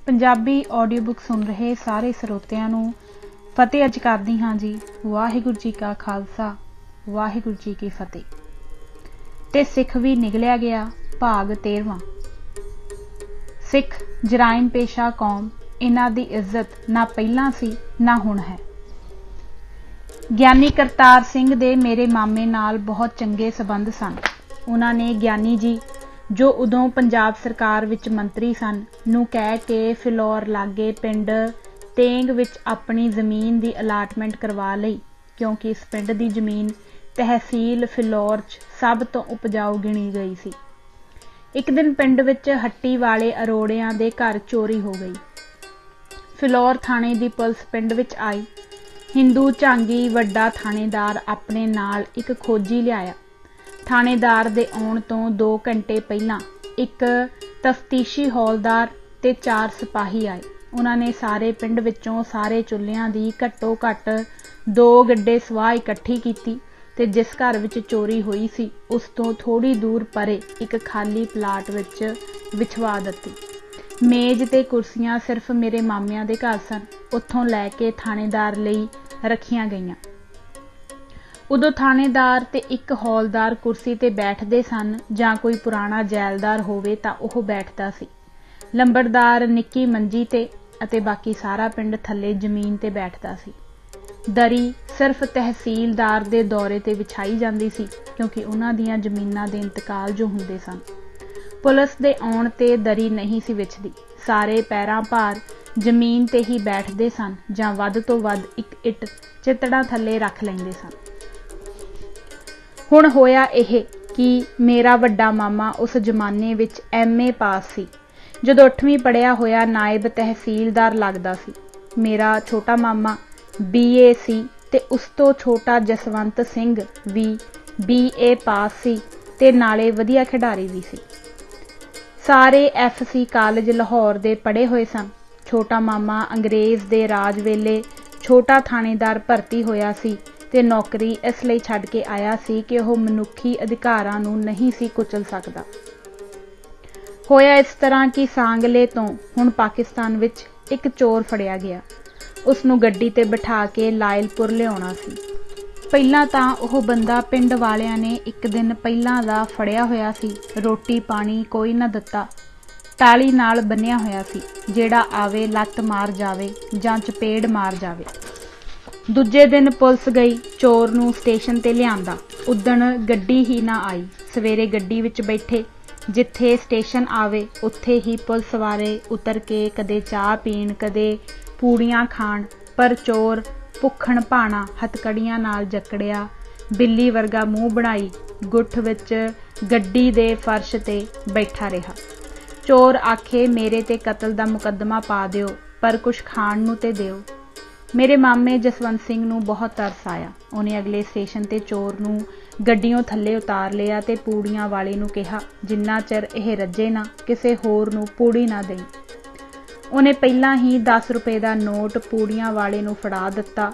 Punjabi audio book ਸੁਣ ਰਹੇ ਸਾਰੇ ਸਰੋਤਿਆਂ ਨੂੰ ਫਤਿਹ ਅੱਜ ਕਰਦੀ ਹਾਂ ਜੀ। ਵਾਹਿਗੁਰੂ ਜੀ ਕਾ ਖਾਲਸਾ, ਵਾਹਿਗੁਰੂ ਜੀ ਕੀ ਫਤਿਹ। ਤੇ ਸਿੱਖ ਵੀ ਨਿਕਲਿਆ ਗਿਆ ਭਾਗ 13ਵਾਂ। ਸਿੱਖ ਜਰਾਇਮ ਪੇਸ਼ਾ ਕੌਮ, ਇਹਨਾਂ ਦੀ ਇੱਜ਼ਤ ਨਾ ਪਹਿਲਾਂ ਸੀ ਨਾ ਹੁਣ ਹੈ। ਗਿਆਨੀ ਕਰਤਾਰ ਸਿੰਘ ਦੇ ਮੇਰੇ ਮਾਮੇ ਨਾਲ ਬਹੁਤ ਚੰਗੇ ਸਬੰਧ ਸਨ। ਉਹਨਾਂ ਨੇ ਗਿਆਨੀ ਜੀ, ਜੋ ਉਦੋਂ ਪੰਜਾਬ ਸਰਕਾਰ ਵਿੱਚ ਮੰਤਰੀ ਸਨ, ਨੂੰ ਕਹਿ ਕੇ ਫਿਲੌਰ ਲਾਗੇ ਪਿੰਡ ਤੇਂਗ ਵਿੱਚ ਆਪਣੀ ਜ਼ਮੀਨ ਦੀ ਅਲਾਟਮੈਂਟ ਕਰਵਾ ਲਈ, ਕਿਉਂਕਿ ਇਸ ਪਿੰਡ ਦੀ ਜ਼ਮੀਨ ਤਹਿਸੀਲ ਫਿਲੌਰ 'ਚ ਸਭ ਤੋਂ ਉਪਜਾਊ ਗਿਣੀ ਗਈ ਸੀ। ਇੱਕ ਦਿਨ ਪਿੰਡ ਵਿੱਚ ਹੱਟੀ ਵਾਲੇ ਅਰੋੜਿਆਂ ਦੇ ਘਰ ਚੋਰੀ ਹੋ ਗਈ। ਫਿਲੌਰ ਥਾਣੇ ਦੀ ਪੁਲਿਸ ਪਿੰਡ ਵਿੱਚ ਆਈ। ਹਿੰਦੂ ਝਾਂਗੀ ਵੱਡਾ ਥਾਣੇਦਾਰ ਆਪਣੇ ਨਾਲ ਇੱਕ ਖੋਜੀ ਲਿਆਇਆ। ਥਾਣੇਦਾਰ ਦੇ ਆਉਣ ਤੋਂ 2 ਘੰਟੇ ਪਹਿਲਾਂ ਇੱਕ ਤਫਤੀਸ਼ੀ ਹੌਲਦਾਰ ਤੇ 4 ਸਿਪਾਹੀ ਆਏ। ਉਹਨਾਂ ਨੇ ਸਾਰੇ ਪਿੰਡ ਵਿੱਚੋਂ ਸਾਰੇ ਚੁੱਲ੍ਹਿਆਂ ਦੀ ਘੱਟੋ ਘੱਟ 2 ਗੱਡੇ ਸਵਾਹ ਇਕੱਠੀ ਕੀਤੀ ਤੇ ਜਿਸ ਘਰ ਵਿੱਚ ਚੋਰੀ ਹੋਈ ਸੀ ਉਸ ਤੋਂ ਥੋੜ੍ਹੀ ਦੂਰ ਪਰੇ ਇੱਕ ਖਾਲੀ ਪਲਾਟ ਵਿੱਚ ਵਿਛਵਾ ਦਿੱਤੀ। ਮੇਜ਼ ਤੇ ਕੁਰਸੀਆਂ ਸਿਰਫ ਮੇਰੇ ਮਾਮਿਆਂ ਦੇ ਘਰ ਸਨ, ਉੱਥੋਂ ਲੈ ਕੇ ਥਾਣੇਦਾਰ ਲਈ ਰੱਖੀਆਂ ਗਈਆਂ। ਉਦੋਂ ਥਾਣੇਦਾਰ ਤੇ ਇੱਕ ਹੌਲਦਾਰ ਕੁਰਸੀ ਤੇ ਬੈਠਦੇ ਸਨ, ਜਾਂ ਕੋਈ ਪੁਰਾਣਾ ਜੈਲਦਾਰ ਹੋਵੇ ਤਾਂ ਉਹ ਬੈਠਦਾ ਸੀ। ਲੰਬੜਦਾਰ ਨਿੱਕੀ ਮੰਜੀ ਤੇ ਅਤੇ ਬਾਕੀ ਸਾਰਾ ਪਿੰਡ ਥੱਲੇ ਜ਼ਮੀਨ ਤੇ ਬੈਠਦਾ ਸੀ। ਦਰੀ ਸਿਰਫ ਤਹਿਸੀਲਦਾਰ ਦੇ ਦੌਰੇ ਤੇ ਵਿਛਾਈ ਜਾਂਦੀ ਸੀ, ਕਿਉਂਕਿ ਉਹਨਾਂ ਦੀਆਂ ਜ਼ਮੀਨਾਂ ਦੇ ਇੰਤਕਾਲ ਜੋ ਹੁੰਦੇ ਸਨ। ਪੁਲਿਸ ਦੇ ਆਉਣ ਤੇ ਦਰੀ ਨਹੀਂ ਸੀ ਵਿਛਦੀ। ਸਾਰੇ ਪੈਰਾਂ ਭਾਰ ਜ਼ਮੀਨ ਤੇ ਹੀ ਬੈਠਦੇ ਸਨ, ਜਾਂ ਵੱਧ ਤੋਂ ਵੱਧ ਇੱਕ ਇੱਟ ਚਿੱਤੜਾਂ ਥੱਲੇ ਰੱਖ ਲੈਂਦੇ ਸਨ। ਹੁਣ ਹੋਇਆ ਇਹ ਕਿ ਮੇਰਾ ਵੱਡਾ ਮਾਮਾ ਉਸ ਜ਼ਮਾਨੇ ਵਿੱਚ MA ਪਾਸ ਸੀ, ਜਦੋਂ 8ਵੀਂ ਪੜ੍ਹਿਆ ਹੋਇਆ ਨਾਇਬ ਤਹਿਸੀਲਦਾਰ ਲੱਗਦਾ ਸੀ। ਮੇਰਾ ਛੋਟਾ ਮਾਮਾ BA ਸੀ ਤੇ ਉਸ ਤੋਂ ਛੋਟਾ ਜਸਵੰਤ ਸਿੰਘ ਵੀ BA ਪਾਸ ਸੀ ਤੇ ਨਾਲੇ ਵਧੀਆ ਖਿਡਾਰੀ ਵੀ ਸੀ। ਸਾਰੇ FC ਕਾਲਜ ਲਾਹੌਰ ਦੇ ਪੜ੍ਹੇ ਹੋਏ ਸਨ। ਛੋਟਾ ਮਾਮਾ ਅੰਗਰੇਜ਼ ਦੇ ਰਾਜ ਵੇਲੇ ਛੋਟਾ ਥਾਣੇਦਾਰ ਭਰਤੀ ਹੋਇਆ ਸੀ ਤੇ ਨੌਕਰੀ ਇਸ ਲਈ ਛੱਡ ਕੇ ਆਇਆ ਸੀ ਕਿ ਉਹ ਮਨੁੱਖੀ ਅਧਿਕਾਰਾਂ ਨੂੰ ਨਹੀਂ ਸੀ ਕੁਚਲ ਸਕਦਾ। ਹੋਇਆ ਇਸ ਤਰ੍ਹਾਂ ਕਿ ਸਾਂਗਲੇ ਤੋਂ ਹੁਣ ਪਾਕਿਸਤਾਨ ਵਿੱਚ ਇੱਕ ਚੋਰ ਫੜਿਆ ਗਿਆ। ਉਸ ਨੂੰ ਗੱਡੀ ਤੇ ਬਿਠਾ ਕੇ ਲਾਇਲਪੁਰ ਲਿਆਉਣਾ ਸੀ। ਪਹਿਲਾਂ ਤਾਂ ਉਹ ਬੰਦਾ ਪਿੰਡ ਵਾਲਿਆਂ ਨੇ ਇੱਕ ਦਿਨ ਪਹਿਲਾਂ ਦਾ ਫੜਿਆ ਹੋਇਆ ਸੀ। ਰੋਟੀ ਪਾਣੀ ਕੋਈ ਨਾ ਦਿੱਤਾ। ਟਾਲੀ ਨਾਲ ਬੰਨਿਆ ਹੋਇਆ ਸੀ, ਜਿਹੜਾ ਆਵੇ ਲੱਤ ਮਾਰ ਜਾਵੇ ਜਾਂ ਚਪੇੜ ਮਾਰ ਜਾਵੇ। ਦੂਜੇ ਦਿਨ ਪੁਲਿਸ ਗਈ, ਚੋਰ ਨੂੰ ਸਟੇਸ਼ਨ ਤੇ ਲਿਆਂਦਾ। ਉਦਣ ਗੱਡੀ ਹੀ ਨਾ ਆਈ। ਸਵੇਰੇ ਗੱਡੀ ਵਿੱਚ ਬੈਠੇ, ਜਿੱਥੇ ਸਟੇਸ਼ਨ ਆਵੇ ਉੱਥੇ ਹੀ ਪੁਲਿਸ ਵਾਲੇ ਉਤਰ ਕੇ ਕਦੇ ਚਾਹ ਪੀਣ, ਕਦੇ ਪੂੜੀਆਂ ਖਾਣ, ਪਰ ਚੋਰ ਭੁੱਖਣ ਭਾਣਾ ਹਥਕੜੀਆਂ ਨਾਲ ਜਕੜਿਆ, ਬਿੱਲੀ ਵਰਗਾ ਮੂੰਹ ਬਣਾਈ, ਗੁੱਠ ਵਿੱਚ ਗੱਡੀ ਦੇ ਫਰਸ਼ ਤੇ ਬੈਠਾ ਰਿਹਾ। ਚੋਰ ਆਖੇ ਮੇਰੇ ਤੇ ਕਤਲ ਦਾ ਮੁਕੱਦਮਾ ਪਾ ਦਿਓ, ਪਰ ਕੁਛ ਖਾਣ ਨੂੰ ਤੇ ਦਿਓ। ਮੇਰੇ ਮਾਮੇ ਜਸਵੰਤ ਸਿੰਘ ਨੂੰ ਬਹੁਤ ਤਰਸ ਆਇਆ। ਉਹਨੇ ਅਗਲੇ ਸਟੇਸ਼ਨ ਤੇ ਚੋਰ ਨੂੰ ਗੱਡੀਓਂ ਥੱਲੇ ਉਤਾਰ ਲਿਆ ਤੇ ਪੂੜੀਆਂ ਵਾਲੇ ਨੂੰ ਕਿਹਾ, ਜਿੰਨਾ ਚਿਰ ਇਹ ਰੱਜੇ ਨਾ ਕਿਸੇ ਹੋਰ ਨੂੰ ਪੂੜੀ ਨਾ ਦੇਈ। ਉਹਨੇ ਪਹਿਲਾਂ ਹੀ 10 ਰੁਪਏ ਦਾ ਨੋਟ ਪੂੜੀਆਂ ਵਾਲੇ ਨੂੰ ਫੜਾ ਦਿੱਤਾ,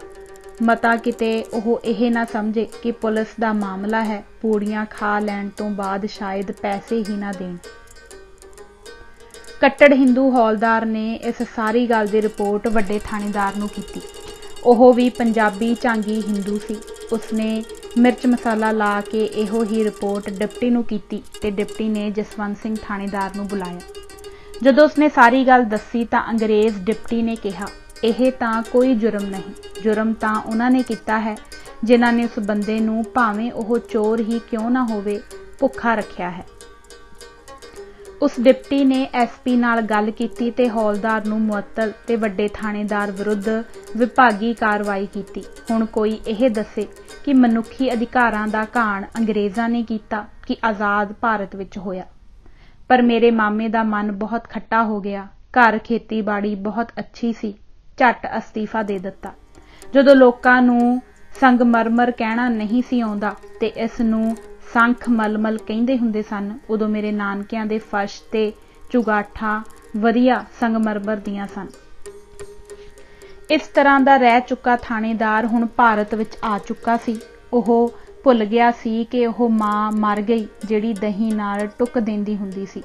ਮਤਾ ਕਿਤੇ ਉਹ ਇਹ ਨਾ ਸਮਝੇ ਕਿ ਪੁਲਿਸ ਦਾ ਮਾਮਲਾ ਹੈ। ਪੂੜੀਆਂ ਖਾ ਲੈਣ ਤੋਂ ਬਾਅਦ ਸ਼ਾਇਦ ਪੈਸੇ ਹੀ ਨਾ ਦੇਣ। ਕੱਟੜ ਹਿੰਦੂ ਹੌਲਦਾਰ ਨੇ ਇਸ ਸਾਰੀ ਗੱਲ ਦੀ ਰਿਪੋਰਟ ਵੱਡੇ ਥਾਣੇਦਾਰ ਨੂੰ ਕੀਤੀ। ਉਹ ਵੀ ਪੰਜਾਬੀ ਝਾਂਗੀ ਹਿੰਦੂ ਸੀ। ਉਸਨੇ ਮਿਰਚ ਮਸਾਲਾ ਲਾ ਕੇ ਇਹੋ ਹੀ ਰਿਪੋਰਟ ਡਿਪਟੀ ਨੂੰ ਕੀਤੀ ਤੇ ਡਿਪਟੀ ਨੇ ਜਸਵੰਤ ਸਿੰਘ ਥਾਣੇਦਾਰ ਨੂੰ ਬੁਲਾਇਆ। ਜਦੋਂ ਉਸਨੇ ਸਾਰੀ ਗੱਲ ਦੱਸੀ ਤਾਂ ਅੰਗਰੇਜ਼ ਡਿਪਟੀ ਨੇ ਕਿਹਾ, ਇਹ ਤਾਂ ਕੋਈ ਜੁਰਮ ਨਹੀਂ। ਜੁਰਮ ਤਾਂ ਉਹਨਾਂ ਨੇ ਕੀਤਾ ਹੈ ਜਿਨ੍ਹਾਂ ਨੇ ਉਸ ਬੰਦੇ ਨੂੰ, ਭਾਵੇਂ ਉਹ ਚੋਰ ਹੀ ਕਿਉਂ ਨਾ ਹੋਵੇ, ਭੁੱਖਾ ਰੱਖਿਆ ਹੈ। ਉਸ ਡਿਪਟੀ ਨੇ SP ਨਾਲ ਗੱਲ ਕੀਤੀ ਤੇ ਹੌਲਦਾਰ ਨੂੰ ਮੁਅੱਤਲ ਤੇ ਵੱਡੇ ਥਾਣੇਦਾਰ ਵਿਰੁੱਧ ਵਿਭਾਗੀ ਕਾਰਵਾਈ ਕੀਤੀ। ਹੁਣ ਕੋਈ ਇਹ ਦੱਸੇ ਕਿ ਮਨੁੱਖੀ ਅਧਿਕਾਰਾਂ ਦਾ ਘਾਣ ਅੰਗਰੇਜ਼ਾਂ ਨੇ ਕੀਤਾ ਕਿ ਆਜ਼ਾਦ ਭਾਰਤ ਵਿੱਚ ਹੋਇਆ। ਪਰ ਮੇਰੇ ਮਾਮੇ ਦਾ ਮਨ ਬਹੁਤ ਖੱਟਾ ਹੋ ਗਿਆ। ਘਰ ਖੇਤੀਬਾੜੀ ਬਹੁਤ ਅੱਛੀ ਸੀ, ਝੱਟ ਅਸਤੀਫਾ ਦੇ ਦਿੱਤਾ। ਜਦੋਂ ਲੋਕਾਂ ਨੂੰ ਸੰਗਮਰਮਰ ਕਹਿਣਾ ਨਹੀਂ ਸੀ ਆਉਂਦਾ ਤੇ ਇਸ ਨੂੰ ਸੰਖ ਮਲਮਲ ਕਹਿੰਦੇ ਹੁੰਦੇ ਸਨ, ਉਦੋਂ ਮੇਰੇ ਨਾਨਕਿਆਂ ਦੇ ਫਰਸ਼ ਤੇ ਚੁਗਾਠਾਂ ਵਧੀਆ ਸੰਗਮਰਮਰ ਦੀਆਂ ਸਨ। ਇਸ ਤਰ੍ਹਾਂ ਦਾ ਰਹਿ ਚੁੱਕਾ ਥਾਣੇਦਾਰ ਹੁਣ ਭਾਰਤ ਵਿੱਚ ਆ ਚੁੱਕਾ ਸੀ। ਉਹ ਭੁੱਲ ਗਿਆ ਸੀ ਕਿ ਉਹ ਮਾਂ ਮਰ ਗਈ ਜਿਹੜੀ ਦਹੀਂ ਨਾਲ ਟੁੱਕ ਦਿੰਦੀ ਹੁੰਦੀ ਸੀ।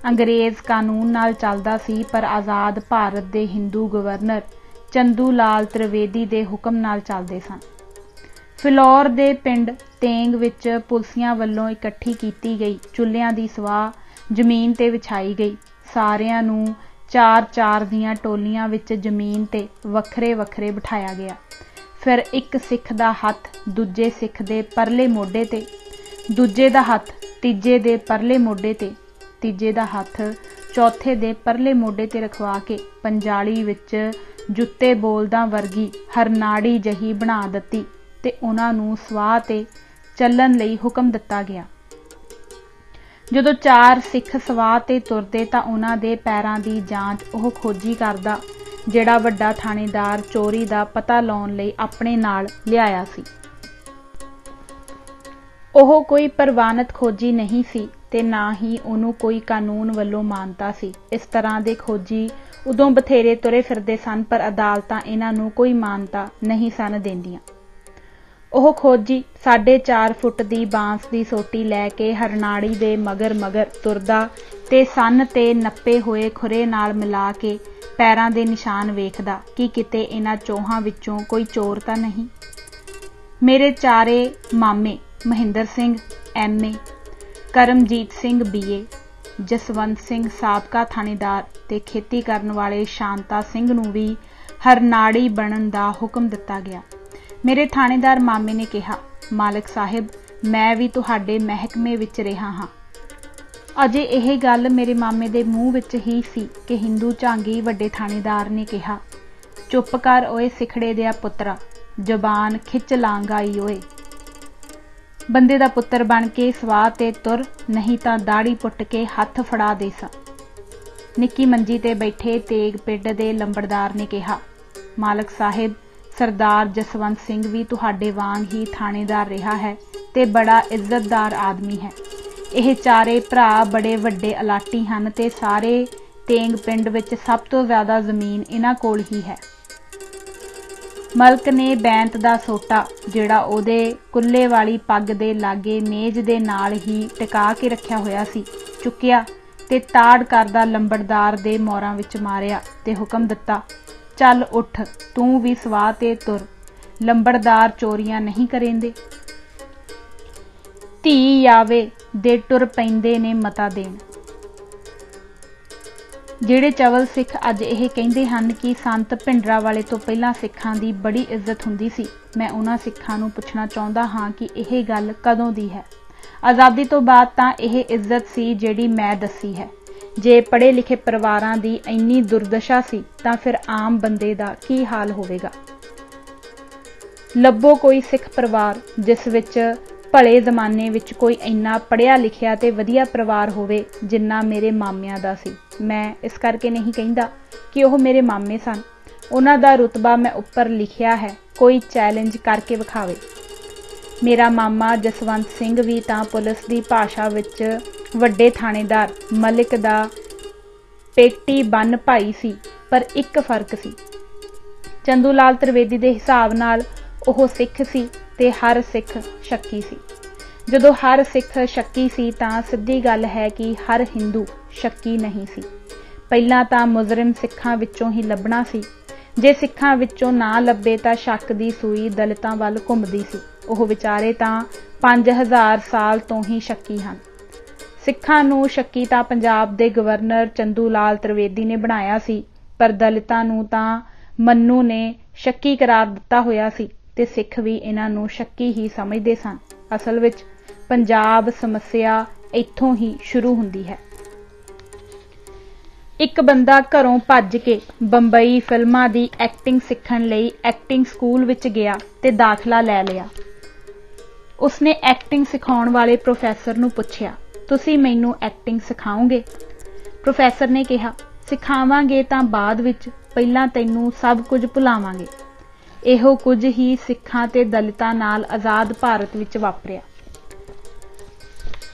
अंग्रेज़ कानून नाल चलदा सी, पर आज़ाद भारत दे हिंदू गवर्नर चंदू लाल त्रिवेदी दे हुक्म नाल चलदे सन। फिलौर दे पिंड तेंग विच पुलसियां वल्लों इकट्ठी कीती गई चुल्हिਆਂ ਦੀ ਸਵਾਹ ਜ਼ਮੀਨ ਤੇ ਵਿਛਾਈ गई। ਸਾਰਿਆਂ ਨੂੰ 4-4 ਦੀਆਂ ਟੋਲੀਆਂ ਵਿੱਚ ਜ਼ਮੀਨ ਤੇ ਵੱਖਰੇ ਵੱਖਰੇ ਬਿਠਾਇਆ ਗਿਆ। ਫਿਰ ਇੱਕ ਸਿੱਖ ਦਾ ਹੱਥ ਦੂਜੇ ਸਿੱਖ ਦੇ ਪਰਲੇ ਮੋਢੇ ਤੇ, ਦੂਜੇ ਦਾ ਹੱਥ ਤੀਜੇ ਦੇ ਪਰਲੇ ਮੋਢੇ ਤੇ, ਤੀਜੇ ਦਾ ਹੱਥ ਚੌਥੇ ਦੇ ਪਰਲੇ ਮੋਢੇ ਤੇ ਰਖਵਾ ਕੇ ਪੰਜਾਲੀ ਵਿੱਚ ਜੁੱਤੇ ਬੋਲਦਾਂ ਵਰਗੀ ਹਰਨਾੜੀ ਜਹੀ ਬਣਾ ਦਿੱਤੀ ਤੇ ਉਹਨਾਂ ਨੂੰ ਸਵਾਹ ਤੇ ਚੱਲਣ ਲਈ ਹੁਕਮ ਦਿੱਤਾ ਗਿਆ। ਜਦੋਂ 4 ਸਿੱਖ ਸਵਾਹ ਤੇ ਤੁਰਦੇ ਤਾਂ ਉਹਨਾਂ ਦੇ ਪੈਰਾਂ ਦੀ ਜਾਂਚ ਉਹ ਖੋਜੀ ਕਰਦਾ ਜਿਹੜਾ ਵੱਡਾ ਥਾਣੇਦਾਰ ਚੋਰੀ ਦਾ ਪਤਾ ਲਾਉਣ ਲਈ ਆਪਣੇ ਨਾਲ ਲਿਆਇਆ ਸੀ। ਉਹ ਕੋਈ ਪ੍ਰਵਾਨਿਤ ਖੋਜੀ ਨਹੀਂ ਸੀ ਤੇ ਨਾ ਹੀ ਉਹਨੂੰ ਕੋਈ ਕਾਨੂੰਨ ਵੱਲੋਂ ਮਾਨਤਾ ਸੀ। ਇਸ ਤਰ੍ਹਾਂ ਦੇ ਖੋਜੀ ਉਦੋਂ ਬਥੇਰੇ ਤੁਰੇ ਫਿਰਦੇ ਸਨ, ਪਰ ਅਦਾਲਤਾਂ ਇਹਨਾਂ ਨੂੰ ਕੋਈ ਮਾਨਤਾ ਨਹੀਂ ਸਨ ਦਿੰਦੀਆਂ। ਉਹ ਖੋਜੀ 4.5 ਫੁੱਟ ਦੀ ਬਾਂਸ ਦੀ ਸੋਟੀ ਲੈ ਕੇ ਹਰਨਾੜੀ ਦੇ ਮਗਰ ਮਗਰ ਤੁਰਦਾ ਤੇ ਸੰਨ ਤੇ ਨੱਪੇ ਹੋਏ ਖੁਰੇ ਨਾਲ ਮਿਲਾ ਕੇ ਪੈਰਾਂ ਦੇ ਨਿਸ਼ਾਨ ਵੇਖਦਾ ਕਿ ਕਿਤੇ ਇਹਨਾਂ ਚੋਹਾਂ ਵਿੱਚੋਂ ਕੋਈ ਚੋਰ ਤਾਂ ਨਹੀਂ। ਮੇਰੇ ਚਾਰੇ ਮਾਮੇ ਮਹਿੰਦਰ ਸਿੰਘ MA, ਕਰਮਜੀਤ ਸਿੰਘ BA, ਜਸਵੰਤ ਸਿੰਘ ਸਾਬਕਾ ਥਾਣੇਦਾਰ ਤੇ ਖੇਤੀ ਕਰਨ ਵਾਲੇ ਸ਼ਾਂਤਾ ਸਿੰਘ ਨੂੰ ਵੀ ਹਰਨਾੜੀ ਬਣਨ ਦਾ ਹੁਕਮ ਦਿੱਤਾ ਗਿਆ। ਮੇਰੇ ਥਾਣੇਦਾਰ ਮਾਮੇ ਨੇ ਕਿਹਾ, ਮਾਲਕ ਸਾਹਿਬ, ਮੈਂ ਵੀ ਤੁਹਾਡੇ ਮਹਿਕਮੇ ਵਿੱਚ ਰਿਹਾ ਹਾਂ। ਅਜੇ ਇਹ ਗੱਲ ਮੇਰੇ ਮਾਮੇ ਦੇ ਮੂੰਹ ਵਿੱਚ ਹੀ ਸੀ ਕਿ ਹਿੰਦੂ ਝਾਂਗੀ ਵੱਡੇ ਥਾਣੇਦਾਰ ਨੇ ਕਿਹਾ, ਚੁੱਪ ਕਰ ਓਏ ਸਿਖੜੇ ਦਿਆ ਪੁੱਤਰਾ, ਜ਼ਬਾਨ ਖਿੱਚ ਲਾਂਗਾਈ ਓਏ। ਬੰਦੇ ਦਾ ਪੁੱਤਰ ਬਣ ਕੇ ਸਵਾਹ ਤੇ ਤੁਰ, ਨਹੀਂ ਤਾਂ ਦਾੜੀ ਪੁੱਟ ਕੇ ਹੱਥ ਫੜਾ ਦੇ ਸਾਂ। ਨਿੱਕੀ ਮੰਜੀ ਤੇ ਬੈਠੇ ਤੇਗ ਪਿੰਡ ਦੇ ਲੰਬੜਦਾਰ ਨੇ ਕਿਹਾ, ਮਾਲਕ ਸਾਹਿਬ, ਸਰਦਾਰ ਜਸਵੰਤ ਸਿੰਘ ਵੀ ਤੁਹਾਡੇ ਵਾਂਗ ਹੀ ਥਾਣੇਦਾਰ ਰਿਹਾ ਹੈ ਤੇ ਬੜਾ ਇੱਜ਼ਤਦਾਰ ਆਦਮੀ ਹੈ। ਇਹ ਚਾਰੇ ਭਰਾ ਬੜੇ ਵੱਡੇ ਅਲਾਟੀ ਹਨ ਤੇ ਸਾਰੇ ਤੇਂਗ ਪਿੰਡ ਵਿੱਚ ਸਭ ਤੋਂ ਜ਼ਿਆਦਾ ਜ਼ਮੀਨ ਇਹਨਾਂ ਕੋਲ ਹੀ ਹੈ। ਮਲਕ ਨੇ ਬੈਂਤ ਦਾ ਸੋਟਾ ਜਿਹੜਾ ਉਹਦੇ ਕੁੱਲੇ ਵਾਲੀ ਪੱਗ ਦੇ ਲਾਗੇ ਮੇਜ਼ ਦੇ ਨਾਲ ਹੀ ਟਿਕਾ ਕੇ ਰੱਖਿਆ ਹੋਇਆ ਸੀ ਚੁੱਕਿਆ ਤੇ ਤਾੜ ਕਰਦਾ ਲੰਬੜਦਾਰ ਦੇ ਮੋਰਾਂ ਵਿੱਚ ਮਾਰਿਆ ਤੇ ਹੁਕਮ ਦਿੱਤਾ, ਚੱਲ ਉੱਠ, ਤੂੰ ਵੀ ਸਵਾਹ ਤੇ ਤੁਰ, ਲੰਬੜਦਾਰ ਚੋਰੀਆਂ ਨਹੀਂ ਕਰੇਂਦੇ। ਧੀ ਆਵੇ ਦੇ ਟੁਰ ਪੈਂਦੇ ਨੇ ਮਤਾ ਦੇਣ। ਜਿਹੜੇ ਚਵਲ ਸਿੱਖ ਅੱਜ ਇਹ ਕਹਿੰਦੇ ਹਨ ਕਿ ਸੰਤ ਭਿੰਡਰਾਂਵਾਲੇ ਤੋਂ ਪਹਿਲਾਂ ਸਿੱਖਾਂ ਦੀ ਬੜੀ ਇੱਜ਼ਤ ਹੁੰਦੀ ਸੀ, ਮੈਂ ਉਹਨਾਂ ਸਿੱਖਾਂ ਨੂੰ ਪੁੱਛਣਾ ਚਾਹੁੰਦਾ ਹਾਂ ਕਿ ਇਹ ਗੱਲ ਕਦੋਂ ਦੀ ਹੈ? ਆਜ਼ਾਦੀ ਤੋਂ ਬਾਅਦ ਤਾਂ ਇਹ ਇੱਜ਼ਤ ਸੀ ਜਿਹੜੀ ਮੈਂ ਦੱਸੀ ਹੈ। ਜੇ ਪੜ੍ਹੇ ਲਿਖੇ ਪਰਿਵਾਰਾਂ ਦੀ ਇੰਨੀ ਦੁਰਦਸ਼ਾ ਸੀ ਤਾਂ ਫਿਰ ਆਮ ਬੰਦੇ ਦਾ ਕੀ ਹਾਲ ਹੋਵੇਗਾ? ਲੱਭੋ ਕੋਈ ਸਿੱਖ ਪਰਿਵਾਰ ਜਿਸ ਵਿੱਚ ਭਲੇ ਜ਼ਮਾਨੇ ਵਿੱਚ ਕੋਈ ਇੰਨਾ ਪੜ੍ਹਿਆ ਲਿਖਿਆ ਤੇ ਵਧੀਆ ਪਰਿਵਾਰ ਹੋਵੇ ਜਿੰਨਾ ਮੇਰੇ ਮਾਮਿਆਂ ਦਾ ਸੀ। ਮੈਂ ਇਸ ਕਰਕੇ ਨਹੀਂ ਕਹਿੰਦਾ ਕਿ ਉਹ ਮੇਰੇ ਮਾਮੇ ਸਨ, ਉਹਨਾਂ ਦਾ ਰੁਤਬਾ ਮੈਂ ਉੱਪਰ ਲਿਖਿਆ ਹੈ, ਕੋਈ ਚੈਲੰਜ ਕਰਕੇ ਵਿਖਾਵੇ। ਮੇਰਾ ਮਾਮਾ ਜਸਵੰਤ ਸਿੰਘ ਵੀ ਤਾਂ ਪੁਲਿਸ ਦੀ ਭਾਸ਼ਾ ਵਿੱਚ ਵੱਡੇ ਥਾਣੇਦਾਰ ਮਲਿਕ ਦਾ ਪੇਟੀ ਬੰਨ ਭਾਈ ਸੀ, ਪਰ ਇੱਕ ਫਰਕ ਸੀ, ਚੰਦੂ ਲਾਲ ਤ੍ਰਿਵੇਦੀ ਦੇ ਹਿਸਾਬ ਨਾਲ ਉਹ ਸਿੱਖ ਸੀ ਤੇ ਹਰ ਸਿੱਖ ਸ਼ੱਕੀ ਸੀ। ਜਦੋਂ ਹਰ ਸਿੱਖ ਸ਼ੱਕੀ ਸੀ ਤਾਂ ਸਿੱਧੀ ਗੱਲ ਹੈ ਕਿ ਹਰ ਹਿੰਦੂ ਸ਼ੱਕੀ ਨਹੀਂ ਸੀ। ਪਹਿਲਾਂ ਤਾਂ ਮੁਜਰਮ ਸਿੱਖਾਂ ਵਿੱਚੋਂ ਹੀ ਲੱਭਣਾ ਸੀ, ਜੇ ਸਿੱਖਾਂ ਵਿੱਚੋਂ ਨਾ ਲੱਭੇ ਤਾਂ ਸ਼ੱਕ ਦੀ ਸੂਈ ਦਲਿਤਾਂ ਵੱਲ ਘੁੰਮਦੀ ਸੀ। ਉਹ ਵਿਚਾਰੇ ਤਾਂ 5000 ਸਾਲ ਤੋਂ ਹੀ ਸ਼ੱਕੀ ਹਨ। ਸਿੱਖਾਂ ਨੂੰ ਸ਼ੱਕੀ ਤਾਂ ਪੰਜਾਬ ਦੇ ਗਵਰਨਰ ਚੰਦੂ ਲਾਲ ਤ੍ਰਿਵੇਦੀ ਨੇ ਬਣਾਇਆ ਸੀ, ਪਰ ਦਲਿਤਾਂ ਨੂੰ ਤਾਂ ਮੰਨੂ ਨੇ ਸ਼ੱਕੀ ਕਰਾਰ ਦਿੱਤਾ ਹੋਇਆ ਸੀ ਤੇ ਸਿੱਖ ਵੀ ਇਹਨਾਂ ਨੂੰ ਸ਼ੱਕੀ ਹੀ ਸਮਝਦੇ ਸਨ। ਅਸਲ ਵਿੱਚ ਪੰਜਾਬ ਸਮੱਸਿਆ ਇੱਥੋਂ ਹੀ ਸ਼ੁਰੂ ਹੁੰਦੀ ਹੈ। ਇੱਕ ਬੰਦਾ ਘਰੋਂ ਭੱਜ ਕੇ ਬੰਬਈ ਫਿਲਮਾਂ ਦੀ ਐਕਟਿੰਗ ਸਿੱਖਣ ਲਈ ਐਕਟਿੰਗ ਸਕੂਲ ਵਿੱਚ ਗਿਆ ਤੇ ਦਾਖਲਾ ਲੈ ਲਿਆ। ਉਸਨੇ ਐਕਟਿੰਗ ਸਿਖਾਉਣ ਵਾਲੇ ਪ੍ਰੋਫੈਸਰ ਨੂੰ ਪੁੱਛਿਆ, ਤੁਸੀਂ ਮੈਨੂੰ ਐਕਟਿੰਗ ਸਿਖਾਓਗੇ? ਪ੍ਰੋਫੈਸਰ ਨੇ ਕਿਹਾ, ਸਿਖਾਵਾਂਗੇ ਤਾਂ ਬਾਅਦ ਵਿੱਚ, ਪਹਿਲਾਂ ਤੈਨੂੰ ਸਭ ਕੁਝ ਭੁਲਾਵਾਂਗੇ। ਇਹੋ ਕੁਝ ਹੀ ਸਿੱਖਾਂ ਤੇ ਦਲਿਤਾਂ ਨਾਲ ਆਜ਼ਾਦ ਭਾਰਤ ਵਿੱਚ ਵਾਪਰਿਆ।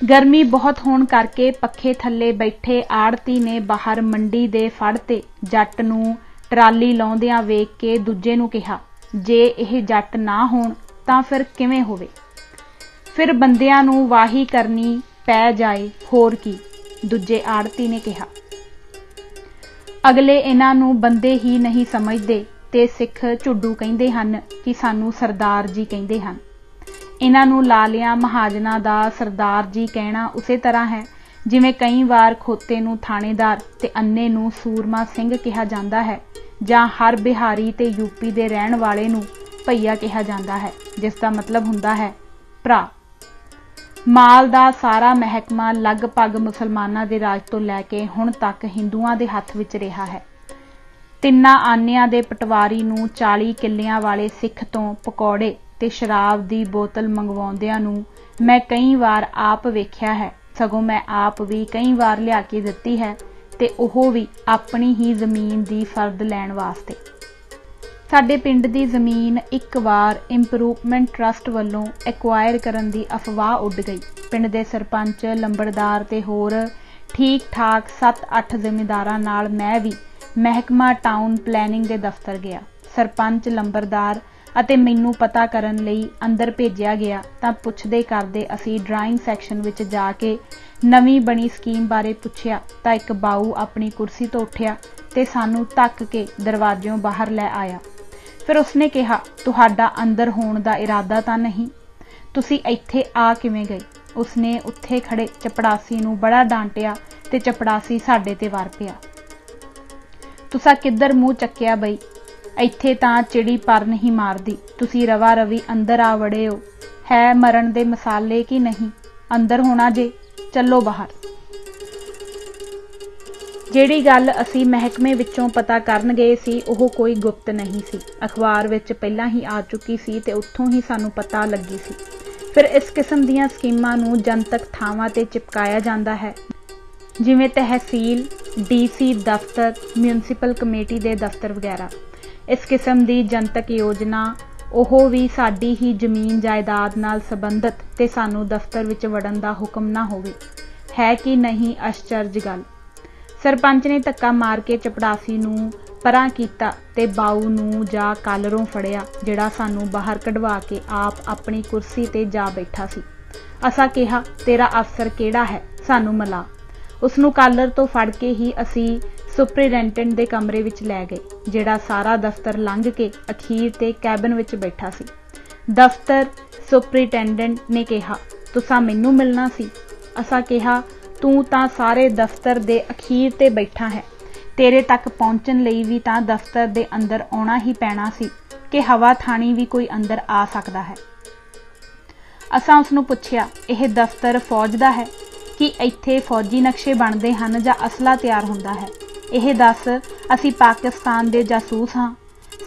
ਗਰਮੀ ਬਹੁਤ ਹੋਣ ਕਰਕੇ ਪੱਖੇ ਥੱਲੇ ਬੈਠੇ ਆੜਤੀ ਨੇ ਬਾਹਰ ਮੰਡੀ ਦੇ ਫੜ ਤੇ ਜੱਟ ਨੂੰ ਟਰਾਲੀ ਲਾਉਂਦਿਆਂ ਵੇਖ ਕੇ ਦੂਜੇ ਨੂੰ ਕਿਹਾ, ਜੇ ਇਹ ਜੱਟ ਨਾ ਹੋਣ ਤਾਂ ਫਿਰ ਕਿਵੇਂ ਹੋਵੇ? ਫਿਰ ਬੰਦਿਆਂ ਨੂੰ ਵਾਹੀ ਕਰਨੀ ਪੈ ਜਾਏ, ਹੋਰ ਕੀ। दूजे आड़ती ने कहा। अगले इन्हां नूं बंदे ही नहीं समझदे ते सिख झुड्डू कहिंदे हन कि सानू सरदार जी कहिंदे हन। इन्हां नूं लालियां महाजनां दा सरदार जी कहना उसे तरह है जिवें कई वार खोते नूं थाणेदार ते अन्ने नूं सूरमा सिंह कहा जांदा है, जां हर बिहारी ते यूपी दे रहण वाले नूं भईया कहा जांदा है, जिसका मतलब हुंदा है भरा। माल दा सारा महकमा लगभग मुसलमानां दे राज तो लैके हुण तक हिंदुआं दे हत्थ विच रिहा है। तिन्नां आनिਆਂ दे पटवारी नूं 40 किल्लियां वाले सिख तो पकौड़े ते शराब दी बोतल मंगवाउंदिਆਂ नूं मैं कई वार आप वेख्या है, सगों मैं आप भी कई वार लिया के दित्ती है ते ओह भी अपनी ही जमीन दी फर्द लैण वास्ते। साडे पिंड दी जमीन एक बार इंप्रूवमेंट ट्रस्ट वालों एक्वायर करन दी अफवाह उड़ गई। पिंड दे सरपंच लंबड़दार ते होर ठीक ठाक 7-8 जिमीदारां नाल मैं भी महकमा टाउन प्लैनिंग दे दफ्तर गया। सरपंच लंबड़दार ਅਤੇ ਮੈਨੂੰ पता करन लई अंदर भेजिया गया तां पुछदे करदे असी ड्राइंग सैक्शन विच जाके नवीं बनी स्कीम बारे पुछया तां एक बाऊ अपनी कुर्सी तो उठिया ते सानू धक्क के दरवाजों बाहर लै आया। फिर उसने कहा, तुहाडा अंदर होण दा इरादा तां नहीं, तुसी इत्थे आ किवें गए? उसने उत्थे खड़े चपड़ासी नूं बड़ा डांटिया ते चपड़ासी साडे ते वार पिया। तुसा किधर मूँह चक्किया बई? ਇੱਥੇ ਤਾਂ चिड़ी पर नहीं मारदी, तुसी रवा रवी अंदर आ वड़े हो, है मरण दे मसाले कि नहीं? अंदर होना जे, चलो बाहर। ਜਿਹੜੀ ਗੱਲ ਅਸੀਂ ਮਹਿਕਮੇ ਵਿੱਚੋਂ ਪਤਾ ਕਰਨ ਗਏ ਸੀ ਉਹ ਕੋਈ ਗੁਪਤ ਨਹੀਂ ਸੀ, ਅਖਬਾਰ ਵਿੱਚ ਪਹਿਲਾਂ ਹੀ ਆ ਚੁੱਕੀ ਸੀ ਤੇ ਉੱਥੋਂ ਹੀ ਸਾਨੂੰ ਪਤਾ ਲੱਗੀ ਸੀ। ਫਿਰ ਇਸ ਕਿਸਮ ਦੀਆਂ ਸਕੀਮਾਂ ਨੂੰ ਜਨਤਕ ਥਾਵਾਂ ਤੇ ਚਿਪਕਾਇਆ ਜਾਂਦਾ ਹੈ, ਜਿਵੇਂ ਤਹਿਸੀਲ, ਡੀਸੀ ਦਫ਼ਤਰ, ਮਿਊਨਿਸਪਲ ਕਮੇਟੀ ਦੇ ਦਫ਼ਤਰ ਵਗੈਰਾ। इस किस्म की जनतक योजना ਉਹ भी साडी ही जमीन जायदाद नाल संबंधित ते सानू दफ्तर विच वड़न दा हुक्म ना होवे, है कि नहीं आश्चर्य गल। सरपंच ने धक्का मार के चपड़ासी नूं परां कीता ते बाऊ नूं जा कालरों फड़िया जिहड़ा सानू बाहर कढवा के आप अपनी कुर्सी ते जा बैठा सी। असा कहा, तेरा अफसर किहड़ा है, सानू मिला। उसनूं कालर तो फड़ के ही असी सुपरिटेंडेंट दे कमरे विच लै गए, जिहड़ा सारा दफ्तर लंघ के अखीर ते कैबिन विच बैठा सी। दफ्तर सुपरिटेंडेंट ने कहा, तुसा मैनू मिलना सी? असा कहा, तू तां सारे दफ्तर दे अखीर ते बैठा है, तेरे तक पहुंचण लई भी तां दफ्तर दे अंदर आउणा ही पैना सी कि हवा थाणी भी कोई अंदर आ सकदा है। असां उसनूं पुछया, यह दफ्तर फौज दा है कि इत्थे फौजी नक्शे बनदे हन जां असला तैयार हुंदा है? यह दस, असी पाकिस्तान दे जासूस हाँ?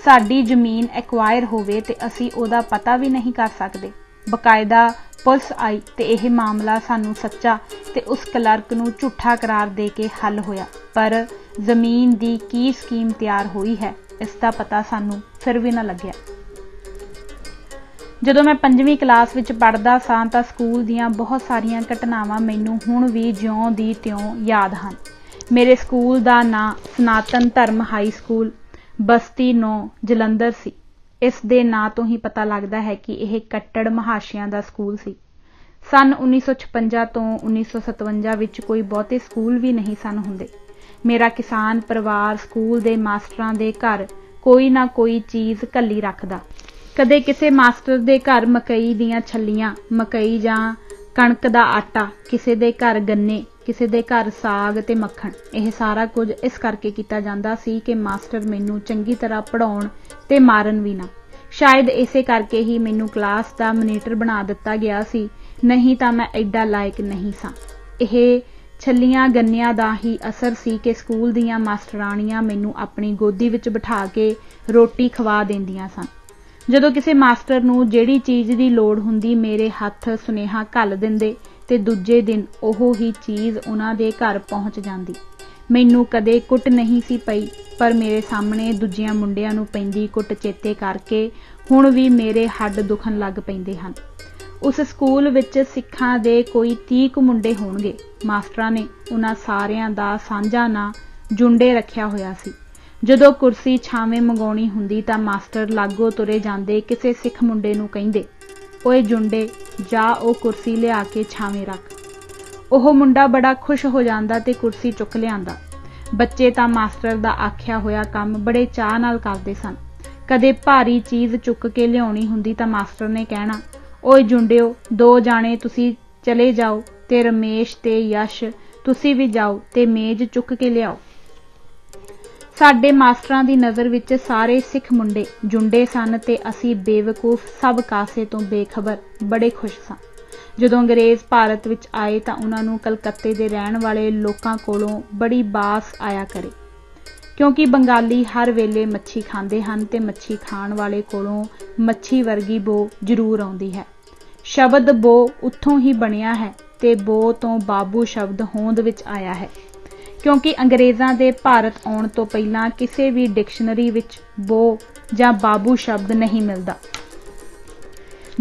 साडी जमीन एक्वायर होवे ते असी ओदा पता भी नहीं कर सकते। बकायदा पुलिस आई ते यह मामला सानू सच्चा ते उस क्लर्क नूं झूठा करार दे के हल होया, पर जमीन दी की स्कीम तैयार हुई है इसका पता सानू फिर भी ना लग्या। जदों मैं 5वीं क्लास विच पढ़दा सां तां स्कूल दीयां बहुत सारियां घटनावां मैनू हुण भी ज्यों दी त्यों याद हन। मेरे स्कूल दा नां सनातन धर्म हाई स्कूल बस्ती 9 जलंधर सी। इस दे नां तो ही पता लगदा है कि यह कट्टड़ महाशियां दा स्कूल सी। सन 1956 तो 1957 विच कोई बहुते स्कूल भी नहीं सन हुंदे। मेरा किसान परिवार स्कूल दे मास्टरां दे घर कोई ना कोई चीज़ घल्ली रखदा। कदे किसे मास्टर दे घर मकई दीयां छल्लियां, मकई जां कणक दा आटा, किसे दे घर गन्ने, किसे दे घर साग ते मक्खण। यह सारा कुछ इस करके किया जाता सी कि मास्टर मैनू चंगी तरह पढ़ाउण ते मारन भी ना। शायद इसे करके ही मैनू क्लास का मॉनीटर बना दिता गया सी, नहीं तो मैं एडा लायक नहीं सा। यह छल्लियां गन्नियां दा ही असर सी कि स्कूल दीयां मास्टराणियां मैनू अपनी गोदी विच बिठा के रोटी खवा देंदियां सन। जदों किसी मास्टर नूं जिहड़ी चीज़ की लोड़ हुंदी मेरे हत्थ सुनेहा घल दिंदे ते दूजे दिन ओहो ही चीज़ उन्हां दे घर पहुँच जांदी। मैनू कदे कुट नहीं सी पई, पर मेरे सामने दूजियां मुंडियां नूं पैंदी कुट चेते करके हुण भी मेरे हड्ड दुखन लग पैंदे हन। उस स्कूल विच सिखां दे कोई 30 कुछ मुंडे होणगे। मास्टरां ने उन्हां सारियां दा साझा नां जुंडे रखिया होया सी। जदों कुर्सी छावें मंगाउणी हुंदी तां मास्टर लागों तुरे जांदे किसे सिख मुंडे नूं कहिंदे, ओए जुंडे जा ओ कुर्सी लिया के छावें रख। ਉਹ ਮੁੰਡਾ ਬੜਾ ਖੁਸ਼ ਹੋ ਜਾਂਦਾ ਤੇ ਕੁਰਸੀ ਚੁੱਕ ਲਿਆਂਦਾ। ਬੱਚੇ ਤਾਂ ਮਾਸਟਰ ਦਾ ਆਖਿਆ ਹੋਇਆ ਕੰਮ ਬੜੇ ਚਾਅ ਨਾਲ ਕਰਦੇ ਸਨ। ਕਦੇ ਭਾਰੀ ਚੀਜ਼ ਚੁੱਕ ਕੇ ਲਿਆਉਣੀ ਹੁੰਦੀ ਤਾਂ ਮਾਸਟਰ ਨੇ ਕਹਿਣਾ, ਓਏ ਜੁੰਡਿਓ, 2 ਜਾਣੇ ਤੁਸੀਂ ਚਲੇ ਜਾਓ ਤੇ ਰਮੇਸ਼ ਤੇ ਯਸ਼ ਤੁਸੀਂ ਵੀ ਜਾਓ ਤੇ ਮੇਜ਼ ਚੁੱਕ ਕੇ ਲਿਆਓ। ਸਾਡੇ ਮਾਸਟਰਾਂ ਦੀ ਨਜ਼ਰ ਵਿੱਚ ਸਾਰੇ ਸਿੱਖ ਮੁੰਡੇ ਜੁੰਡੇ ਸਨ ਤੇ ਅਸੀਂ ਬੇਵਕੂਫ ਸਭ ਕਾਸੇ ਤੋਂ ਬੇਖਬਰ ਬੜੇ ਖੁਸ਼ ਸਾਂ। ਜਦੋਂ ਅੰਗਰੇਜ਼ ਭਾਰਤ ਵਿੱਚ ਆਏ ਤਾਂ ਉਹਨਾਂ ਨੂੰ ਕਲਕੱਤੇ ਦੇ ਰਹਿਣ ਵਾਲੇ ਲੋਕਾਂ ਕੋਲੋਂ ਬੜੀ ਬਾਸ ਆਇਆ ਕਰੇ, ਕਿਉਂਕਿ ਬੰਗਾਲੀ ਹਰ ਵੇਲੇ ਮੱਛੀ ਖਾਂਦੇ ਹਨ ਤੇ ਮੱਛੀ ਖਾਣ ਵਾਲੇ ਕੋਲੋਂ ਮੱਛੀ ਵਰਗੀ ਬੋ ਜ਼ਰੂਰ ਆਉਂਦੀ ਹੈ। ਸ਼ਬਦ ਬੋ ਉੱਥੋਂ ਹੀ ਬਣਿਆ ਹੈ ਤੇ ਬੋ ਤੋਂ ਬਾਬੂ ਸ਼ਬਦ ਹੋਂਦ ਵਿੱਚ ਆਇਆ ਹੈ, ਕਿਉਂਕਿ ਅੰਗਰੇਜ਼ਾਂ ਦੇ ਭਾਰਤ ਆਉਣ ਤੋਂ ਪਹਿਲਾਂ ਕਿਸੇ ਵੀ ਡਿਕਸ਼ਨਰੀ ਵਿੱਚ ਬੋ ਜਾਂ ਬਾਬੂ ਸ਼ਬਦ ਨਹੀਂ ਮਿਲਦਾ।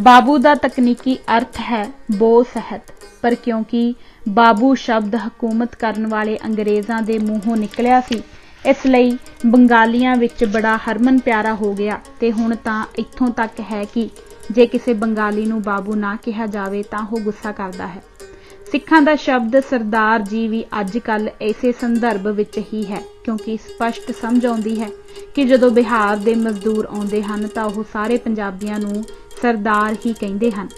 ਬਾਬੂ ਦਾ ਤਕਨੀਕੀ ਅਰਥ ਹੈ ਬੋ ਸਹਿਤ, ਪਰ ਕਿਉਂਕਿ ਬਾਬੂ ਸ਼ਬਦ ਹਕੂਮਤ ਕਰਨ ਵਾਲੇ ਅੰਗਰੇਜ਼ਾਂ ਦੇ ਮੂੰਹੋਂ ਨਿਕਲਿਆ ਸੀ, ਇਸ ਲਈ ਬੰਗਾਲੀਆਂ ਵਿੱਚ ਬੜਾ ਹਰਮਨ ਪਿਆਰਾ ਹੋ ਗਿਆ ਤੇ ਹੁਣ ਤਾਂ ਇੱਥੋਂ ਤੱਕ ਹੈ ਕਿ ਜੇ ਕਿਸੇ ਬੰਗਾਲੀ ਨੂੰ ਬਾਬੂ ਨਾ ਕਿਹਾ ਜਾਵੇ ਤਾਂ ਉਹ ਗੁੱਸਾ ਕਰਦਾ ਹੈ। ਸਿੱਖਾਂ ਦਾ ਸ਼ਬਦ ਸਰਦਾਰ ਜੀ ਵੀ ਅੱਜ ਕੱਲ੍ਹ ਇਸੇ ਸੰਦਰਭ ਵਿੱਚ ਹੀ ਹੈ, ਕਿਉਂਕਿ ਸਪਸ਼ਟ ਸਮਝ ਆਉਂਦੀ ਹੈ ਕਿ ਜਦੋਂ ਬਿਹਾਰ ਦੇ ਮਜ਼ਦੂਰ ਆਉਂਦੇ ਹਨ ਤਾਂ ਉਹ ਸਾਰੇ ਪੰਜਾਬੀਆਂ ਨੂੰ ਸਰਦਾਰ ਹੀ ਕਹਿੰਦੇ ਹਨ।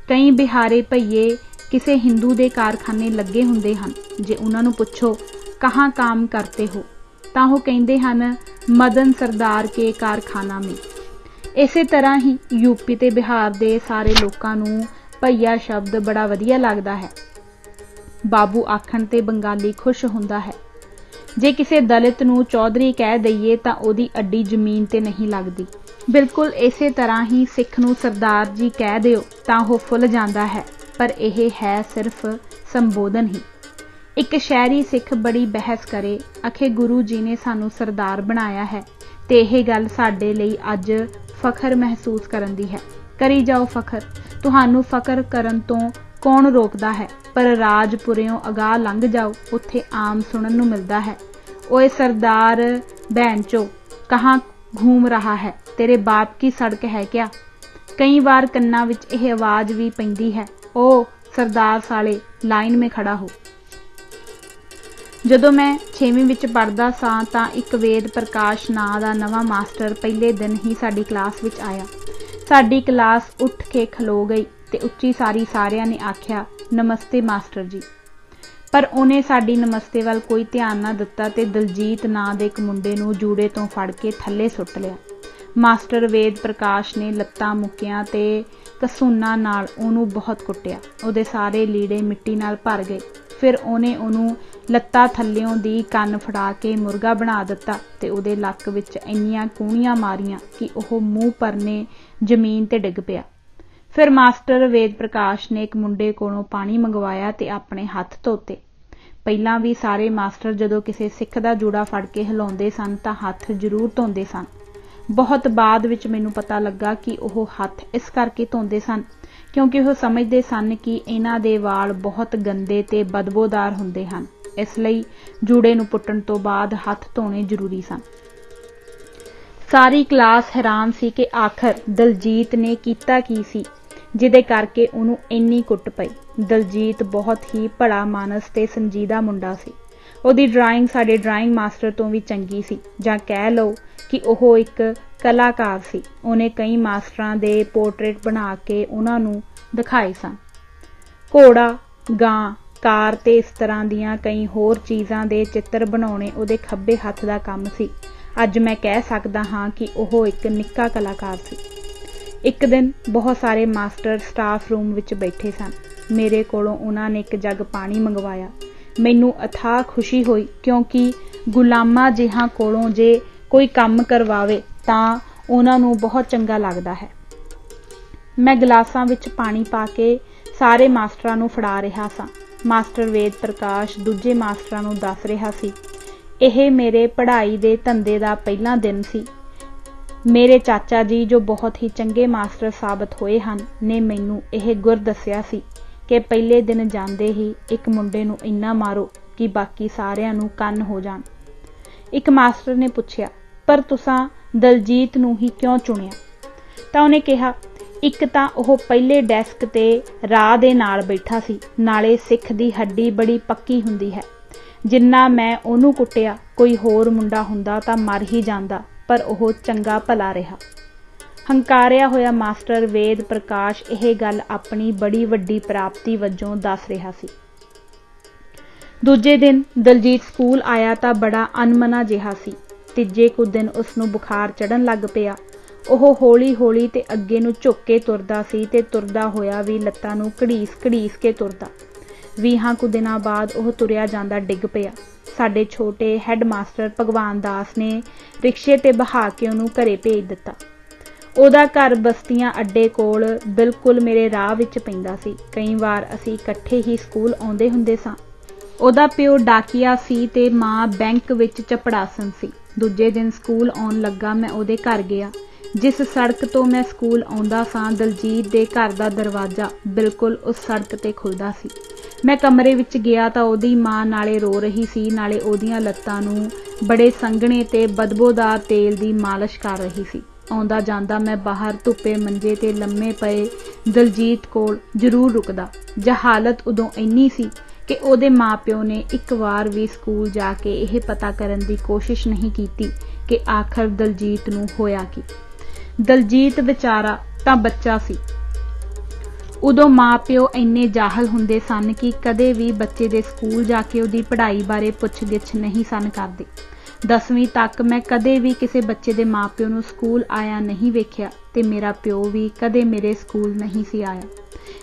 ਕਈ ਬਿਹਾਰੀ ਭਈਏ ਕਿਸੇ ਹਿੰਦੂ ਦੇ ਕਾਰਖਾਨੇ ਲੱਗੇ ਹੁੰਦੇ ਹਨ। ਜੇ ਉਹਨਾਂ ਨੂੰ ਪੁੱਛੋ ਕਹਾਂ ਕੰਮ ਕਰਤੇ ਹੋ ਤਾਂ ਉਹ ਕਹਿੰਦੇ ਹਨ ਮਦਨ ਸਰਦਾਰ ਕੇ ਕਾਰਖਾਨਾ ਮੇਂ। ਇਸੇ ਤਰ੍ਹਾਂ ਹੀ ਯੂਪੀ ਤੇ ਬਿਹਾਰ ਦੇ ਸਾਰੇ ਲੋਕਾਂ ਨੂੰ ਭਈਆ ਸ਼ਬਦ ਬੜਾ ਵਧੀਆ ਲੱਗਦਾ ਹੈ। ਬਾਬੂ ਆਖਣ ਤੇ ਬੰਗਾਲੀ ਖੁਸ਼ ਹੁੰਦਾ ਹੈ। ਜੇ ਕਿਸੇ ਦਲਿਤ ਨੂੰ ਚੌਧਰੀ ਕਹਿ ਦਈਏ ਤਾਂ ਉਹਦੀ ਅੱਡੀ ਜ਼ਮੀਨ ਤੇ ਨਹੀਂ ਲੱਗਦੀ। ਬਿਲਕੁਲ ਇਸੇ ਤਰ੍ਹਾਂ ਹੀ ਸਿੱਖ ਨੂੰ ਸਰਦਾਰ ਜੀ ਕਹਿ ਦਿਓ ਤਾਂ ਉਹ ਫੁੱਲ ਜਾਂਦਾ ਹੈ, ਪਰ ਇਹ ਹੈ ਸਿਰਫ ਸੰਬੋਧਨ ਹੀ। ਇੱਕ ਸ਼ਹਿਰੀ ਸਿੱਖ ਬੜੀ ਬਹਿਸ ਕਰੇ, ਆਖੇ ਗੁਰੂ ਜੀ ਨੇ ਸਾਨੂੰ ਸਰਦਾਰ ਬਣਾਇਆ ਹੈ ਤੇ ਇਹ ਗੱਲ ਸਾਡੇ ਲਈ ਅੱਜ ਫਖਰ ਮਹਿਸੂਸ ਕਰਨ ਦੀ ਹੈ। ਕਰੀ ਜਾਓ ਫਖਰ, ਤੁਹਾਨੂੰ ਫਖਰ ਕਰਨ ਤੋਂ ਕੌਣ ਰੋਕਦਾ ਹੈ, ਪਰ ਰਾਜਪੁਰਿਓਂ ਅਗਾਹ ਲੰਘ ਜਾਓ, ਉੱਥੇ ਆਮ ਸੁਣਨ ਨੂੰ ਮਿਲਦਾ ਹੈ, ਓਏ ਸਰਦਾਰ ਬਹਿਨਚੋ ਕਹਾਂ ਘੂਮ ਰਹਾ ਹੈ, ਤੇਰੇ ਬਾਪ ਕੀ ਸੜਕ ਹੈ ਕਿਆ। ਕਈ ਵਾਰ ਕੰਨਾਂ ਵਿੱਚ ਇਹ ਆਵਾਜ਼ ਵੀ ਪੈਂਦੀ ਹੈ, ਓ ਸਰਦਾਰ ਸਾਲੇ ਲਾਈਨ ਮੇਂ ਖੜਾ ਹੋ। ਜਦੋਂ ਮੈਂ 6ਵੀਂ ਵਿੱਚ ਪੜ੍ਹਦਾ ਸਾਂ ਤਾਂ ਇੱਕ ਵੇਦ ਪ੍ਰਕਾਸ਼ ਨਾਂ ਦਾ ਨਵਾਂ ਮਾਸਟਰ ਪਹਿਲੇ ਦਿਨ ਹੀ ਸਾਡੀ ਕਲਾਸ ਵਿੱਚ ਆਇਆ। ਸਾਡੀ ਕਲਾਸ ਉੱਠ ਕੇ ਖਲੋ ਗਈ ਤੇ ਉੱਚੀ ਸਾਰਿਆਂ ਨੇ ਆਖਿਆ, ਨਮਸਤੇ ਮਾਸਟਰ ਜੀ। ਪਰ ਉਹਨੇ ਸਾਡੀ ਨਮਸਤੇ ਵੱਲ ਕੋਈ ਧਿਆਨ ਨਾ ਦਿੱਤਾ ਤੇ ਦਲਜੀਤ ਨਾਂ ਦੇ ਇੱਕ ਮੁੰਡੇ ਨੂੰ ਜੂੜੇ ਤੋਂ ਫੜ ਕੇ ਥੱਲੇ ਸੁੱਟ ਲਿਆ। ਮਾਸਟਰ ਵੇਦ ਪ੍ਰਕਾਸ਼ ਨੇ ਲੱਤਾਂ ਮੁੱਕੀਆਂ ਤੇ ਕਸੂਨਾਂ ਨਾਲ ਉਹਨੂੰ ਬਹੁਤ ਕੁੱਟਿਆ। ਉਹਦੇ ਸਾਰੇ ਲੀੜੇ ਮਿੱਟੀ ਨਾਲ ਭਰ ਗਏ। ਫਿਰ ਉਹਨੂੰ ਲੱਤਾਂ ਥੱਲਿਓਂ ਦੀ ਕੰਨ ਫੜਾ ਕੇ ਮੁਰਗਾ ਬਣਾ ਦਿੱਤਾ ਤੇ ਉਹਦੇ ਲੱਕ ਵਿੱਚ ਇੰਨੀਆਂ ਕੂਣੀਆਂ ਮਾਰੀਆਂ ਕਿ ਉਹ ਮੂੰਹ ਪਰਨੇ ਜ਼ਮੀਨ ਤੇ ਡਿੱਗ ਪਿਆ। ਫਿਰ ਮਾਸਟਰ ਵੇਦ ਪ੍ਰਕਾਸ਼ ਨੇ ਇੱਕ ਮੁੰਡੇ ਕੋਲੋਂ ਪਾਣੀ ਮੰਗਵਾਇਆ ਤੇ ਆਪਣੇ ਹੱਥ ਧੋਤੇ। ਪਹਿਲਾਂ ਵੀ ਸਾਰੇ ਮਾਸਟਰ ਜਦੋਂ ਕਿਸੇ ਸਿੱਖ ਦਾ ਜੂੜਾ ਫੜ ਕੇ ਹਿਲਾਉਂਦੇ ਸਨ ਤਾਂ ਹੱਥ ਜ਼ਰੂਰ ਧੋਂਦੇ ਸਨ। ਬਹੁਤ ਬਾਅਦ ਵਿੱਚ ਮੈਨੂੰ ਪਤਾ ਲੱਗਾ ਕਿ ਉਹ ਹੱਥ ਇਸ ਕਰਕੇ ਧੋਂਦੇ ਸਨ ਕਿਉਂਕਿ ਉਹ ਸਮਝਦੇ ਸਨ ਕਿ ਇਹਨਾਂ ਦੇ ਵਾਲ ਬਹੁਤ ਗੰਦੇ ਤੇ ਬਦਬੂਦਾਰ ਹੁੰਦੇ ਹਨ, ਇਸ ਲਈ ਜੂੜੇ ਨੂੰ ਪੁੱਟਣ ਤੋਂ ਬਾਅਦ ਹੱਥ ਧੋਣੇ ਜ਼ਰੂਰੀ ਸਨ। ਸਾਰੀ ਕਲਾਸ ਹੈਰਾਨ ਸੀ ਕਿ ਆਖਰ ਦਲਜੀਤ ਨੇ ਕੀਤਾ ਕੀ ਸੀ ਜਿਹਦੇ ਕਰਕੇ ਉਹਨੂੰ ਇੰਨੀ ਕੁੱਟ ਪਈ। ਦਲਜੀਤ ਬਹੁਤ ਹੀ ਭਲਾ ਮਾਨਸ ਤੇ ਸੰਜੀਦਾ ਮੁੰਡਾ ਸੀ। ਉਹਦੀ ਡਰਾਇੰਗ ਸਾਡੇ ਡਰਾਇੰਗ ਮਾਸਟਰ ਤੋਂ ਵੀ ਚੰਗੀ ਸੀ, ਜਾਂ ਕਹਿ ਲਓ ਕਿ ਉਹ ਇੱਕ ਕਲਾਕਾਰ ਸੀ। ਉਹਨੇ ਕਈ ਮਾਸਟਰਾਂ ਦੇ ਪੋਰਟਰੇਟ ਬਣਾ ਕੇ ਉਹਨਾਂ ਨੂੰ ਦਿਖਾਏ ਸਨ। ਘੋੜਾ, ਗਾਂ, ਕਾਰ ਤੇ ਇਸ ਤਰ੍ਹਾਂ ਦੀਆਂ ਕਈ ਹੋਰ ਚੀਜ਼ਾਂ ਦੇ ਚਿੱਤਰ ਬਣਾਉਣੇ ਉਹਦੇ ਖੱਬੇ ਹੱਥ ਦਾ ਕੰਮ ਸੀ। ਅੱਜ ਮੈਂ ਕਹਿ ਸਕਦਾ ਹਾਂ ਕਿ ਉਹ ਇੱਕ ਨਿੱਕਾ ਕਲਾਕਾਰ ਸੀ। ਇੱਕ ਦਿਨ ਬਹੁਤ ਸਾਰੇ ਮਾਸਟਰ ਸਟਾਫ ਰੂਮ ਵਿੱਚ ਬੈਠੇ ਸਨ। ਮੇਰੇ ਕੋਲੋਂ ਉਹਨਾਂ ਨੇ ਇੱਕ ਜੱਗ ਪਾਣੀ ਮੰਗਵਾਇਆ। ਮੈਨੂੰ ਅਥਾਹ ਖੁਸ਼ੀ ਹੋਈ ਕਿਉਂਕਿ ਗੁਲਾਮਾਂ ਜਿਹਾਂ ਕੋਲੋਂ ਜੇ ਕੋਈ ਕੰਮ ਕਰਵਾਵੇ ਤਾਂ ਉਹਨਾਂ ਨੂੰ ਬਹੁਤ ਚੰਗਾ ਲੱਗਦਾ ਹੈ। ਮੈਂ ਗਲਾਸਾਂ ਵਿੱਚ ਪਾਣੀ ਪਾ ਕੇ ਸਾਰੇ ਮਾਸਟਰਾਂ ਨੂੰ ਫੜਾ ਰਿਹਾ ਸਾਂ। ਮਾਸਟਰ ਵੇਦ ਪ੍ਰਕਾਸ਼ ਦੂਜੇ ਮਾਸਟਰਾਂ ਨੂੰ ਦੱਸ ਰਿਹਾ ਸੀ, ਇਹ ਮੇਰੇ ਪੜ੍ਹਾਈ ਦੇ ਧੰਦੇ ਦਾ ਪਹਿਲਾ ਦਿਨ ਸੀ। ਮੇਰੇ ਚਾਚਾ ਜੀ ਜੋ ਬਹੁਤ ਹੀ ਚੰਗੇ ਮਾਸਟਰ ਸਾਬਤ ਹੋਏ ਹਨ ਨੇ ਮੈਨੂੰ ਇਹ ਗੁਰ ਦੱਸਿਆ ਸੀ ਕਿ ਪਹਿਲੇ ਦਿਨ ਜਾਂਦੇ ਹੀ ਇੱਕ ਮੁੰਡੇ ਨੂੰ ਇੰਨਾ ਮਾਰੋ ਕਿ ਬਾਕੀ ਸਾਰਿਆਂ ਨੂੰ ਕੰਨ ਹੋ ਜਾਣ। ਇੱਕ ਮਾਸਟਰ ਨੇ ਪੁੱਛਿਆ, ਪਰ ਤੁਸਾਂ ਦਲਜੀਤ ਨੂੰ ਹੀ ਕਿਉਂ ਚੁਣਿਆ? ਤਾਂ ਉਹਨੇ ਕਿਹਾ, ਇੱਕ ਤਾਂ ਉਹ ਪਹਿਲੇ ਡੈਸਕ ਤੇ ਰਾਹ ਦੇ ਨਾਲ ਬੈਠਾ ਸੀ, ਨਾਲੇ ਸਿੱਖ ਦੀ ਹੱਡੀ ਬੜੀ ਪੱਕੀ ਹੁੰਦੀ ਹੈ। ਜਿੰਨਾ ਮੈਂ ਉਹਨੂੰ ਕੁੱਟਿਆ, ਕੋਈ ਹੋਰ ਮੁੰਡਾ ਹੁੰਦਾ ਤਾਂ ਮਰ ਹੀ ਜਾਂਦਾ, ਪਰ ਉਹ ਚੰਗਾ ਭਲਾ ਰਿਹਾ। ਹੰਕਾਰਿਆ ਹੋਇਆ ਮਾਸਟਰ ਵੇਦ ਪ੍ਰਕਾਸ਼ ਇਹ ਗੱਲ ਆਪਣੀ ਬੜੀ ਵੱਡੀ ਪ੍ਰਾਪਤੀ ਵਜੋਂ ਦੱਸ ਰਿਹਾ ਸੀ। ਦੂਜੇ ਦਿਨ ਦਲਜੀਤ ਸਕੂਲ ਆਇਆ ਤਾਂ ਬੜਾ ਅਣਮਨਾ ਜਿਹਾ ਸੀ। ਤੀਜੇ ਕੁ ਦਿਨ ਉਸਨੂੰ ਬੁਖਾਰ ਚੜ੍ਹਨ ਲੱਗ ਪਿਆ। ਉਹ ਹੌਲੀ ਹੌਲੀ ਤੇ ਅੱਗੇ ਨੂੰ ਝੁੱਕ ਕੇ ਤੁਰਦਾ ਸੀ ਤੇ ਤੁਰਦਾ ਹੋਇਆ ਵੀ ਲੱਤਾਂ ਨੂੰ ਘੜੀਸ ਘੜੀਸ ਕੇ ਤੁਰਦਾ। 20 ਕੁ ਦਿਨਾਂ ਬਾਅਦ ਉਹ ਤੁਰਿਆ ਜਾਂਦਾ ਡਿੱਗ ਪਿਆ। ਸਾਡੇ ਛੋਟੇ ਹੈੱਡ ਮਾਸਟਰ ਭਗਵਾਨ ਦਾਸ ਨੇ ਰਿਕਸ਼ੇ ਤੇ ਬਹਾ ਕੇ ਉਹਨੂੰ ਘਰੇ ਭੇਜ ਦਿੱਤਾ। ਉਹਦਾ ਘਰ ਬਸਤੀਆਂ ਅੱਡੇ ਕੋਲ ਬਿਲਕੁਲ ਮੇਰੇ ਰਾਹ ਵਿੱਚ ਪੈਂਦਾ ਸੀ। ਕਈ ਵਾਰ ਅਸੀਂ ਇਕੱਠੇ ਹੀ ਸਕੂਲ ਆਉਂਦੇ ਹੁੰਦੇ ਸਾਂ। ਉਹਦਾ ਪਿਓ ਡਾਕੀਆ ਸੀ ਤੇ ਮਾਂ ਬੈਂਕ ਵਿੱਚ ਚਪੜਾਸਨ ਸੀ। ਦੂਜੇ ਦਿਨ ਸਕੂਲ ਆਉਣ ਲੱਗਾ ਮੈਂ ਉਹਦੇ ਘਰ ਗਿਆ। ਜਿਸ ਸੜਕ ਤੋਂ ਮੈਂ ਸਕੂਲ ਆਉਂਦਾ ਸਾਂ, ਦਲਜੀਤ ਦੇ ਘਰ ਦਾ ਦਰਵਾਜ਼ਾ ਬਿਲਕੁਲ ਉਸ ਸੜਕ ਤੇ ਖੁੱਲ੍ਹਦਾ ਸੀ। ਮੈਂ ਕਮਰੇ ਵਿੱਚ ਗਿਆ ਤਾਂ ਉਹਦੀ ਮਾਂ ਨਾਲੇ ਰੋ ਰਹੀ ਸੀ, ਨਾਲੇ ਉਹਦੀਆਂ ਲੱਤਾਂ ਨੂੰ ਬੜੇ ਸੰਘਣੇ ਤੇ ਬਦਬੂਦਾਰ ਤੇਲ ਦੀ ਮਾਲਿਸ਼ ਕਰ ਰਹੀ ਸੀ। ਆਉਂਦਾ ਜਾਂਦਾ ਮੈਂ ਬਾਹਰ ਧੁੱਪੇ ਮੰਜੇ ਤੇ ਲੰਮੇ ਪਏ ਦਲਜੀਤ ਕੋਲ ਜ਼ਰੂਰ ਰੁਕਦਾ। ਜਹਾਲਤ ਉਦੋਂ ਇੰਨੀ ਸੀ ਕਿ ਉਹਦੇ ਮਾਂ-ਪਿਓ ਨੇ ਇੱਕ ਵਾਰ ਵੀ ਸਕੂਲ ਜਾ ਕੇ ਇਹ ਪਤਾ ਕਰਨ ਦੀ ਕੋਸ਼ਿਸ਼ ਨਹੀਂ ਕੀਤੀ ਕਿ ਆਖਰ ਦਲਜੀਤ ਨੂੰ ਹੋਇਆ ਕੀ। ਦਲਜੀਤ ਵਿਚਾਰਾ ਤਾਂ ਬੱਚਾ ਸੀ। ਉਦੋਂ ਮਾਂ-ਪਿਓ ਇੰਨੇ ਜਾਹਲ ਹੁੰਦੇ ਸਨ ਕਿ ਕਦੇ ਵੀ ਬੱਚੇ ਦੇ ਸਕੂਲ ਜਾ ਕੇ ਉਹਦੀ ਪੜ੍ਹਾਈ ਬਾਰੇ ਪੁੱਛ-ਗਿੱਛ ਨਹੀਂ ਸਨ ਕਰਦੇ। 10ਵੀਂ ਤੱਕ ਮੈਂ ਕਦੇ ਵੀ ਕਿਸੇ ਬੱਚੇ ਦੇ ਮਾਂ-ਪਿਓ ਨੂੰ ਸਕੂਲ ਆਇਆ ਨਹੀਂ ਵੇਖਿਆ ਤੇ ਮੇਰਾ ਪਿਓ ਵੀ ਕਦੇ ਮੇਰੇ ਸਕੂਲ ਨਹੀਂ ਸੀ ਆਇਆ।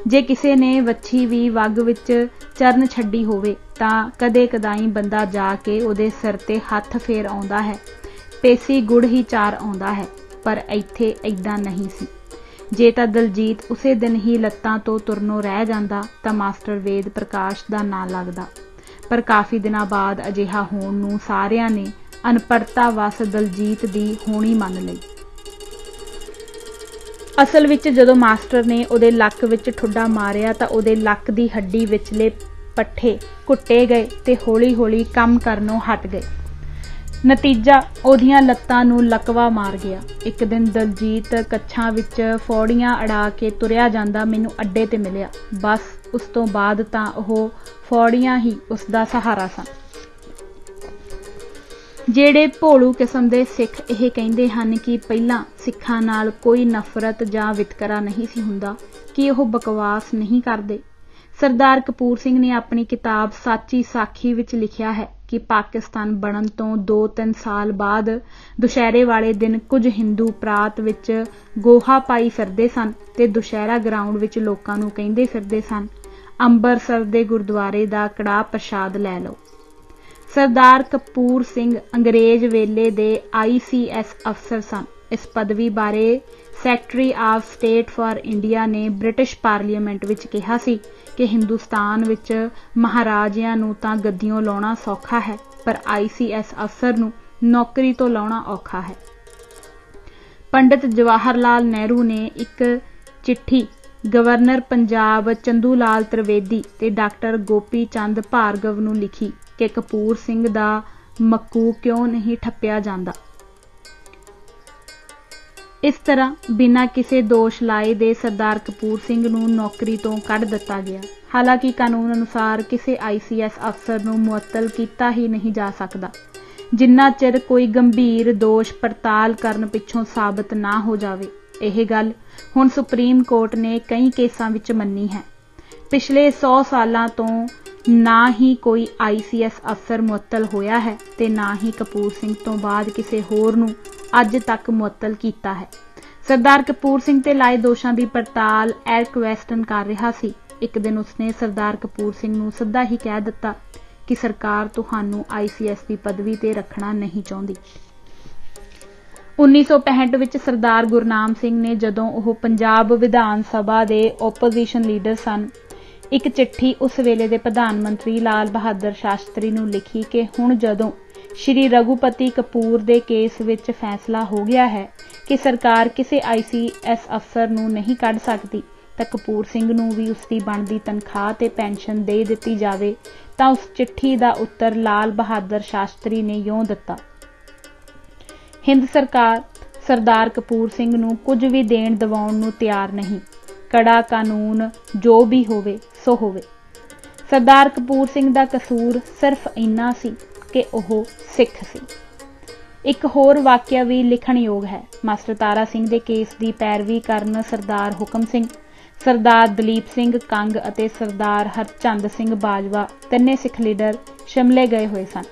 ਜੇ ਕਿਸੇ ਨੇ ਵੱਛੀ ਵੀ ਵੱਗ ਵਿੱਚ ਚਰਨ ਛੱਡੀ ਹੋਵੇ ਤਾਂ ਕਦੇ ਕਦਾਈ ਬੰਦਾ ਜਾ ਕੇ ਉਹਦੇ ਸਿਰ ਤੇ ਹੱਥ ਫੇਰ ਆਉਂਦਾ ਹੈ, ਪੇਸੀ ਗੁੜ ਹੀ ਚਾਰ ਆਉਂਦਾ ਹੈ, ਪਰ ਇੱਥੇ ਏਦਾਂ ਨਹੀਂ ਸੀ। ਜੇ ਤਾਂ ਦਲਜੀਤ ਉਸੇ ਦਿਨ ਹੀ ਲੱਤਾਂ ਤੋਂ ਤੁਰਨੋਂ ਰਹਿ ਜਾਂਦਾ ਤਾਂ ਮਾਸਟਰ ਵੇਦ ਪ੍ਰਕਾਸ਼ ਦਾ ਨਾਂ ਲੱਗਦਾ, ਪਰ ਕਾਫੀ ਦਿਨਾਂ ਬਾਅਦ ਅਜਿਹਾ ਹੋਣ ਨੂੰ ਸਾਰਿਆਂ ਨੇ ਅਨਪੜ੍ਹਤਾ ਵਸ ਦਲਜੀਤ ਦੀ ਹੋਣੀ ਮੰਨ ਲਈ। ਅਸਲ ਵਿੱਚ ਜਦੋਂ ਮਾਸਟਰ ਨੇ ਉਹਦੇ ਲੱਕ ਵਿੱਚ ਠੁੱਡਾ ਮਾਰਿਆ ਤਾਂ ਉਹਦੇ ਲੱਕ ਦੀ ਹੱਡੀ ਵਿਚਲੇ ਪੱਠੇ ਘੁੱਟੇ ਗਏ ਤੇ ਹੌਲੀ-ਹੌਲੀ ਕੰਮ ਕਰਨੋਂ ਹਟ ਗਏ। ਨਤੀਜਾ ਉਹਦੀਆਂ ਲੱਤਾਂ ਨੂੰ ਲਕਵਾ ਮਾਰ ਗਿਆ। ਇੱਕ ਦਿਨ ਦਲਜੀਤ ਕੱਛਾਂ ਵਿੱਚ ਫੌੜੀਆਂ ਅੜਾ ਕੇ ਤੁਰਿਆ ਜਾਂਦਾ ਮੈਨੂੰ ਅੱਡੇ ਤੇ ਮਿਲਿਆ। ਬਸ ਉਸ ਤੋਂ ਬਾਅਦ ਤਾਂ ਉਹ ਫੌੜੀਆਂ ਹੀ ਉਸਦਾ ਸਹਾਰਾ ਸਨ। ਜਿਹੜੇ ਭੋਲੂ ਕਿਸਮ ਦੇ ਸਿੱਖ ਇਹ ਕਹਿੰਦੇ ਹਨ ਕਿ ਪਹਿਲਾਂ ਸਿੱਖਾਂ ਨਾਲ ਕੋਈ ਨਫ਼ਰਤ ਜਾਂ ਵਿਤਕਰਾ ਨਹੀਂ ਸੀ ਹੁੰਦਾ, ਕਿ ਉਹ ਬਕਵਾਸ ਨਹੀਂ ਕਰਦੇ। ਸਰਦਾਰ ਕਪੂਰ ਸਿੰਘ ਨੇ ਆਪਣੀ ਕਿਤਾਬ ਸਾਚੀ ਸਾਖੀ ਵਿੱਚ ਲਿਖਿਆ ਹੈ ਕਿ ਪਾਕਿਸਤਾਨ ਬਣਨ ਤੋਂ 2-3 ਸਾਲ ਬਾਅਦ ਦੁਸ਼ਹਿਰੇ ਵਾਲੇ ਦਿਨ ਕੁਝ ਹਿੰਦੂ ਪ੍ਰਾਂਤ ਵਿੱਚ ਗੋਹਾ ਪਾਈ ਫਿਰਦੇ ਸਨ ਤੇ ਦੁਸ਼ਹਿਰਾ ਗਰਾਊਂਡ ਵਿੱਚ ਲੋਕਾਂ ਨੂੰ ਕਹਿੰਦੇ ਫਿਰਦੇ ਸਨ, ਅੰਬਰਸਰ ਦੇ ਗੁਰਦੁਆਰੇ ਦਾ ਕੜਾਹ ਪ੍ਰਸ਼ਾਦ ਲੈ ਲਓ। ਸਰਦਾਰ ਕਪੂਰ ਸਿੰਘ ਅੰਗਰੇਜ਼ ਵੇਲੇ ਦੇ ICS ਅਫਸਰ ਸਨ। ਇਸ ਪਦਵੀ ਬਾਰੇ secretary of state for India ਨੇ ਬ੍ਰਿਟਿਸ਼ ਪਾਰਲੀਮੈਂਟ ਵਿੱਚ ਕਿਹਾ ਸੀ ਕਿ ਹਿੰਦੁਸਤਾਨ ਵਿੱਚ ਮਹਾਰਾਜਿਆਂ ਨੂੰ ਤਾਂ ਗੱਦੀਆਂ ਲਾਉਣਾ ਸੌਖਾ ਹੈ, ਪਰ ICS ਅਫਸਰ ਨੂੰ ਨੌਕਰੀ ਤੋਂ ਲਾਉਣਾ ਔਖਾ ਹੈ। ਪੰਡਿਤ ਜਵਾਹਰ ਲਾਲ ਨਹਿਰੂ ਨੇ ਇੱਕ ਚਿੱਠੀ ਗਵਰਨਰ ਪੰਜਾਬ ਚੰਦੂ ਲਾਲ ਤ੍ਰਿਵੇਦੀ ਤੇ ਡਾਕਟਰ ਗੋਪੀ ਚੰਦ ਭਾਰਗਵ ਨੂੰ ਲਿਖੀ ਕਿ ਕਪੂਰ ਸਿੰਘ ਦਾ ਮੱਕੂ ਕਿਉਂ ਨਹੀਂ ਠੱਪਿਆ ਜਾਂਦਾ। ਇਸ ਤਰ੍ਹਾਂ ਬਿਨਾਂ ਕਿਸੇ ਦੋਸ਼ ਲਾਏ ਦੇ ਸਰਦਾਰ ਕਪੂਰ ਸਿੰਘ ਨੂੰ ਨੌਕਰੀ ਤੋਂ ਕੱਢ ਦਿੱਤਾ ਗਿਆ। ਹਾਲਾਂਕਿ ਕਾਨੂੰਨ ਅਨੁਸਾਰ ਕਿਸੇ ICS ਅਫਸਰ ਨੂੰ ਮੁਅੱਤਲ ਕੀਤਾ ਹੀ ਨਹੀਂ ਜਾ ਸਕਦਾ ਜਿੰਨਾ ਚਿਰ ਕੋਈ ਗੰਭੀਰ ਦੋਸ਼ ਪੜਤਾਲ ਕਰਨ ਪਿੱਛੋਂ ਸਾਬਤ ਨਾ ਹੋ ਜਾਵੇ। ਇਹ ਗੱਲ ਹੁਣ ਸੁਪਰੀਮ ਕੋਰਟ ਨੇ ਕਈ ਕੇਸਾਂ ਵਿੱਚ ਮੰਨੀ ਹੈ। ਪਿਛਲੇ 100 ਸਾਲਾਂ ਤੋਂ ਨਾ ਹੀ ਕੋਈ ICS ਅਫਸਰ ਮੁਅੱਤਲ ਹੋਇਆ ਹੈ ਤੇ ਨਾ ਹੀ ਕਪੂਰ ਸਿੰਘ ਤੋਂ ਬਾਅਦ ਕਿਸੇ ਹੋਰ ਨੂੰ ਅੱਜ ਤੱਕ ਮੁਅੱਤਲ ਕੀਤਾ ਹੈ। ਸਰਦਾਰ ਕਪੂਰ ਸਿੰਘ ਤੇ ਲਾਏ ਦੋਸ਼ਾਂ ਦੀ ਪੜਤਾਲ ਐਰਕ ਵੈਸਟਨ ਕਰ ਰਿਹਾ ਸੀ। ਇੱਕ ਦਿਨ ਉਸਨੇ ਸਰਦਾਰ ਕਪੂਰ ਸਿੰਘ ਨੂੰ ਸਿੱਧਾ ਹੀ ਕਹਿ ਦਿੱਤਾ ਕਿ ਸਰਕਾਰ ਤੁਹਾਨੂੰ ICS ਦੀ ਪਦਵੀ ਤੇ ਰੱਖਣਾ ਨਹੀਂ ਚਾਹੁੰਦੀ। 1965 ਵਿੱਚ ਸਰਦਾਰ ਗੁਰਨਾਮ ਸਿੰਘ ਨੇ, ਜਦੋਂ ਉਹ ਪੰਜਾਬ ਵਿਧਾਨ ਸਭਾ ਦੇ ਓਪੋਜੀਸ਼ਨ ਲੀਡਰ ਸਨ, ਇੱਕ ਚਿੱਠੀ ਉਸ ਵੇਲੇ ਦੇ ਪ੍ਰਧਾਨ ਮੰਤਰੀ ਲਾਲ ਬਹਾਦਰ ਸ਼ਾਸਤਰੀ ਨੂੰ ਲਿਖੀ ਕਿ ਹੁਣ ਜਦੋਂ ਸ਼੍ਰੀ ਰਘੂਪਤੀ ਕਪੂਰ ਦੇ ਕੇਸ ਵਿੱਚ ਫੈਸਲਾ ਹੋ ਗਿਆ ਹੈ ਕਿ ਸਰਕਾਰ ਕਿਸੇ ICS ਅਫਸਰ ਨੂੰ ਨਹੀਂ ਕੱਢ ਸਕਦੀ ਤਾਂ ਕਪੂਰ ਸਿੰਘ ਨੂੰ ਵੀ ਉਸਦੀ ਬਣਦੀ ਤਨਖਾਹ ਤੇ ਪੈਨਸ਼ਨ ਦੇ ਦਿੱਤੀ ਜਾਵੇ। ਤਾਂ ਉਸ ਚਿੱਠੀ ਦਾ ਉੱਤਰ ਲਾਲ ਬਹਾਦਰ ਸ਼ਾਸਤਰੀ ਨੇ ਇਉਂ ਦਿੱਤਾ, ਹਿੰਦ ਸਰਕਾਰ सरदार कपूर सिंह नूं कुਝ भी देण दिवाउण नूं तैयार नहीं। कड़ा कानून जो भी होवे सो होवे। सरदार कपूर सिंह दा कसूर सिर्फ इन्ना सी कि ओह सिख सी। एक होर वाकिया भी लिखणयोग है। मास्टर तारा सिंह दे केस दी पैरवी करन सरदार हुकम सिंह, सरदार दलीप सिंह कंग अते सरदार हरचंद सिंह बाजवा तिन्ने सिख लीडर शिमले गए हुए सन।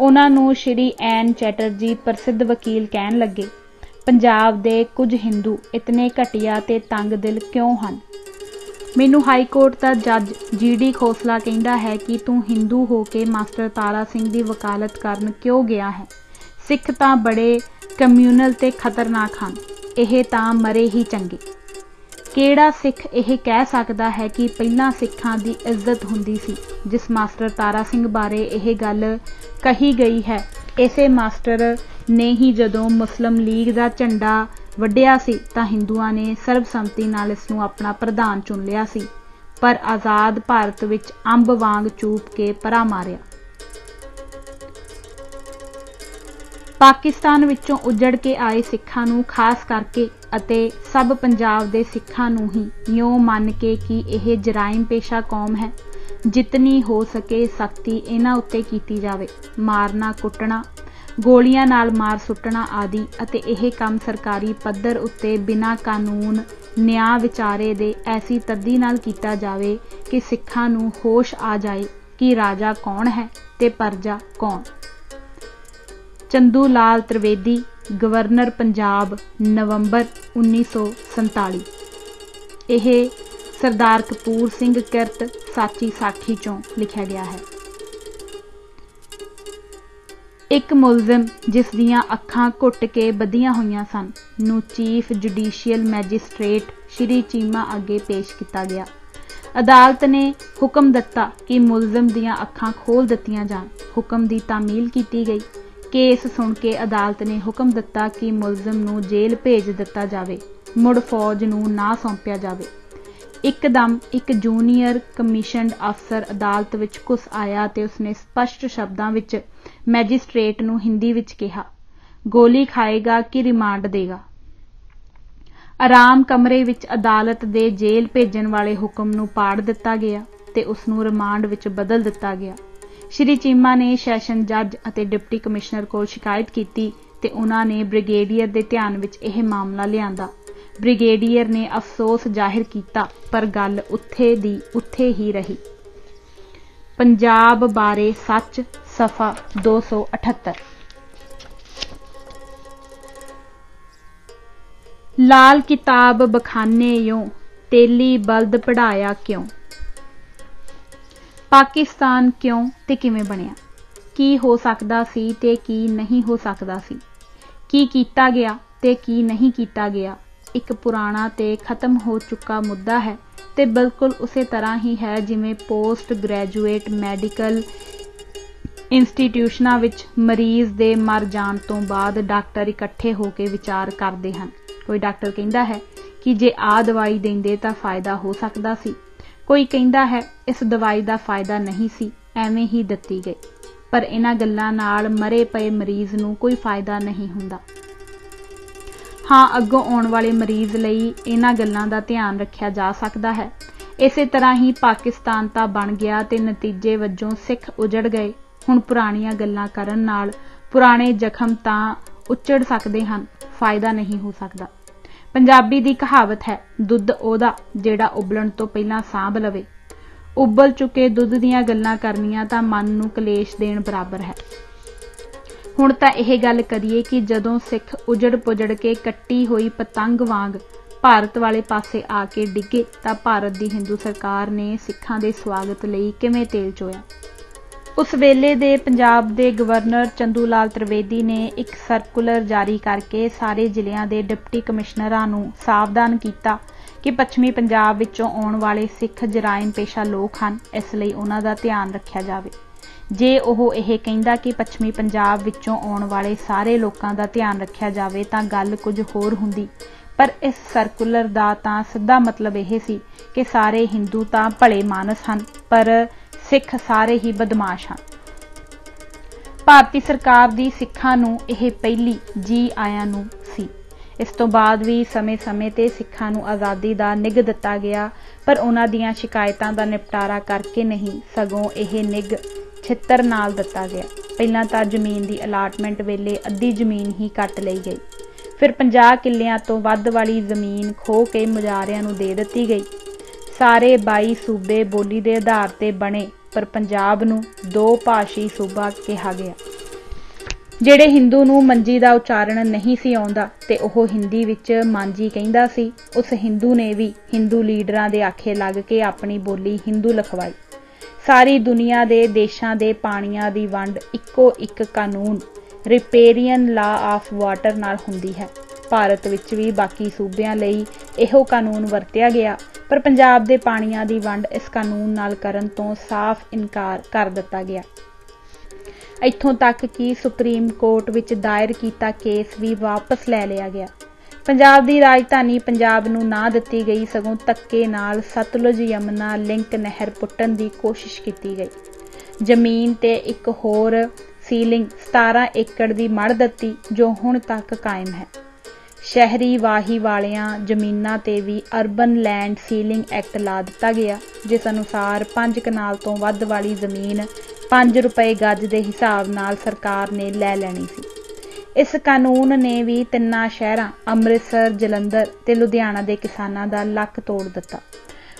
उन्हां नूं श्री एन चैटरजी प्रसिद्ध वकील कहण लगे, पंजाब दे कुछ हिंदू इतने घटिया ते तंग दिल क्यों हन? मैनू हाईकोर्ट का जज GD खोसला कहता है कि तू हिंदू हो के मास्टर तारा सिंह की वकालत करन क्यों गया है? सिख तां बड़े कम्यूनल ते खतरनाक हन, यह तां मरे ही चंगे। किहड़ा सिख यह कह सकता है कि पहलां सिखां दी इज्जत हुंदी सी? जिस मास्टर तारा सिंह बारे यह गल कही गई है, इसे मास्टर ने ही जदों मुस्लिम लीग का झंडा वड्डिया सी तां हिंदुआं ने सर्बसम्मति नाल इस नूं अपना प्रधान चुन लिया सी, पर आज़ाद भारत विच अंब वांग चूप के परा मारिया। पाकिस्तान विचों उजड़ के आए सिखां नूं खास करके अते सब पंजाब दे सिखां नूं ही यों मन के कि यह जराइम पेशा कौम है, जितनी हो सके सख्ती इन्हां उत्ते कीती जावे। मारना कुटना, गोलियां नाल मार सुट्टना आदि अते यह काम सरकारी पद्धर उत्ते बिना कानून न्याय विचारे दे ऐसी तद्दी नाल कीता जावे कि सिखां नूं होश आ जाए कि राजा कौन है ते प्रजा कौन। चंदू लाल त्रिवेदी, गवर्नर पंजाब, नवंबर 1947। यह सरदार कपूर सिंह किरत साची साखी चों लिखा गया है। एक मुलजिम जिस दियां अखां घुट के बधियां होईयां सन नूं chief judicial magistrate Shri Cheema अगे पेश किया गया। अदालत ने हुक्म दिता कि मुलजिम दियां अखां खोल दित्तियां जान। हुक्म की तामील की गई। केस सुन के अदालत ने हुक्म दिता कि मुलजिम नूं जेल भेज दिता जाए, मुड़ फौज नूं ना सौंपिया जाए। एकदम एक जूनीयर कमीशनड अफसर अदालत विच घुस आया ते उसने स्पष्ट शब्दां विच मैजिस्ट्रेट नूं हिंदी विच कहा, गोली खाएगा कि रिमांड देगा। आराम कमरे विच अदालत दे जेल भेजण वाले हुक्म नूं पाड़ दिता गया ते उसनूं रिमांड विच बदल दिता गया। श्री चीमा ने सैशन जज अते डिप्टी कमिश्नर कोल शिकायत की ते उन्हां ने ब्रिगेडियर दे ध्यान विच यह मामला लिआंदा। ब्रिगेडियर ने अफसोस जाहिर किया, पर गल उत्थे दी उत्थे ही रही। पंजाब बारे सच, सफ़ा 278। लाल किताब बखाने यों, तेली बल्द पढ़ाया क्यों? पाकिस्तान क्यों ते किवें बनिया? की हो सकदा सी ते की नहीं हो सकदा सी? की कीता गया ते की नहीं कीता गया? एक पुराना ते खत्म हो चुका मुद्दा है ते बिल्कुल उसे तरह ही है जिमें पोस्ट ग्रैजुएट मैडिकल इंस्टीट्यूशनां विच मरीज दे मर जाण तो बाद डॉक्टर इकट्ठे होकर विचार करते हैं। कोई डॉक्टर कहता है कि जे आ दवाई देंदे तां फायदा हो सकदा सी, कोई कहता है इस दवाई का फायदा नहीं सी, एवें ही दित्ती गई। पर इन्हां गल्लां नाल मरे पए मरीज नूं कोई फायदा नहीं हुंदा। हाँ, अगों आउण वाले मरीज लई इन्हां गल्लां दा ध्यान रखिया जा सकदा है। इसे तरह ही पाकिस्तान तां बन गया ते नतीजे वजों सिख उजड़ गए। हुण पुराणियां गल्लां करन नाल पुराने जख्म तां उचड़ सकदे हन, फायदा नहीं हो सकदा। पंजाबी दी कहावत है, दुध ओदा जिहड़ा उबलण तो पहलां सांभ लवे। उबल चुके दुध दीयां गल्लां करनियां तां मन नूं कलेश देण बराबर है। हुण तां इह गल करिए कि जदों सिख उजड़ पुजड़ के कट्टी हुई पतंग वांग भारत वाले पासे आके डिगे तां भारत दी हिंदू सरकार ने सिखां दे स्वागत लई किवें तेल चोया। उस वेले दे पंजाब दे गवर्नर चंदू लाल त्रिवेदी ने एक सर्कुलर जारी करके सारे जिलिਆਂ दे डिप्टी कमिश्नरां नूं सावधान कीता कि पश्चिमी पंजाब विचों आउण वाले सिख जराइम पेशा लोक हन, इसलिए उन्हां दा ध्यान रखिया जावे। जे ओह यह कहंदा कि पश्चिमी पंजाब विचों आउण वाले सारे लोकां दा ध्यान रखिया जावे तां गल कुछ होर हुंदी, पर इस सर्कुलर दा तां सिद्धा मतलब यह सी कि सारे हिंदू तां भले मानस हन, पर सिख सारे ही बदमाश हन। भारती सरकार दी सिखां नूं यह पहली जी आयां नूं सी। इस तो बाद भी समय समय ते सिखां नूं आज़ादी दा निग दिता गया, पर उन्हां दीयां शिकायतां दा निपटारा करके नहीं, सगों यह निग छित्तर नाल दिता गया। पहलां तां जमीन की अलाटमेंट वेले अद्धी जमीन ही कट लई गई, फिर 50 किल्लियां तो वध वाली जमीन खो के मुजारियां नूं दे दित्ती गई। सारे 22 सूबे बोली के आधार ते बने, पर पंजाब नूं दो भाषी सूबा कहा गया। ਜਿਹੜੇ हिंदू नूं मंजी का उचारण नहीं सी आउंदा ते ओह हिंदी विच मांजी कहिंदा सी, उस हिंदू ने भी हिंदू लीडरां दे आखे लग के अपनी बोली हिंदू लिखवाई। सारी दुनिया दे देशां दे पाणियां दी वंड इक्को एक कानून रिपेरियन लॉ ऑफ वाटर नाल हुंदी है। भारत विच भी बाकी सूबियां लई इहो कानून वरतिया गया, पर पंजाब दे पाणियां दी वंड इस कानून नाल करन तों साफ इनकार कर दिता गया। इत्थों तक कि सुप्रीम कोर्ट विच दायर कीता केस भी वापस लै लिया गया। पंजाब दी राजधानी पंजाब नूं ना दित्ती गई, सगों धक्के नाल सतलुज यमुना लिंक नहर पुट्टण दी कोशिश कीती गई। जमीन ते एक होर सीलिंग 17 एकड़ दी मड़ दित्ती, जो हुण तक कायम है। शहरी वाही वालियां जमीनां ते भी अर्बन लैंड सीलिंग एक्ट ला दिता गया, जिस अनुसार 5 कनाल तो वध वाली जमीन 5 रुपए गज के हिसाब नाल सरकार ने लै लैनी सी। इस कानून ने भी 3 शहरां अमृतसर, जलंधर ते लुधियाना के किसानां दा लक तोड़ दिता।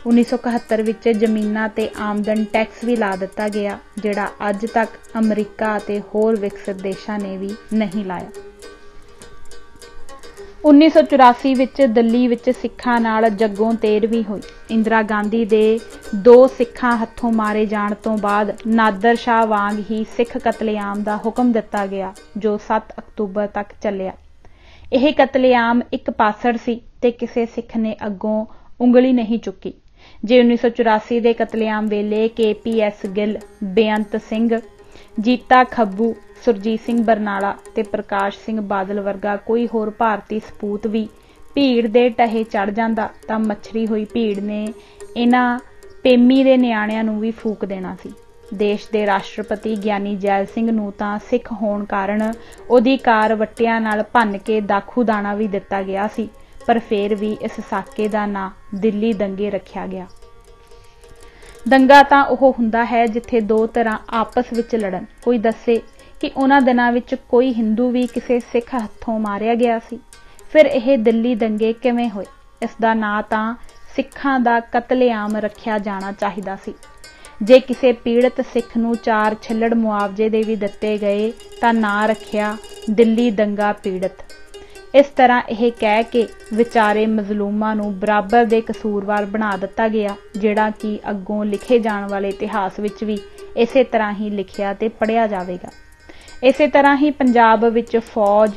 1971 विच जमीनां ते आमदन टैक्स भी ला दिता गया, जिहड़ा अज तक अमरीका ते होर विकसित देशां ने भी नहीं लाया। 1984 विच दिल्ली विच सिखां नाल जग्गों तेरहवीं हुई। इंदिरा गांधी दे 2 सिखां हत्थों मारे जाण तो बाद नादर शाह वांग ही सिख कतलेआम दा हुक्म दिता गया, जो 7 अक्तूबर तक चलिया। यह कतलेआम एक पासड़ सी ते किसी सिख ने अगों उंगली नहीं चुकी। जे 1984 दे कतलेआम वेले KPS गिल, बेअंत सिंह, जीता खब्बू, सुरजीत सिंह बरनाला ते प्रकाश सिंह बादल वर्गा कोई होर भारती सपूत भी भीड़ दे टहे चढ़ जांदा तां मच्छरी हुई भीड़ ने इन्हां पेमी दे नियाणिਆਂ नूं भी फूक देना सी। देश दे राष्ट्रपति ਗਿਆਨੀ ਜੈਲ ਸਿੰਘ ਨੂੰ ਤਾਂ सिख होण कारण ਉਹਦੀ कार वट्टियां नाल भन्न के दाखू दाना भी दिता गया सी, पर फिर भी इस साके दा नां दिल्ली दंगे रखिया गया। दंगा तां ओह हुंदा है जिथे 2 तरह आपस विच लड़न। कोई दस्से कि उन्हां दिनां विच कोई हिंदू भी किसी सिख हत्थों मारिया गया सी। फिर यह दिल्ली दंगे किवें होए? इसदा नां तां सिखां दा कतलेआम रखिया जाना चाहिदा सी। जे किसी पीड़ित सिख नूं 4 छिल्लड़ मुआवजे दे भी दिते गए तां नां रखिया दिल्ली दंगा पीड़ित। इस तरह यह कह के विचारे मजलूमां नूं बराबर दे कसूरवार बना दिता गया, जिहड़ा कि अग्गों लिखे जाण वाले इतिहास विच भी इसे तरह ही लिखिया ते पढ़िया जावेगा। इसे तरह ही पंजाब विच फौज,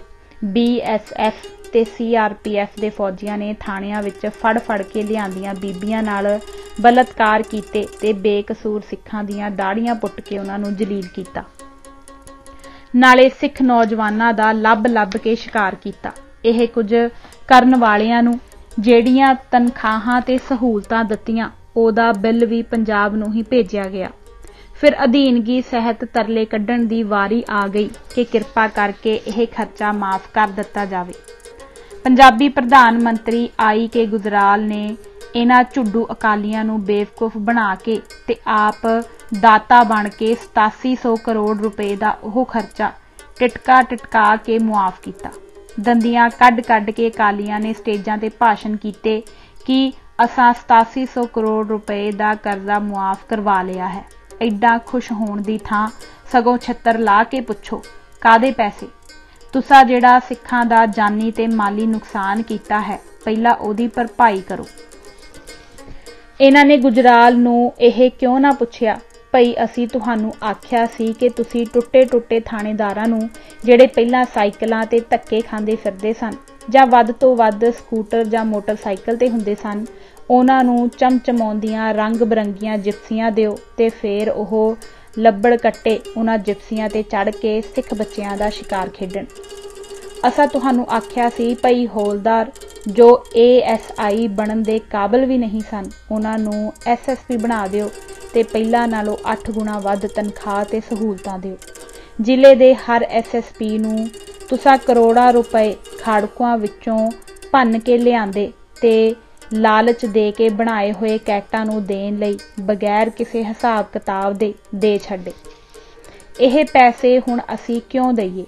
BSF ते CRPF दे फौजियां ने थाणियां विच फड़ फड़ के लिआंदियां बीबियां नाल बलात्कार कीते ते बेकसूर सिखां दीयां दाड़ियां पुट के उन्हां नूं जलील कीता। नाले सिख नौजवानां दा लभ लभ के शिकार कीता। यह कुछ करन वालियां नूं ਜਿਹੜੀਆਂ तनखाहां ते सहूलतां दित्तियां, ਉਹਦਾ बिल भी पंजाब नूं ही भेजिया गया। फिर अधीनगी सहित तरले कढ़ण दी वारी आ गई कि किरपा करके यह खर्चा माफ कर दिता जावे। पंजाबी प्रधान मंत्री I.K. गुजराल ने इन्हां झुड्डू अकालियां नूं बेवकूफ बना के ते आप दाता बन के 8700 करोड़ रुपए का वह खर्चा टिटका टिटका के मुआफ किया। दंदियां कढ़ के अकालियां ने स्टेजां ते भाषण कीते कि असां 8700 करोड़ रुपए का कर्जा मुआफ करवा लिया है। एडा खुश होण दी थां सगों छत्तर ला के पुछो कादे पैसे? तुसा जिहड़ा सिखां दा जानी ते माली नुकसान कीता है, पहला ओदी भरपाई करो। इन्हां ने गुजराल नूं यह क्यों ना पुछिया, भई असी तुहानूं आख्या सी कि तुसी टुटे टुटे थाणेदारां नूं जिहड़े पहलां साइकलां ते धक्के खांदे फिरदे सन जां वध तो वध स्कूटर जां मोटरसाइकल ते हुंदे सन, उन्हां नूं चमचमाउंदियां रंग बरंगियां जिप्सियां दिओ ते फिर ओह लब्बड़ कट्टे उन्हां जिप्सियां ते चढ़ के सिख बच्चियां दा शिकार खेडण। असां तुहानूं आख्या सी भई हौलदार जो ASI बनन दे काबिल भी नहीं सन, उन्हां नूं SSP बना दिओ ते पहलां नालों 8 गुणा वध तनखाह ते सहूलतां दिओ। जिले दे हर SSP नूं तुसां करोड़ां रुपए ਖਾੜਕੂਆਂ ਵਿੱਚੋਂ ਭੰਨ ਕੇ ਲਿਆਂਦੇ ਤੇ ਲਾਲਚ ਦੇ ਕੇ ਬਣਾਏ ਹੋਏ ਕੈਟਾਂ ਨੂੰ ਦੇਣ ਲਈ ਬਗੈਰ ਕਿਸੇ ਹਿਸਾਬ ਕਿਤਾਬ ਦੇ ਛੱਡੇ। ਇਹ ਪੈਸੇ ਹੁਣ ਅਸੀਂ ਕਿਉਂ ਦਈਏ?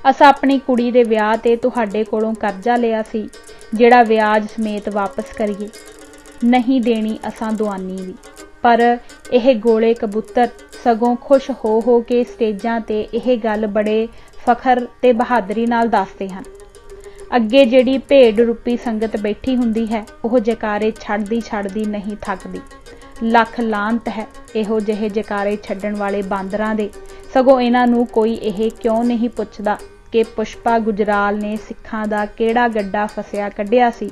ਅਸਾਂ ਆਪਣੀ ਕੁੜੀ ਦੇ ਵਿਆਹ ਤੇ ਤੁਹਾਡੇ ਕੋਲੋਂ ਕਰਜ਼ਾ ਲਿਆ ਸੀ, ਜਿਹੜਾ ਵਿਆਜ ਸਮੇਤ ਵਾਪਸ ਕਰੀਏ। ਨਹੀਂ ਦੇਣੀ ਅਸਾਂ ਦੁਆਨੀ ਵੀ। ਪਰ ਇਹ ਗੋਲੇ ਕਬੂਤਰ ਸਗੋਂ ਖੁਸ਼ ਹੋ ਕੇ ਸਟੇਜਾਂ ਤੇ ਇਹ ਗੱਲ ਬੜੇ ਫਖਰ ਤੇ ਬਹਾਦਰੀ ਨਾਲ ਦੱਸਦੇ ਹਨ। ਅੱਗੇ ਜਿਹੜੀ ਭੇਡ ਰੂਪੀ ਸੰਗਤ ਬੈਠੀ ਹੁੰਦੀ ਹੈ, ਉਹ ਜੈਕਾਰੇ ਛੱਡਦੀ ਨਹੀਂ ਥੱਕਦੀ। ਲੱਖ ਲਾਹਨਤ ਹੈ ਇਹੋ ਜਿਹੇ ਜੈਕਾਰੇ ਛੱਡਣ ਵਾਲੇ ਬਾਂਦਰਾਂ ਦੇ। ਸਗੋਂ ਇਹਨਾਂ ਨੂੰ ਕੋਈ ਇਹ ਕਿਉਂ ਨਹੀਂ ਪੁੱਛਦਾ ਕਿ ਪੁਸ਼ਪਾ ਗੁਜਰਾਲ ਨੇ ਸਿੱਖਾਂ ਦਾ ਕਿਹੜਾ ਗੱਡਾ ਫਸਿਆ ਕੱਢਿਆ ਸੀ,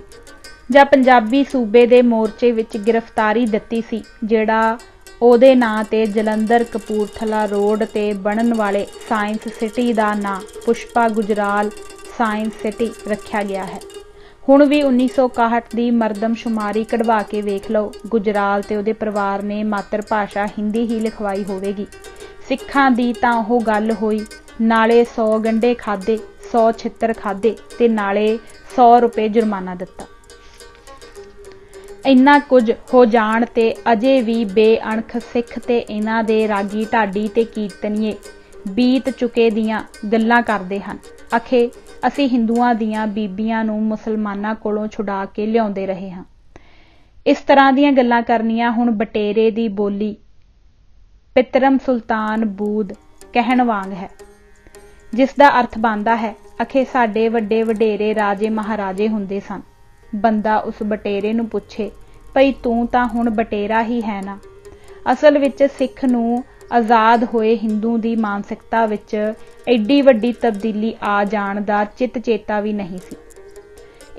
ਜਾਂ ਪੰਜਾਬੀ ਸੂਬੇ ਦੇ ਮੋਰਚੇ ਵਿੱਚ ਗ੍ਰਿਫਤਾਰੀ ਦਿੱਤੀ ਸੀ, ਜਿਹੜਾ ਉਹਦੇ ਨਾਂ ਤੇ ਜਲੰਧਰ ਕਪੂਰਥਲਾ ਰੋਡ ਤੇ ਬਣਨ ਵਾਲੇ ਸਾਇੰਸ ਸਿਟੀ ਦਾ ਨਾਂ ਪੁਸ਼ਪਾ ਗੁਜਰਾਲ ਸਾਇੰਸ ਸਿਟੀ ਰੱਖਿਆ ਗਿਆ ਹੈ। ਹੁਣ ਵੀ 1961 ਦੀ ਮਰਦਮਸ਼ੁਮਾਰੀ ਕਢਵਾ ਕੇ ਵੇਖ ਲਓ, ਗੁਜਰਾਲ ਤੇ ਉਹਦੇ ਪਰਿਵਾਰ ਨੇ ਮਾਤਰ ਭਾਸ਼ਾ ਹਿੰਦੀ ਹੀ ਲਿਖਵਾਈ ਹੋਵੇਗੀ। ਸਿੱਖਾਂ ਦੀ ਤਾਂ ਉਹ ਗੱਲ ਹੋਈ, ਨਾਲੇ 100 ਗੰਢੇ ਖਾਧੇ, 100 ਛਿੱਤਰ ਖਾਧੇ ਤੇ ਨਾਲੇ 100 ਰੁਪਏ ਜੁਰਮਾਨਾ ਦਿੱਤਾ। ਇੰਨਾ ਕੁਝ ਹੋ ਜਾਣ ਤੇ ਅਜੇ ਵੀ ਬੇਅਣਖ ਸਿੱਖ ਤੇ ਇਹਨਾਂ ਦੇ ਰਾਗੀ ਢਾਡੀ ਤੇ ਕੀਰਤਨੀਏ ਬੀਤ ਚੁੱਕੇ ਦੀਆਂ ਗੱਲਾਂ ਕਰਦੇ ਹਨ। ਅਖੇ ਅਸੀਂ ਹਿੰਦੂਆਂ ਦੀਆਂ ਬੀਬੀਆਂ ਨੂੰ ਮੁਸਲਮਾਨਾਂ ਕੋਲੋਂ ਛੁਡਾ ਕੇ ਲਿਆਉਂਦੇ ਰਹੇ ਹਾਂ। ਇਸ ਤਰ੍ਹਾਂ ਦੀਆਂ ਗੱਲਾਂ ਕਰਨੀਆਂ ਹੁਣ ਬਟੇਰੇ ਦੀ ਬੋਲੀ ਪਿਤਰਮ ਸੁਲਤਾਨ ਬੂਦ ਕਹਿਣ ਵਾਂਗ ਹੈ, ਜਿਸ ਦਾ ਅਰਥ ਬਣਦਾ ਹੈ ਅਖੇ ਸਾਡੇ ਵੱਡੇ ਵਡੇਰੇ ਰਾਜੇ ਮਹਾਰਾਜੇ ਹੁੰਦੇ ਸਨ। ਬੰਦਾ ਉਸ ਬਟੇਰੇ ਨੂੰ ਪੁੱਛੇ, ਭਈ ਤੂੰ ਤਾਂ ਹੁਣ ਬਟੇਰਾ ਹੀ ਹੈ ਨਾ। ਅਸਲ ਵਿੱਚ ਸਿੱਖ ਨੂੰ ਆਜ਼ਾਦ ਹੋਏ ਹਿੰਦੂ ਦੀ ਮਾਨਸਿਕਤਾ ਵਿੱਚ ਐਡੀ ਵੱਡੀ ਤਬਦੀਲੀ ਆ ਜਾਣ ਦਾ ਚਿੱਤ ਚੇਤਾ ਵੀ ਨਹੀਂ ਸੀ।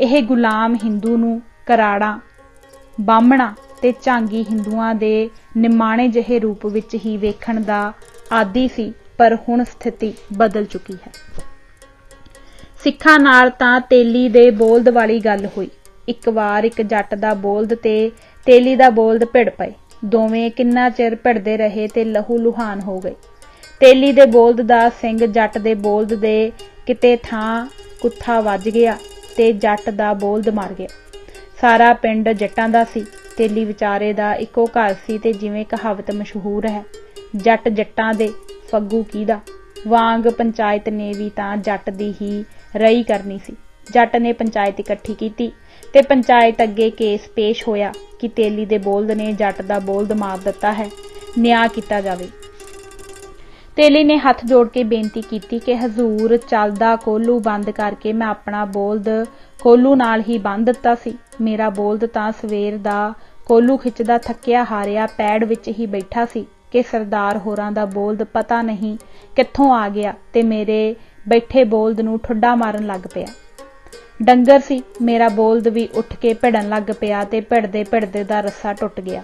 ਇਹ ਗੁਲਾਮ ਹਿੰਦੂ ਨੂੰ ਕਰਾੜਾਂ, ਬਾਹਮਣਾ ਤੇ ਝਾਂਗੀ ਹਿੰਦੂਆਂ ਦੇ ਨਿਮਾਣੇ ਜਿਹੇ ਰੂਪ ਵਿੱਚ ਹੀ ਵੇਖਣ ਦਾ ਆਦੀ ਸੀ, ਪਰ ਹੁਣ ਸਥਿਤੀ ਬਦਲ ਚੁੱਕੀ ਹੈ। ਸਿੱਖਾਂ ਨਾਲ ਤਾਂ ਤੇਲੀ ਦੇ ਬੋਲਦ ਵਾਲੀ ਗੱਲ ਹੋਈ। ਇੱਕ ਵਾਰ ਇੱਕ ਜੱਟ ਦਾ ਬੋਲਦ ਤੇ ਤੇਲੀ ਦਾ ਬੋਲਦ ਭਿੜ ਪਏ। ਦੋਵੇਂ ਕਿੰਨਾ ਚਿਰ ਭਿੜਦੇ ਰਹੇ ਤੇ ਲਹੂ ਲੁਹਾਨ ਹੋ ਗਏ। ਤੇਲੀ ਦੇ ਬੋਲਦ ਦਾ ਸਿੰਘ ਜੱਟ ਦੇ ਬੋਲਦ ਦੇ ਕਿਤੇ ਥਾਂ ਕੁੱਥਾ ਵੱਜ ਗਿਆ ਤੇ ਜੱਟ ਦਾ ਬੋਲਦ ਮਰ ਗਿਆ। ਸਾਰਾ ਪਿੰਡ ਜੱਟਾਂ ਦਾ ਸੀ। ਤੇਲੀ ਵਿਚਾਰੇ ਦਾ ਇੱਕੋ ਘਰ ਸੀ ਤੇ ਜਿਵੇਂ ਕਹਾਵਤ ਮਸ਼ਹੂਰ ਹੈ, ਜੱਟ ਜੱਟਾਂ ਦੇ ਫੱਗੂ ਕਿਹਦਾ, ਵਾਂਗ ਪੰਚਾਇਤ ਨੇ ਵੀ ਤਾਂ ਜੱਟ ਦੀ ਹੀ ਰਹੀ ਕਰਨੀ ਸੀ। ਜੱਟ ਨੇ ਪੰਚਾਇਤ ਇਕੱਠੀ ਕੀਤੀ ਤੇ ਪੰਚਾਇਤ ਅੱਗੇ ਕੇਸ ਪੇਸ਼ ਹੋਇਆ ਕਿ ਤੇਲੀ ਦੇ ਬੋਲਦ ਨੇ ਜੱਟ ਦਾ ਬੋਲਦ ਮਾਰ ਦਿੱਤਾ ਹੈ, ਨਿਆਂ ਕੀਤਾ ਜਾਵੇ। ਤੇਲੀ ਨੇ ਹੱਥ ਜੋੜ ਕੇ ਬੇਨਤੀ ਕੀਤੀ ਕਿ ਹਜ਼ੂਰ ਚੱਲਦਾ ਕੋਲੂ ਬੰਦ ਕਰਕੇ ਮੈਂ ਆਪਣਾ ਬੋਲਦ ਕੋਲੂ ਨਾਲ ਹੀ ਬੰਨ੍ਹ ਦਿੱਤਾ ਸੀ। ਮੇਰਾ ਬੋਲਦ ਤਾਂ ਸਵੇਰ ਦਾ ਕੋਲੂ ਖਿੱਚਦਾ ਥੱਕਿਆ ਹਾਰਿਆ ਪੈੜ ਵਿੱਚ ਹੀ ਬੈਠਾ ਸੀ ਕਿ ਸਰਦਾਰ ਹੋਰਾਂ ਦਾ ਬੋਲਦ ਪਤਾ ਨਹੀਂ ਕਿੱਥੋਂ ਆ ਗਿਆ ਤੇ ਮੇਰੇ ਬੈਠੇ ਬੋਲਦ ਨੂੰ ਠੁੱਡਾ ਮਾਰਨ ਲੱਗ ਪਿਆ। ਡੰਗਰ ਸੀ, ਮੇਰਾ ਬੋਲਦ ਵੀ ਉੱਠ ਕੇ ਭਿੜਨ ਲੱਗ ਪਿਆ ਤੇ ਭਿੜਦੇ ਦਾ ਰੱਸਾ ਟੁੱਟ ਗਿਆ।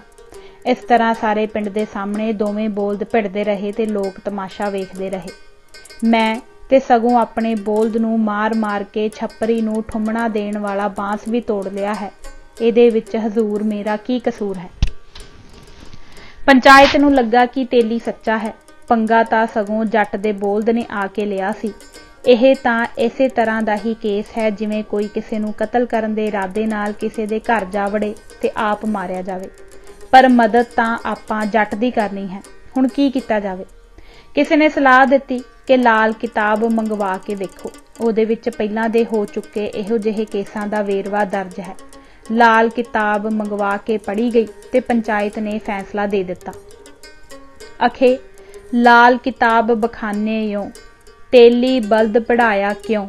ਇਸ ਤਰ੍ਹਾਂ ਸਾਰੇ ਪਿੰਡ ਦੇ ਸਾਹਮਣੇ ਦੋਵੇਂ ਬੋਲਦ ਭਿੜਦੇ ਰਹੇ ਤੇ ਲੋਕ ਤਮਾਸ਼ਾ ਵੇਖਦੇ ਰਹੇ। ਮੈਂ ਤੇ ਸਗੋਂ ਆਪਣੇ ਬੋਲਦ ਨੂੰ ਮਾਰ ਕੇ ਛੱਪਰੀ ਨੂੰ ਠੁੰਮਣਾ ਦੇਣ ਵਾਲਾ ਬਾਂਸ ਵੀ ਤੋੜ ਲਿਆ ਹੈ। ਇਹਦੇ ਵਿੱਚ ਹਜ਼ੂਰ ਮੇਰਾ ਕੀ ਕਸੂਰ ਹੈ? ਪੰਚਾਇਤ ਨੂੰ ਲੱਗਾ ਕਿ ਤੇਲੀ ਸੱਚਾ ਹੈ। ਪੰਗਾ ਤਾਂ ਸਗੋਂ ਜੱਟ ਦੇ ਬੋਲਦ ਨੇ ਆ ਕੇ ਲਿਆ ਸੀ। ਇਹ ਤਾਂ ਇਸੇ ਤਰ੍ਹਾਂ ਦਾ ਹੀ ਕੇਸ ਹੈ ਜਿਵੇਂ ਕੋਈ ਕਿਸੇ ਨੂੰ ਕਤਲ ਕਰਨ ਦੇ ਇਰਾਦੇ ਨਾਲ ਕਿਸੇ ਦੇ ਘਰ ਜਾ ਵੜੇ ਤੇ ਆਪ ਮਾਰਿਆ ਜਾਵੇ। ਪਰ ਮਦਦ ਤਾਂ ਆਪਾਂ ਜੱਟ ਦੀ ਕਰਨੀ ਹੈ। ਹੁਣ ਕੀ ਕੀਤਾ ਜਾਵੇ? ਕਿਸੇ ਨੇ ਸਲਾਹ ਦਿੱਤੀ ਕਿ ਲਾਲ ਕਿਤਾਬ ਮੰਗਵਾ ਕੇ ਵੇਖੋ, ਉਹਦੇ ਵਿੱਚ ਪਹਿਲਾਂ ਦੇ ਹੋ ਚੁੱਕੇ ਇਹੋ ਜਿਹੇ ਕੇਸਾਂ ਦਾ ਵੇਰਵਾ ਦਰਜ ਹੈ। ਲਾਲ ਕਿਤਾਬ ਮੰਗਵਾ ਕੇ ਪੜ੍ਹੀ ਗਈ ਤੇ ਪੰਚਾਇਤ ਨੇ ਫੈਸਲਾ ਦੇ ਦਿੱਤਾ। ਅਖੇ ਲਾਲ ਕਿਤਾਬ ਬਖਾਨਿਓ, ਤੇਲੀ ਬਲਦ ਪੜਾਇਆ ਕਿਉਂ,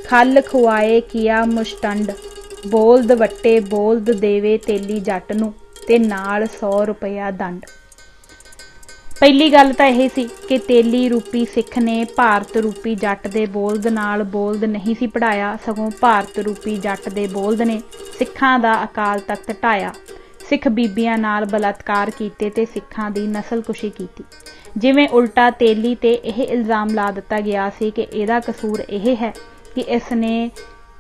ਖਲ ਖੁਆਏ ਕੀਆ ਮੁਸ਼ਟੰਡ, ਬੋਲਦ ਵੱਟੇ ਬੋਲਦ ਦੇਵੇ ਤੇਲੀ ਜੱਟ ਨੂੰ ਤੇ ਨਾਲ 100 ਰੁਪਇਆ ਦੰਡ। ਪਹਿਲੀ ਗੱਲ ਤਾਂ ਇਹ ਸੀ ਕਿ ਤੇਲੀ ਰੂਪੀ ਸਿੱਖ ਨੇ ਭਾਰਤ ਰੂਪੀ ਜੱਟ ਦੇ ਬੋਲਦ ਨਾਲ ਬੋਲਦ ਨਹੀਂ ਸੀ ਪੜਾਇਆ, ਸਗੋਂ ਭਾਰਤ ਰੂਪੀ ਜੱਟ ਦੇ ਬੋਲਦ ਨੇ ਸਿੱਖਾਂ ਦਾ ਅਕਾਲ ਤਖਤ ਢਾਇਆ, ਸਿੱਖ ਬੀਬੀਆਂ ਨਾਲ ਬਲਾਤਕਾਰ ਕੀਤੇ ਤੇ ਸਿੱਖਾਂ ਦੀ ਨਸਲਕੁਸ਼ੀ ਕੀਤੀ। ਜਿਵੇਂ ਉਲਟਾ ਤੇਲੀ ਤੇ ਇਹ ਇਲਜ਼ਾਮ ਲਾ ਦਿੱਤਾ ਗਿਆ ਸੀ ਕਿ ਇਹਦਾ ਕਸੂਰ ਇਹ ਹੈ ਕਿ ਇਸ ਨੇ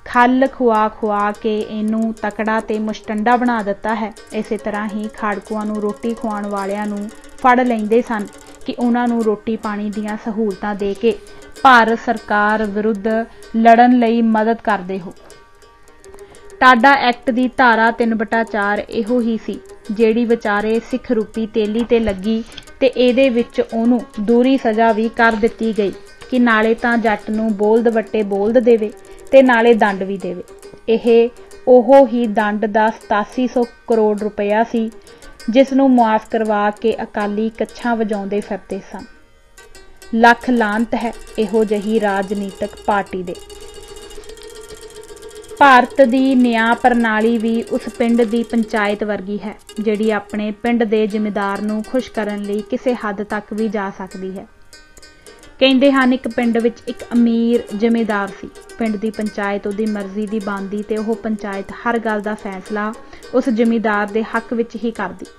ਖਲ ਖੁਆ ਕੇ ਇਹਨੂੰ ਤਕੜਾ ਤੇ ਮੁਸ਼ਟੰਡਾ ਬਣਾ ਦਿੱਤਾ ਹੈ। ਇਸੇ ਤਰ੍ਹਾਂ ਹੀ ਖਾੜਕੂਆਂ ਨੂੰ ਰੋਟੀ ਖਵਾਉਣ ਵਾਲਿਆਂ ਨੂੰ ਫੜ ਲੈਂਦੇ ਸਨ कि उन्हां नूं रोटी पानी दीआं सहूलतां दे के भारत सरकार विरुद्ध लड़न लई मदद करदे हो। टाडा एक्ट की धारा 3/4 इहो ही सी ਜਿਹੜੀ ਵਿਚਾਰੇ सिख रूपी तेली ते लगी ते ਇਹਦੇ ਵਿੱਚ ਉਹਨੂੰ ਦੂਰੀ सज़ा भी कर ਦਿੱਤੀ गई कि नाले ਤਾਂ जट ਨੂੰ ਬੋਲਦ ਵੱਟੇ ਬੋਲਦ ਦੇਵੇ ਤੇ ਨਾਲੇ दंड भी देवे। ਇਹ ਉਹ ही दंड ਦਾ 8700 ਕਰੋੜ रुपया ਸੀ जिस ਨੂੰ मुआफ करवा के अकाली ਕੱਛਾਂ ਵਜਾਉਂਦੇ ਫਿਰਦੇ ਸਨ। ਲੱਖ ਲਾਂਤ है ਇਹੋ ਜਿਹੀ राजनीतिक पार्टी दे। ਭਾਰਤ ਦੀ ਨਿਆਂ ਪ੍ਰਣਾਲੀ भी उस पिंड की पंचायत वर्गी है जिहड़ी अपने पिंड के जिमीदार नूं खुश करन लई किसी हद तक भी जा सकती है। कहंदे हन एक पिंड विच एक अमीर जिमीदार सी। पिंड की पंचायत उहदी मर्जी की बनदी ते ओह पंचायत हर गल का फैसला उस जिमीदार के हक विच ही करदी।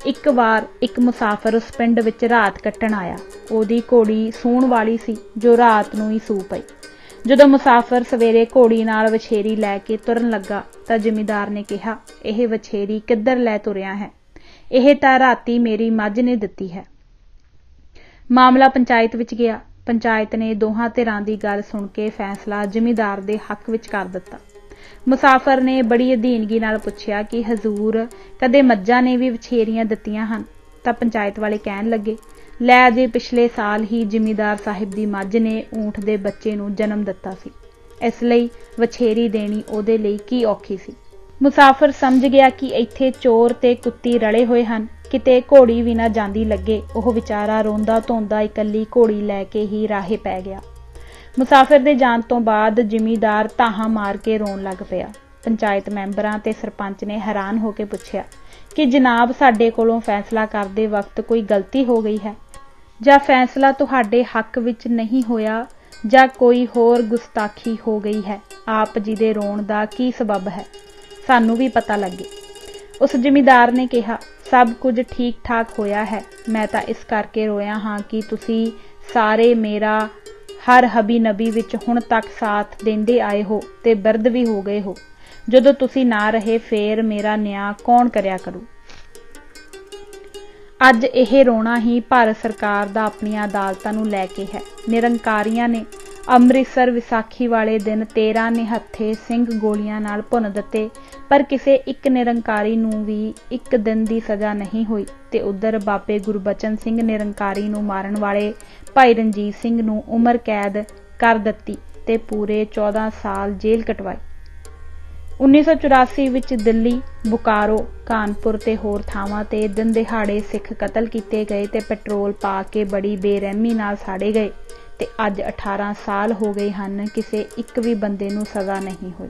एक बार एक मुसाफिर उस पिंड विच रात कट्टण आया। उहदी घोड़ी सूण वाली सी जो रात नूं ही सू पई। जदों मुसाफिर सवेरे घोड़ी नाल वछेरी लैके तुरन लगा तां जिमीदार ने कहा, यह वछेरी किधर लै तुरिया है? यह तां राती मेरी मझ ने दित्ती है। मामला पंचायत विच गया। पंचायत ने दोहां धिरां दी गल सुण के फैसला जिमीदार दे हक विच कर दित्ता। मुसाफिर ने बड़ी अधीनगी नाल पुछया कि हजूर कदे मज्जां ने भी वछेरियां दित्तियां हन? तां पंचायत वाले कहण लगे, लै जे पिछले साल ही जिमीदार साहिब दी मझ ने ऊंठ दे बच्चे नूं जन्म दित्ता सी, इसलिए वछेरी देनी उहदे लई की औखी सी। मुसाफिर समझ गया कि इत्थे चोर ते कुत्ती रले होए हन, किते घोड़ी भी ना जांदी लगे। ओह विचारा रोंदा धोंदा इकल्ली घोड़ी लैके ही राहे पै गया। मुसाफिर दे जाण तों बाद जिमीदार धाहां मार के रोण लग पिया। पंचायत मैंबरां ते सरपंच ने हैरान होके पुछया कि जनाब साडे कोलों फैसला करदे वक्त कोई गलती हो गई है जां फैसला तुहाडे हक विच नहीं होया जां कोई होर गुस्ताखी हो गई है? आप जी दे रोण दा की सबब है? सानू भी पता लगे। उस जिमीदार ने कहा, सब कुछ ठीक ठाक होया है। मैं तां इस करके रोया हाँ कि तुसी सारे मेरा हर हबी नबी विच हुण तक साथ देंदे आए हो ते बिरध भी हो गए हो। जदों तुसी ना रहे फेर मेरा न्याय कौन करया करू? अज यह रोना ही भारत सरकार दा अपनियां अदालतां नूं लैके है। निरंकारियां ने अमृतसर विसाखी वाले दिन 13 निहत्थे सिंह गोलियां नाल भुन दिते, पर किसी एक निरंकारी नूं भी एक दिन की सज़ा नहीं हुई। ते उधर बाबे गुरबचन सिंह निरंकारी नूं मारन वाले भाई रणजीत सिंह नूं उम्र कैद कर दित्ती ते पूरे 14 साल जेल कटवाई। 1984 विच दिल्ली, बुकारो, कानपुर ते होर थावां ते दिन दिहाड़े सिख कतल किए गए ते पेट्रोल पा के बड़ी बेरहमी नाल साड़े गए ते अज 18 साल हो गए हन, किसी एक भी बंदे नूं सज़ा नहीं हुई।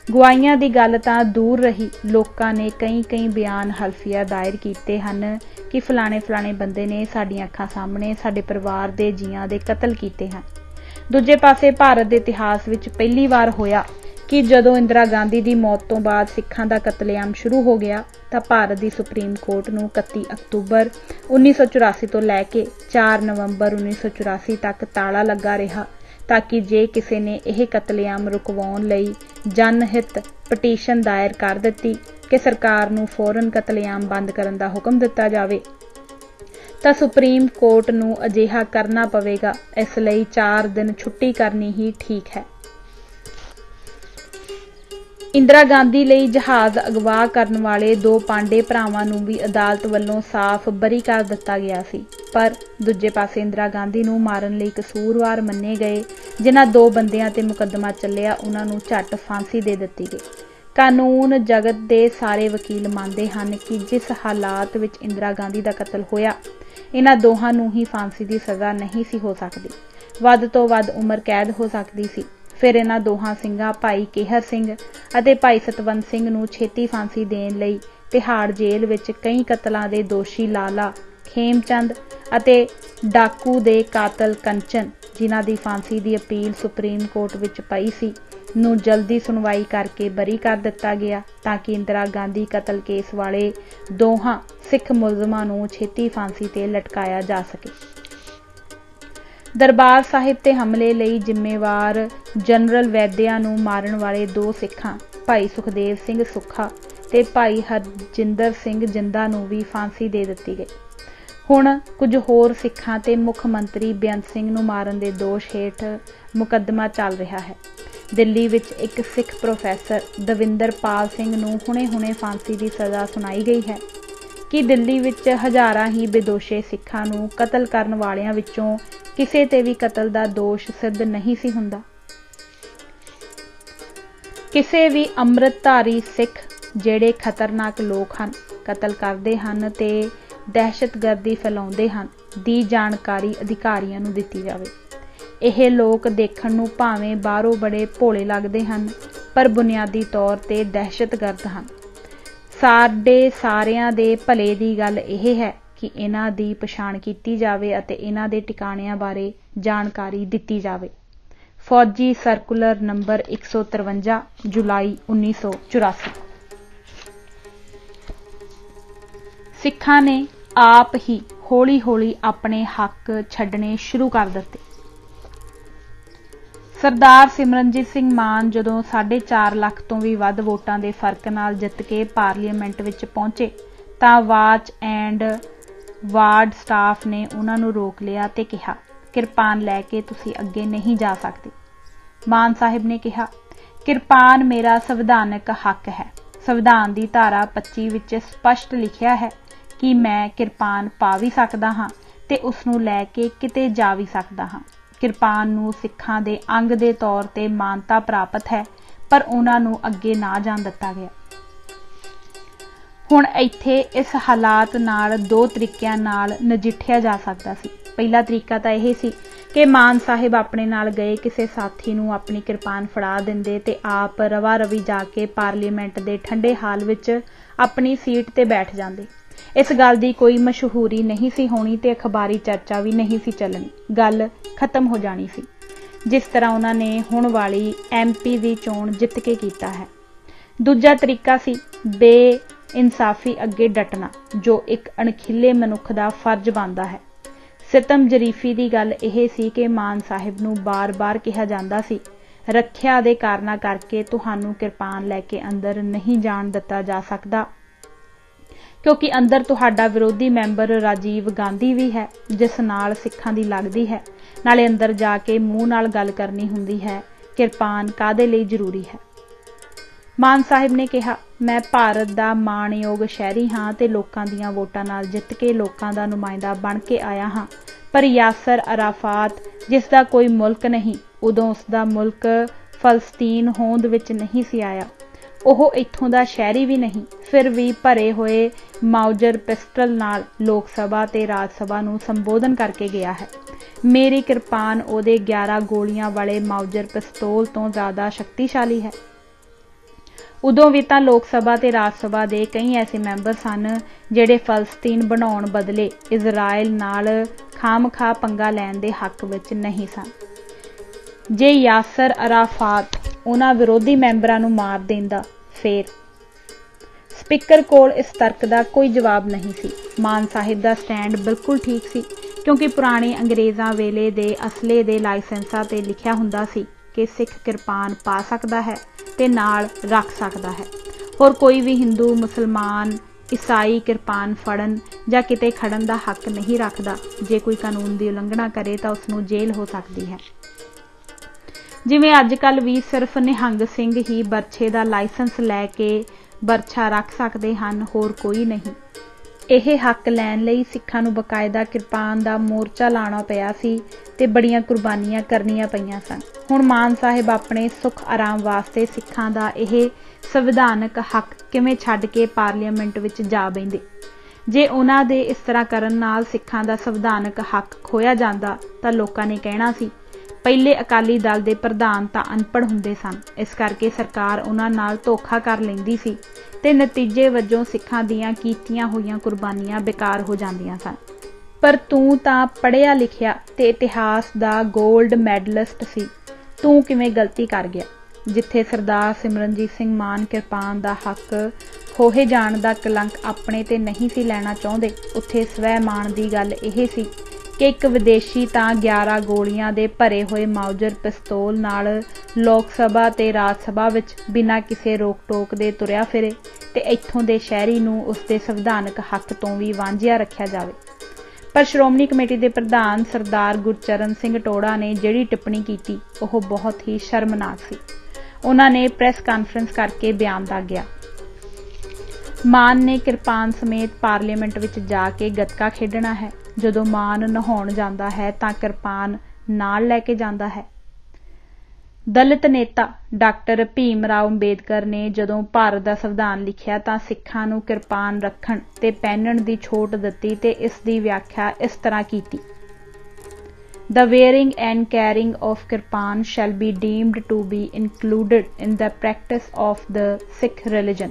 गवाइयां दी गल तां दूर रही, लोकां ने कई बयान हल्फिया दायर कीते हन कि फलाणे फलाणे बंदे ने साडियां अखां सामने साडे परिवार दे जियां दे कतल कीते हन। दूजे पासे भारत दे इतिहास विच पहली वार होया कि जदों इंदिरा गांधी की मौत तो बाद सिखां दा कतलेआम शुरू हो गया तो भारत की सुप्रीम कोर्ट नूं 31 अक्तूबर 1984 तो लैके 4 नवंबर 1984 तक ताला लगा रहा, ताकि जे किसी ने यह कतलेआम रुकवाउण लई जनहित पटीशन दायर कर दित्ती कि सरकार नूं फौरन कतलेआम बंद करन दा हुक्म दिता जावे तां सुप्रीम कोर्ट नूं अजिहा करना पवेगा। इसलिए 4 दिन छुट्टी करनी ही ठीक है। इंदिरा गांधी लई जहाज़ अगवा करन वाले 2 पांडे भरावां नूं भी अदालत वल्लों साफ बरी कर दिता गया सी, पर दूजे पासे इंदिरा गांधी नूं मारन लई कसूरवार मन्ने गए जिन्हां 2 बंदियां ते मुकदमा चलिया उन्हां नूं झट फांसी दे दित्ती गई। कानून जगत दे सारे वकील मानते हैं कि जिस हालात विच इंदिरा गांधी का कतल होया इन्हां दोहां नूं ही फांसी की सज़ा नहीं सी हो सकती, वध तो वध उम्र कैद हो सकती सी। फिर इन्हां दोहां ਸਿੰਘਾਂ भाई केहर सिंह ਅਤੇ भाई सतवंत सिंह नूं छेती फांसी देण लई तिहाड़ जेल विच कई कतलों के दोषी लाला खेमचंद ਅਤੇ डाकू दे कातल कंचन जिन्हां दी फांसी की अपील सुप्रीम कोर्ट विच पई सी नूं जल्दी सुनवाई करके बरी कर दिता गया, ताकि इंदिरा गांधी कतल केस वाले दोहां सिख मुलजमां नूं छेती फांसी ते लटकाया जा सके। दरबार साहिब ते हमले लई जिम्मेवार जनरल वैद्या नूं मारन वाले 2 सिखां भाई सुखदेव सिंह सुखा ते भाई हरजिंदर सिंह जिंदा नूं भी फांसी दे दित्ती गई। ਹੁਣ ਕੁਝ ਹੋਰ ਸਿੱਖਾਂ ਤੇ ਮੁੱਖ ਮੰਤਰੀ ਬੇਅੰਤ ਸਿੰਘ ਨੂੰ ਮਾਰਨ ਦੇ ਦੋਸ਼ ਹੇਠ ਮੁਕੱਦਮਾ ਚੱਲ ਰਿਹਾ ਹੈ। ਦਿੱਲੀ ਵਿੱਚ ਇੱਕ ਸਿੱਖ ਪ੍ਰੋਫੈਸਰ ਦਵਿੰਦਰਪਾਲ ਸਿੰਘ ਨੂੰ ਹੁਣੇ ਫਾਂਸੀ ਦੀ ਸਜ਼ਾ ਸੁਣਾਈ ਗਈ ਹੈ। ਕਿ ਦਿੱਲੀ ਵਿੱਚ ਹਜ਼ਾਰਾਂ ਹੀ ਬੇਦੋਸ਼ੇ ਸਿੱਖਾਂ ਨੂੰ ਕਤਲ ਕਰਨ ਵਾਲਿਆਂ ਵਿੱਚੋਂ ਕਿਸੇ ਤੇ ਵੀ ਕਤਲ ਦਾ ਦੋਸ਼ ਸਿੱਧ ਨਹੀਂ ਸੀ ਹੁੰਦਾ। ਕਿਸੇ ਵੀ ਅੰਮ੍ਰਿਤਧਾਰੀ ਸਿੱਖ ਜਿਹੜੇ ਖਤਰਨਾਕ ਲੋਕ ਹਨ, ਕਤਲ ਕਰਦੇ ਹਨ ਤੇ ਦਹਿਸ਼ਤਗਰਦੀ ਫੈਲਾਉਂਦੇ ਹਨ ਦੀ ਜਾਣਕਾਰੀ ਅਧਿਕਾਰੀਆਂ ਨੂੰ ਦਿੱਤੀ ਜਾਵੇ। ਇਹ ਲੋਕ ਦੇਖਣ ਨੂੰ ਭਾਵੇਂ ਬਾਹਰੋਂ ਬੜੇ ਭੋਲੇ ਲੱਗਦੇ ਹਨ, ਪਰ ਬੁਨਿਆਦੀ ਤੌਰ ਤੇ ਦਹਿਸ਼ਤਗਰਦ ਹਨ। ਸਾਡੇ ਸਾਰਿਆਂ ਦੇ ਭਲੇ ਦੀ ਗੱਲ ਇਹ ਹੈ ਕਿ ਇਹਨਾਂ ਦੀ ਪਛਾਣ ਕੀਤੀ ਜਾਵੇ ਅਤੇ ਇਹਨਾਂ ਦੇ ਟਿਕਾਣਿਆਂ ਬਾਰੇ ਜਾਣਕਾਰੀ ਦਿੱਤੀ ਜਾਵੇ। ਫੌਜੀ ਸਰਕੂਲਰ ਨੰਬਰ 153 ਜੁਲਾਈ 1984। ਸਿੱਖਾਂ ਨੇ ਆਪ ਹੀ ਹੌਲੀ ਆਪਣੇ ਹੱਕ ਛੱਡਣੇ ਸ਼ੁਰੂ ਕਰ ਦਿੱਤੇ। ਸਰਦਾਰ ਸਿਮਰਨਜੀਤ ਸਿੰਘ ਮਾਨ ਜਦੋਂ 4.5 ਲੱਖ ਤੋਂ ਵੀ ਵੱਧ ਵੋਟਾਂ ਦੇ ਫਰਕ ਨਾਲ ਜਿੱਤ ਕੇ ਪਾਰਲੀਮੈਂਟ ਵਿੱਚ ਪਹੁੰਚੇ ਤਾਂ ਵਾਚ ਐਂਡ ਵਾਰਡ ਸਟਾਫ ਨੇ ਉਹਨਾਂ ਨੂੰ ਰੋਕ ਲਿਆ ਤੇ ਕਿਹਾ, ਕਿਰਪਾਨ ਲੈ ਕੇ ਤੁਸੀਂ ਅੱਗੇ ਨਹੀਂ ਜਾ ਸਕਦੇ। ਮਾਨ ਸਾਹਿਬ ਨੇ ਕਿਹਾ, ਕਿਰਪਾਨ ਮੇਰਾ ਸੰਵਿਧਾਨਕ ਹੱਕ ਹੈ। ਸੰਵਿਧਾਨ ਦੀ ਧਾਰਾ 25 ਵਿੱਚ ਸਪਸ਼ਟ ਲਿਖਿਆ ਹੈ ਕਿ ਮੈਂ ਕਿਰਪਾਨ ਪਾ ਵੀ ਸਕਦਾ ਹਾਂ ਤੇ ਉਸ ਨੂੰ ਲੈ ਕੇ ਕਿਤੇ ਜਾ ਵੀ ਸਕਦਾ ਹਾਂ। ਕਿਰਪਾਨ ਨੂੰ ਸਿੱਖਾਂ ਦੇ ਅੰਗ ਦੇ ਤੌਰ ਤੇ ਮਾਨਤਾ ਪ੍ਰਾਪਤ ਹੈ, ਪਰ ਉਹਨਾਂ ਨੂੰ ਅੱਗੇ ਨਾ ਜਾਣ ਦਿੱਤਾ ਗਿਆ। ਹੁਣ ਇੱਥੇ ਇਸ ਹਾਲਾਤ ਨਾਲ ਦੋ ਤਰੀਕਿਆਂ ਨਾਲ ਨਜਿੱਠਿਆ ਜਾ ਸਕਦਾ ਸੀ। ਪਹਿਲਾ ਤਰੀਕਾ ਤਾਂ ਇਹ ਸੀ ਕਿ ਮਾਨ ਸਾਹਿਬ ਆਪਣੇ ਨਾਲ ਗਏ ਕਿਸੇ ਸਾਥੀ ਨੂੰ ਆਪਣੀ ਕਿਰਪਾਨ ਫੜਾ ਦਿੰਦੇ ਤੇ ਆਪ ਰਵਾ ਰਵੀ ਜਾ ਕੇ ਪਾਰਲੀਮੈਂਟ ਦੇ ਠੰਡੇ ਹਾਲ ਵਿੱਚ ਆਪਣੀ ਸੀਟ ਤੇ ਬੈਠ ਜਾਂਦੇ। ਇਸ ਗੱਲ ਦੀ ਕੋਈ ਮਸ਼ਹੂਰੀ ਨਹੀਂ ਸੀ ਹੋਣੀ ਤੇ ਅਖਬਾਰੀ ਚਰਚਾ ਵੀ ਨਹੀਂ ਸੀ ਚੱਲਣੀ, ਗੱਲ ਖਤਮ ਹੋ ਜਾਣੀ ਸੀ, ਜਿਸ ਤਰ੍ਹਾਂ ਉਹਨਾਂ ਨੇ ਹੁਣ ਵਾਲੀ MP ਦੀ ਚੋਣ ਜਿੱਤ ਕੇ ਕੀਤਾ ਹੈ। ਦੂਜਾ ਤਰੀਕਾ ਸੀ ਬੇਇਨਸਾਫੀ ਅੱਗੇ ਡਟਣਾ, ਜੋ ਇੱਕ ਅਣਖੀਲੇ ਮਨੁੱਖ ਦਾ ਫਰਜ਼ ਬਣਦਾ ਹੈ। ਸਿਤਮ ਜਰੀਫੀ ਦੀ ਗੱਲ ਇਹ ਸੀ ਕਿ ਮਾਨ ਸਾਹਿਬ ਨੂੰ ਬਾਰ-ਬਾਰ ਕਿਹਾ ਜਾਂਦਾ ਸੀ, ਰੱਖਿਆ ਦੇ ਕਾਰਨਾਂ ਕਰਕੇ ਤੁਹਾਨੂੰ ਕਿਰਪਾਨ ਲੈ ਕੇ ਅੰਦਰ ਨਹੀਂ ਜਾਣ ਦਿੱਤਾ ਜਾ ਸਕਦਾ, ਕਿਉਂਕਿ ਅੰਦਰ ਤੁਹਾਡਾ ਵਿਰੋਧੀ ਮੈਂਬਰ ਰਾਜੀਵ ਗਾਂਧੀ ਵੀ ਹੈ, ਜਿਸ ਨਾਲ ਸਿੱਖਾਂ ਦੀ ਲੱਗਦੀ ਹੈ। ਨਾਲੇ ਅੰਦਰ ਜਾ ਕੇ ਮੂੰਹ ਨਾਲ ਗੱਲ ਕਰਨੀ ਹੁੰਦੀ ਹੈ, ਕਿਰਪਾਨ ਕਾਹਦੇ ਲਈ ਜ਼ਰੂਰੀ ਹੈ। ਮਾਨ ਸਾਹਿਬ ਨੇ ਕਿਹਾ, ਮੈਂ ਭਾਰਤ ਦਾ ਮਾਣਯੋਗ ਸ਼ਹਿਰੀ ਹਾਂ ਤੇ ਲੋਕਾਂ ਦੀਆਂ ਵੋਟਾਂ ਨਾਲ ਜਿੱਤ ਕੇ ਲੋਕਾਂ ਦਾ ਨੁਮਾਇੰਦਾ ਬਣ ਕੇ ਆਇਆ ਹਾਂ, ਪਰ ਯਾਸਰ ਅਰਾਫਾਤ, ਜਿਸ ਦਾ ਕੋਈ ਮੁਲਕ ਨਹੀਂ, ਉਦੋਂ ਉਸਦਾ ਮੁਲਕ ਫਲਸਤੀਨ ਹੋਂਦ ਵਿੱਚ ਨਹੀਂ ਸੀ ਆਇਆ। ਉਹ ਇੱਥੋਂ ਦਾ ਸ਼ਹਿਰੀ ਵੀ ਨਹੀਂ, ਫਿਰ ਵੀ ਭਰੇ ਹੋਏ ਮਾਊਜਰ ਪਿਸਟਲ ਨਾਲ ਲੋਕ ਸਭਾ ਤੇ ਰਾਜ ਸਭਾ ਨੂੰ ਸੰਬੋਧਨ ਕਰਕੇ ਗਿਆ ਹੈ। ਮੇਰੀ ਕਿਰਪਾਨ ਉਹਦੇ 11 ਗੋਲੀਆਂ ਵਾਲੇ ਮਾਊਜਰ ਪਿਸਤੌਲ ਤੋਂ ਜ਼ਿਆਦਾ ਸ਼ਕਤੀਸ਼ਾਲੀ ਹੈ। ਉਦੋਂ ਵੀ ਤਾਂ ਲੋਕ ਸਭਾ ਤੇ ਰਾਜ ਸਭਾ ਦੇ ਕਈ ਐਸੇ ਮੈਂਬਰ ਸਨ ਜਿਹੜੇ ਫਲਸਤੀਨ ਬਣਾਉਣ ਬਦਲੇ ਇਜ਼ਰਾਈਲ ਨਾਲ ਖਾਮਖਾ ਪੰਗਾ ਲੈਣ ਦੇ ਹੱਕ ਵਿੱਚ ਨਹੀਂ ਸਨ। ਜੇ ਯਾਸਰ ਅਰਾਫਾਤ ਉਹਨਾਂ ਵਿਰੋਧੀ ਮੈਂਬਰਾਂ ਨੂੰ ਮਾਰ ਦਿੰਦਾ, ਫੇਰ ਸਪੀਕਰ ਕੋਲ ਇਸ ਤਰਕ ਦਾ ਕੋਈ ਜਵਾਬ ਨਹੀਂ ਸੀ। ਮਾਨ ਸਾਹਿਬ ਦਾ ਸਟੈਂਡ ਬਿਲਕੁਲ ਠੀਕ ਸੀ, ਕਿਉਂਕਿ ਪੁਰਾਣੇ ਅੰਗਰੇਜ਼ਾਂ ਵੇਲੇ ਦੇ ਅਸਲੇ ਦੇ ਲਾਇਸੈਂਸਾਂ ਤੇ ਲਿਖਿਆ ਹੁੰਦਾ ਸੀ ਕਿ ਸਿੱਖ ਕਿਰਪਾਨ ਪਾ ਸਕਦਾ ਹੈ ਤੇ ਨਾਲ ਰੱਖ ਸਕਦਾ ਹੈ। ਹੋਰ ਕੋਈ ਵੀ ਹਿੰਦੂ, ਮੁਸਲਮਾਨ, ਈਸਾਈ ਕਿਰਪਾਨ ਫੜਨ ਜਾਂ ਕਿਤੇ ਖੜਨ ਦਾ ਹੱਕ ਨਹੀਂ ਰੱਖਦਾ। ਜੇ ਕੋਈ ਕਾਨੂੰਨ ਦੀ ਉਲੰਘਣਾ ਕਰੇ ਤਾਂ ਉਸ ਨੂੰ ਜੇਲ੍ਹ ਹੋ ਸਕਦੀ ਹੈ। ਜਿਵੇਂ ਅੱਜ ਕੱਲ੍ਹ ਵੀ ਸਿਰਫ ਨਿਹੰਗ ਸਿੰਘ ਹੀ ਬਰਛੇ ਦਾ ਲਾਇਸੈਂਸ ਲੈ ਕੇ ਬਰਛਾ ਰੱਖ ਸਕਦੇ ਹਨ, ਹੋਰ ਕੋਈ ਨਹੀਂ। ਇਹ ਹੱਕ ਲੈਣ ਲਈ ਸਿੱਖਾਂ ਨੂੰ ਬਕਾਇਦਾ ਕਿਰਪਾਨ ਦਾ ਮੋਰਚਾ ਲਾਉਣਾ ਪਿਆ ਸੀ ਤੇ ਬੜੀਆਂ ਕੁਰਬਾਨੀਆਂ ਕਰਨੀਆਂ ਪਈਆਂ ਸਨ। ਹੁਣ ਮਾਨ ਸਾਹਿਬ ਆਪਣੇ ਸੁੱਖ ਆਰਾਮ ਵਾਸਤੇ ਸਿੱਖਾਂ ਦਾ ਇਹ ਸੰਵਿਧਾਨਕ ਹੱਕ ਕਿਵੇਂ ਛੱਡ ਕੇ ਪਾਰਲੀਮੈਂਟ ਵਿੱਚ ਜਾ ਬਹਿੰਦੇ। ਜੇ ਉਹਨਾਂ ਦੇ ਇਸ ਤਰ੍ਹਾਂ ਕਰਨ ਨਾਲ ਸਿੱਖਾਂ ਦਾ ਸੰਵਿਧਾਨਕ ਹੱਕ ਖੋਇਆ ਜਾਂਦਾ ਤਾਂ ਲੋਕਾਂ ਨੇ ਕਹਿਣਾ ਸੀ, ਪਹਿਲੇ ਅਕਾਲੀ ਦਲ ਦੇ ਪ੍ਰਧਾਨ ਤਾਂ ਅਨਪੜ੍ਹ ਹੁੰਦੇ ਸਨ, ਇਸ ਕਰਕੇ ਸਰਕਾਰ ਉਹਨਾਂ ਨਾਲ ਧੋਖਾ ਕਰ ਲੈਂਦੀ ਸੀ ਤੇ ਨਤੀਜੇ ਵਜੋਂ ਸਿੱਖਾਂ ਦੀਆਂ ਕੀਤੀਆਂ ਹੋਈਆਂ ਕੁਰਬਾਨੀਆਂ ਬੇਕਾਰ ਹੋ ਜਾਂਦੀਆਂ ਸਨ। ਪਰ ਤੂੰ ਤਾਂ ਪੜ੍ਹਿਆ ਲਿਖਿਆ ਤੇ ਇਤਿਹਾਸ ਦਾ ਗੋਲਡ ਮੈਡਲਿਸਟ ਸੀ, ਤੂੰ ਕਿਵੇਂ ਗਲਤੀ ਕਰ ਗਿਆ। ਜਿੱਥੇ ਸਰਦਾਰ ਸਿਮਰਨਜੀਤ ਸਿੰਘ ਮਾਨ ਕਿਰਪਾਨ ਦਾ ਹੱਕ ਖੋਹੇ ਜਾਣ ਦਾ ਕਲੰਕ ਆਪਣੇ ਤੇ ਨਹੀਂ ਸੀ ਲੈਣਾ ਚਾਹੁੰਦੇ, ਉੱਥੇ ਸਵੈ ਮਾਣ ਦੀ ਗੱਲ ਇਹ ਸੀ ਕਿ ਇੱਕ ਵਿਦੇਸ਼ੀ ਤਾਂ 11 ਗੋਲੀਆਂ ਦੇ ਭਰੇ ਹੋਏ ਮਾਊਜਰ ਪਿਸਤੌਲ ਨਾਲ ਲੋਕ ਸਭਾ ਤੇ ਰਾਜ ਸਭਾ ਵਿੱਚ ਬਿਨਾਂ ਕਿਸੇ ਰੋਕ ਟੋਕ ਦੇ ਤੁਰਿਆ ਫਿਰੇ ਤੇ ਇੱਥੋਂ ਦੇ ਸ਼ਹਿਰੀ ਨੂੰ ਉਸਦੇ ਸੰਵਿਧਾਨਕ ਹੱਕ ਤੋਂ ਵੀ ਵਾਂਝਿਆ ਰੱਖਿਆ ਜਾਵੇ। पर श्रोमणी कमेटी के प्रधान सरदार गुरचरण सिंह टोड़ा ने जिहड़ी टिप्पणी की वह बहुत ही शर्मनाक सी। उन्होंने प्रेस कॉन्फ्रेंस करके बयान दागिया। मान ने किरपान समेत पार्लीमेंट विच जाके गतका खेडना है। जदों मान नहाउण जांदा है तां किरपान नाल लैके जांदा है। दलित नेता डॉक्टर भीम राव अंबेडकर ने जदों भारत दा संविधान लिखिया तां सिखां नूं किरपान रखण ते पहनण दी छूट दित्ती ते इस दी व्याख्या इस तरह कीती। The wearing and carrying of kirpan shall be deemed to be included in the practice of the Sikh religion।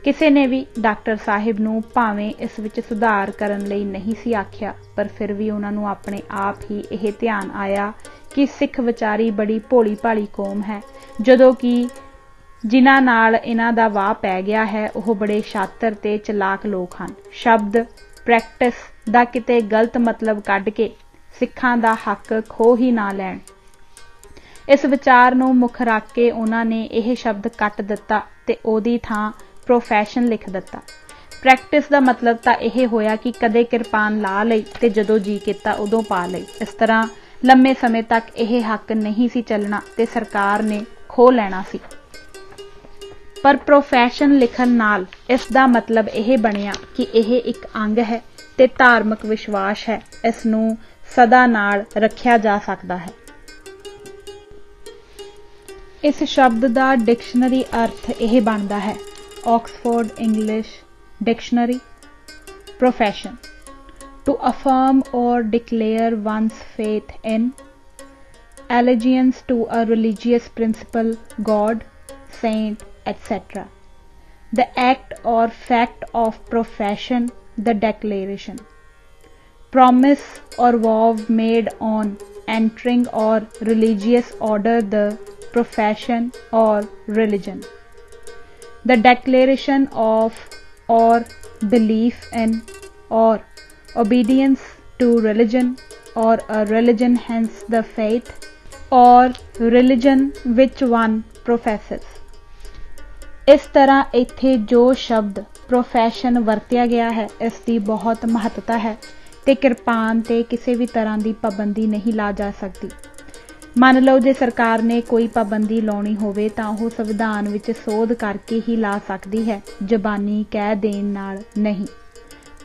किसी ने भी डॉक्टर साहिब नूं भावें इस विच सुधार करन लई नहीं सी आख्या, पर फिर भी उन्हां नूं अपने आप ही यह ध्यान आया कि सिख विचारी बड़ी भोली भाली कौम है, जदों कि जिन्हां नाल इन्हां दा वाह पै गया है वह बड़े शातिर ते चलाक लोग हन। शब्द प्रैक्टिस दा किते गलत मतलब कढ के सिखां दा हक खो ही ना लैण। इस विचार नूं मुख रख के उन्हां ने यह शब्द कट दिता ते ओदी थां प्रोफैशन लिख दिता। प्रैक्टिस दा मतलब तां यह होया कि कदे किरपान ला लई ते जदों जी कीता उदों पा लई। इस तरह लंबे समय तक यह हक नहीं सी चलना ते सरकार ने खो लैना सी। पर प्रोफैशन लिखण नाल इस दा मतलब यह बनिया कि यह एक अंग है ते धार्मिक विश्वास है, इस नूं सदा नाल रखिया जा सकता है। इस शब्द दा डिक्शनरी अर्थ यह बनता है। Oxford English dictionary. Profession, to affirm और declare one's faith in, allegiance to a religious principle, God, saint, etc. The act or fact of profession, the declaration. Promise or vow made on entering or religious order, the profession or religion. The declaration of or belief in or obedience to religion or a religion, hence the faith or religion which one professes। इस तरह इत्थे जो शब्द profession वरतिया गया है इसकी बहुत महत्ता है ते किरपान ते किसी भी तरह की पाबंदी नहीं ला जा सकती। मान लो जे सरकार ने कोई पाबंदी लाउणी होवे तां ओह संविधान विच सोध करके ही ला सकती है, जबानी कह देण नाल नहीं।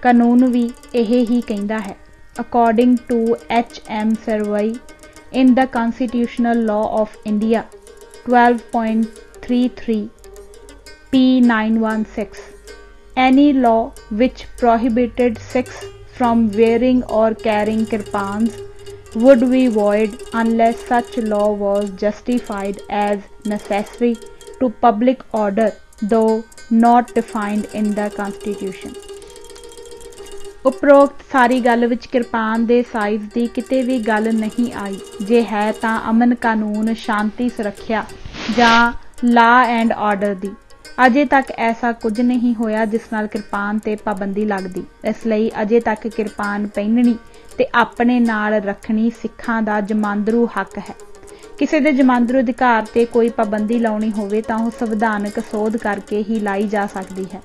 कानून भी यह ही कहता है। According to H.M. Seervai in the constitutional law of India 12.33 P916, any law which prohibited Sikhs from wearing or carrying kirpans would be void unless such law was justified as necessary to public order, though not defined in the constitution। उपरोक्त सारी गल विच किरपान दे size दी किते भी गल नहीं आई। जे है तां अमन कानून, शांति सुरक्षा जां ला एंड ऑर्डर दी। अजे तक ऐसा कुछ नहीं होया जिस नाल किरपान ते पाबंदी लगदी। इसलिए अजे तक किरपान पहननी ते अपने नाल रखनी सिखां दा जमांदरू हक है। किसी दे जमांदरू अधिकार ते कोई पाबंदी लाउणी होवे तां ओह संविधानक सोध करके ही लाई जा सकती है।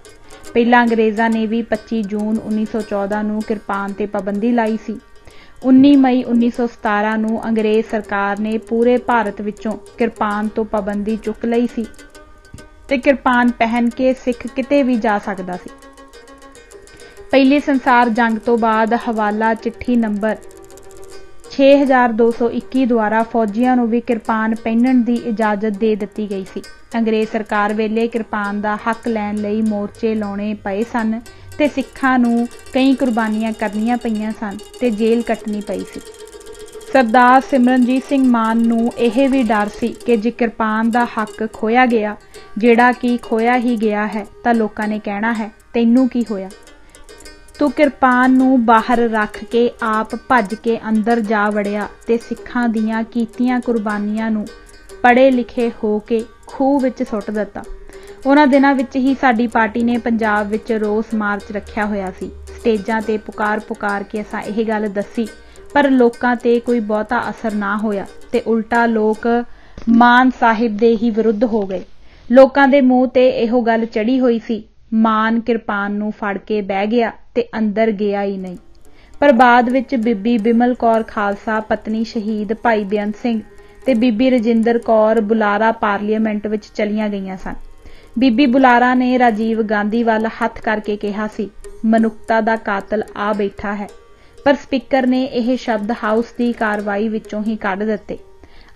पहला अंग्रेज़ां ने भी 25 जून 1914 नूं किरपान ते पाबंदी लाई सी। 19 मई 1917 नूं अंग्रेज़ सरकार ने पूरे भारत विचों किरपान तो पाबंदी चुक लई सी ते किरपान पहन के सिख किते भी जा सकदा सी। पहली संसार जंग तो बाद हवाला चिट्ठी नंबर 6221 द्वारा फौजियां नूं भी किरपान पहनण दी इजाजत दे दित्ती गई सी। अंग्रेज़ सरकार वेले किरपान दा हक लैण लई मोर्चे लाउणे पए सन ते सिखां नूं कई कुर्बानियां करनियां पईयां सन ते जेल कटनी पई सी। सरदार सिमरनजीत सिंह मान नूं यह भी डर सी कि जे किरपान दा हक खोया गया, जिहड़ा कि खोया ही गया है, तां लोकां ने कहना है तैनूं की होया। तू किरपान नूं बाहर रख के आप भज के अंदर जा वड़िया ते सिखां दियां कीतियां कुर्बानियां नूं पढ़े लिखे हो के खूह विच सुੱਟ दिता। उन्हां दिनां विच ही साडी पार्टी ने पंजाब विच रोस मार्च रखिया होया सी। स्टेजां ते पुकार पुकार के असां यह गल दसी, पर लोकां ते कोई बहुता असर ना होया ते उल्टा लोक मान साहिब दे ही विरुद्ध हो गए। लोकां दे मूँह ते इहो गल चढ़ी होई सी। मान किरपान नूं फड़ के बह गया ते अंदर गया ही नहीं। पर बाद विच बीबी बिमल कौर खालसा पत्नी शहीद भाई बेअंत सिंह ते बीबी रजिंदर कौर बुलारा पार्लीमेंट विच चलियां गईयां सन। बीबी बुलारा ने राजीव गांधी वाल हथ करके कहा सी, मनुखता दा कातल आ बैठा है, पर स्पीकर ने यह शब्द हाउस की कार्रवाई विचों ही कढ दिते।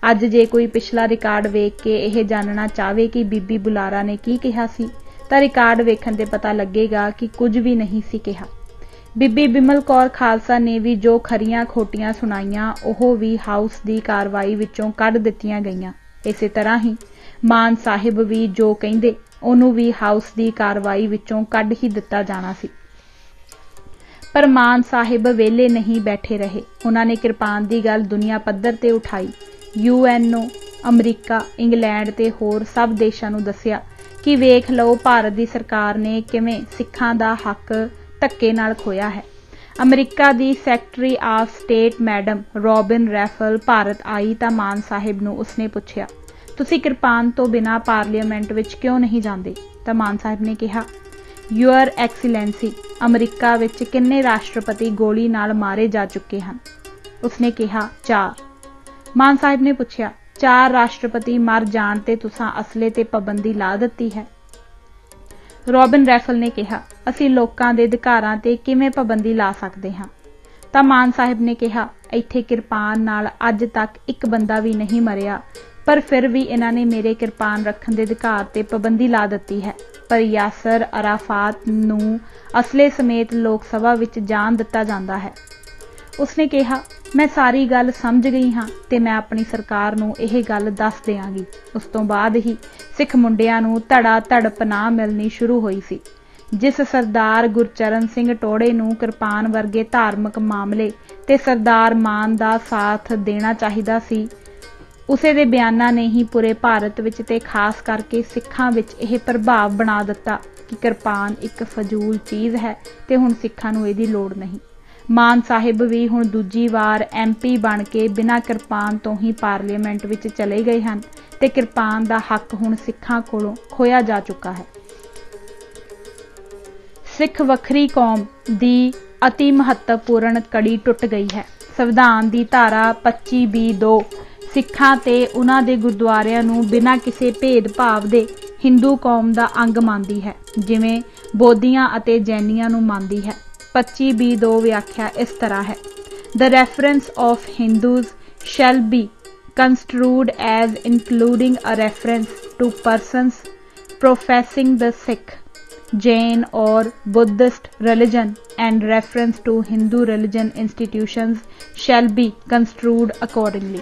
अज जे कोई पिछला रिकार्ड वेख के यह जानना चाहे कि बीबी बुलारा ने की कहा सी, तां रिकार्ड वेखण ते पता लगेगा कि कुछ भी नहीं सी कहा। बीबी बिमल कौर खालसा ने भी जो खरियां खोटियां सुनाइयां ओह भी हाउस की कार्रवाई विचों कढ दित्तियां गईयां। इसे तरह ही मान साहिब भी जो कहिंदे उहनूं भी हाउस की कार्रवाई विचों कढ ही दिता जाना सी। पर मान साहिब वेले नहीं बैठे रहे। उन्होंने किरपान की गल दुनिया पद्धर ते उठाई। यूएनओ, अमरीका, इंग्लैंड ते होर सब देशों नूं दस्सिया कि वेख लो भारत की सरकार ने किवें सिखां दा हक धक्के नाल खोया है। अमरीका की secretary of state madam Robin Raphel Bharat आई तां मान साहिब नूं उसने पुछया, तुसीं किरपान तो बिना पार्लीमेंट विच क्यों नहीं जांदे? तां मान साहिब ने कहा, यूअर एक्सीलेंसी, अमरीका विच किन्ने राष्ट्रपति गोली नाल मारे जा चुके हैं? उसने कहा, 4। मान साहिब ने पूछा, 4 राष्ट्रपति मर जाण ते तुसां असले ते पाबंदी ला दित्ती है? रॉबिन रैफल ने कहा, असीं लोकां दे अधिकारां ते किवें पाबंदी ला सकदे हां? तां मान साहिब ने कहा, इत्थे किरपान नाल अज तक एक बंदा भी नहीं मरिया, पर फिर भी इन्हां ने मेरे किरपान रखण दे अधिकार ते पाबंदी ला दित्ती है। पर यासर अराफात नूं असले समेत लोक सभा विच जाण दिता जांदा है। उसने कहा, मैं सारी गल समझ गई हाँ ते मैं अपनी सरकार नूं यह गल दस देंगी। उस तो बाद ही सिख मुंडियां नूं धड़ा धड़ पनाह मिलनी शुरू हुई सी। जिस सरदार गुरचरण सिंह टोड़े नूं किरपान वर्गे धार्मिक मामले ते सरदार मान दा साथ देना चाहिदा सी, उसे दे बयानां ने ही पूरे भारत विच ते खास करके सिखां विच यह प्रभाव बना दिता कि किरपान एक फजूल चीज़ है ते हुण सिखां नूं इहदी लोड़ नहीं। मान साहिब भी हुण दूजी वार MP बन के बिना किरपान तो ही पार्लीमेंट विच चले गए हैं ते किरपान दा हक हुण सिखां कोलों खोया जा चुका है। सिख वखरी कौम दी अति महत्वपूर्ण कड़ी टुट गई है। संविधान दी धारा 25B(2) सिखां ते उन्हां दे गुरुद्वारियां नूं बिना किसी भेदभाव दे हिंदू कौम दा अंग मानदी है, जिवें बोधियां अते जैनियां नूं मानदी है। 25B(2) व्याख्या इस तरह है, the reference of Hindus shall be construed as including a reference to persons professing the Sikh, Jain or Buddhist religion and reference to Hindu religion institutions shall be construed accordingly।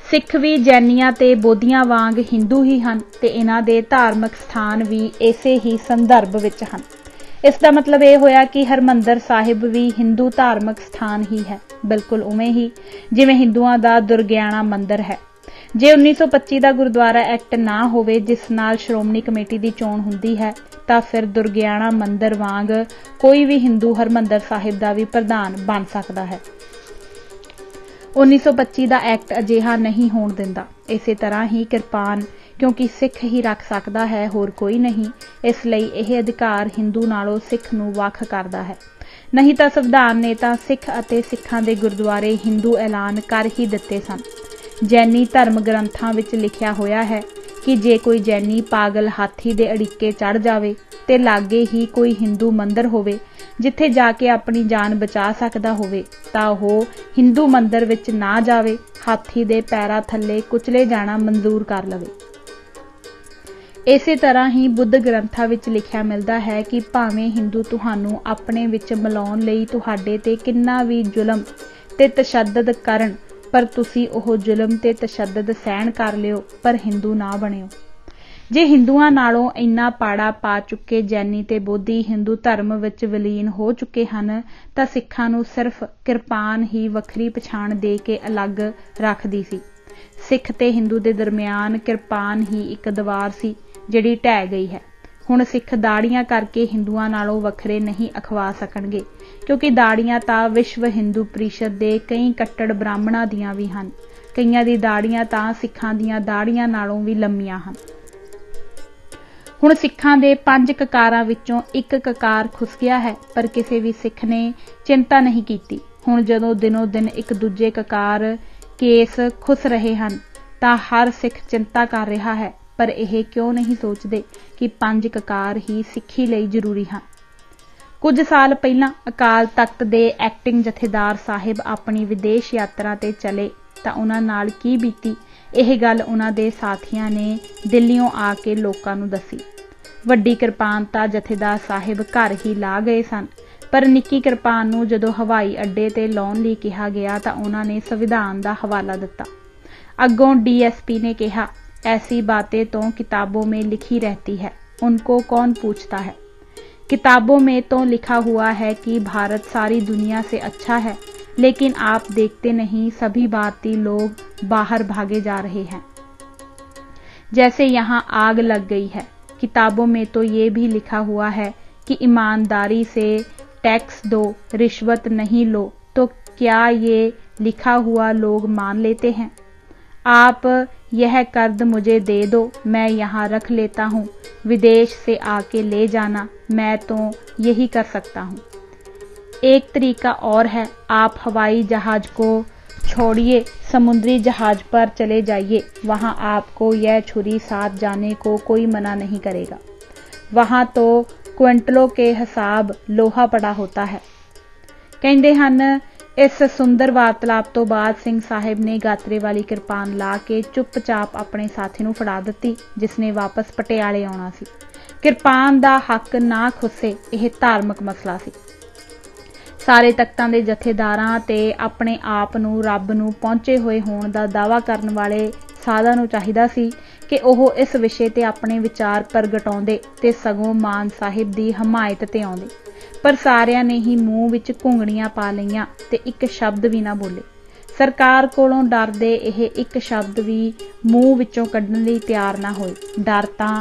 Sikh भी जैनियां ते बोधियां वांग हिंदू ही हन ते इन्हां दे धार्मिक स्थान भी इसे ही संदर्भ विच हन। इसका मतलब यह होया कि हरमंदर साहिब भी हिंदू धार्मिक स्थान ही है, बिल्कुल उवें ही जिवें हिंदुआं दा दुर्गियाना मंदिर है। जे 1925 का गुरुद्वारा एक्ट ना होवे जिस नाल श्रोमणी कमेटी की चोण हुंदी है, तां फिर दुर्गियाना मंदिर वांग कोई भी हिंदू हरमंदर साहिब का भी प्रधान बन सकता है। 1925 का एक्ट अजिहा नहीं होण दिंदा। इसे तरह ही किरपान क्योंकि सिख ही रख सकता है, होर कोई नहीं, इसलिए यह अधिकार हिंदू नालों सिख नूं वख करदा है। नहीं तो संविधान ने तां सिख अते सिखां दे गुरुद्वारे हिंदू ऐलान कर ही दिते सन। जैनी धर्म ग्रंथां विच लिखिया होया है कि जे कोई जैनी पागल हाथी दे अड़िके चढ़ जावे ते लागे ही कोई हिंदू मंदिर होवे जिथे जाके अपनी जान बचा सकदा होवे तां ओह हिंदू मंदिर विच ना जावे, हाथी दे पैरां थल्ले कुचले जाना मंजूर कर लवे। इसे तरह ही बुद्ध ग्रंथां विच लिखिया मिलदा है कि भावें हिंदू तुहानूं अपने विच मिलाउण लई तुहाडे ते किन्ना भी जुल्म ते तशद्दद करन, पर तुसी ओह जुल्म ते तशद्दद सहन कर लिओ, पर हिंदू ना बणिओ। जे हिंदुआं नालों इन्ना पाड़ा पा चुके जैनी ते बोधी हिंदू धर्म विच विलीन हो चुके हन तां सिखां नूं सिर्फ किरपान ही वखरी पछाण दे के अलग रखदी सी। सिख ते हिंदू दे दरमियान किरपान ही एक दीवार सी जिहड़ी ढह गई है। हुण सिख दाड़ियां करके हिंदुआं नालों वखरे नहीं अखवा सकणगे, क्योंकि दाड़ियां तां विश्व हिंदू परिषद दे कई कट्टड़ ब्राह्मणां दियां भी हन। कईयां दी दाड़ियां तां सिखां दियां दाड़ियां नालों भी लंमियां हन। ਹੁਣ ਸਿੱਖਾਂ ਦੇ 5 ਕਕਾਰਾਂ ਵਿੱਚੋਂ ਇੱਕ ਕਕਾਰ ਖੁੱਸ ਗਿਆ ਹੈ, ਪਰ ਕਿਸੇ ਵੀ ਸਿੱਖ ਨੇ ਚਿੰਤਾ ਨਹੀਂ ਕੀਤੀ। ਹੁਣ ਜਦੋਂ ਦਿਨੋਂ ਦਿਨ ਇੱਕ ਦੂਜੇ ਕਕਾਰ ਕੇਸ ਖੁੱਸ ਰਹੇ ਹਨ ਤਾਂ ਹਰ ਸਿੱਖ ਚਿੰਤਾ ਕਰ ਰਿਹਾ ਹੈ, ਪਰ ਇਹ ਕਿਉਂ ਨਹੀਂ ਸੋਚਦੇ ਕਿ 5 ਕਕਾਰ ਹੀ ਸਿੱਖੀ ਲਈ ਜ਼ਰੂਰੀ ਹਨ। ਕੁਝ ਸਾਲ ਪਹਿਲਾਂ ਅਕਾਲ ਤਖਤ ਦੇ ਐਕਟਿੰਗ ਜਥੇਦਾਰ ਸਾਹਿਬ ਆਪਣੀ ਵਿਦੇਸ਼ ਯਾਤਰਾ ਤੇ ਚਲੇ ਤਾਂ ਉਹਨਾਂ ਨਾਲ ਕੀ ਬੀਤੀ, ਇਹ ਗੱਲ ਉਹਨਾਂ ਦੇ ਸਾਥੀਆਂ ਨੇ ਦਿੱਲੀੋਂ ਆ ਕੇ ਲੋਕਾਂ ਨੂੰ ਦੱਸੀ। ਵੱਡੀ ਕਿਰਪਾਨ ਤਾਂ ਜਥੇਦਾਰ ਸਾਹਿਬ ਘਰ ਹੀ ਲਾ ਗਏ ਸਨ, ਪਰ ਨਿੱਕੀ ਕਿਰਪਾਨ ਨੂੰ ਜਦੋਂ ਹਵਾਈ ਅੱਡੇ ਤੇ ਲਾਉਣ ਲਈ ਕਿਹਾ ਗਿਆ ਤਾਂ ਉਹਨਾਂ ਨੇ ਸੰਵਿਧਾਨ ਦਾ ਹਵਾਲਾ ਦਿੱਤਾ। ਅੱਗੋਂ DSP ਨੇ ਕਿਹਾ, ऐसी बातें तो किताबों में लिखी रहती है, उनको कौन पूछता है। किताबों में तो लिखा हुआ है कि भारत सारी दुनिया से अच्छा है, लेकिन आप देखते नहीं सभी भारतीय लोग बाहर भागे जा रहे हैं, जैसे यहाँ आग लग गई है। किताबों में तो ये भी लिखा हुआ है कि ईमानदारी से टैक्स दो, रिश्वत नहीं लो, तो क्या ये लिखा हुआ लोग मान लेते हैं। आप यह कर्ज मुझे दे दो, मैं यहाँ रख लेता हूँ, विदेश से आके ले जाना, मैं तो यही कर सकता हूँ। एक तरीका और है, आप हवाई जहाज को छोड़िए, समुद्री जहाज पर चले जाइए, वहाँ आपको यह छुरी साथ जाने को कोई मना नहीं करेगा, वहाँ तो क्विंटलों के हिसाब लोहा पड़ा होता है। कहते हैं इस सुंदर वार्तालाप तो बाद सिंह साहिब ने गात्रे वाली किरपान ला के चुपचाप अपने साथी नूं फड़ा दित्ती, जिसने वापस पटियाले आउणा सी। किरपान दा हक ना खुसे, यह धार्मिक मसला सी। सारे तख्तां दे जथेदारां ते अपने आप नूं रब नूं पहुंचे होए होण दा दावा करन वाले साधा नूं चाहीदा सी कि ओह इस विषय ते अपने विचार प्रगटाउंदे ते सगों मान साहिब दी हमायत ते आउंदे, पर सारिਆਂ ने ही मूँह विच घुंगड़ियां पा लईआं ते एक शब्द भी ना बोले। सरकार कोलों डरदे यह एक शब्द भी मूँह विचों कढण लई तैयार ना होए। डर तां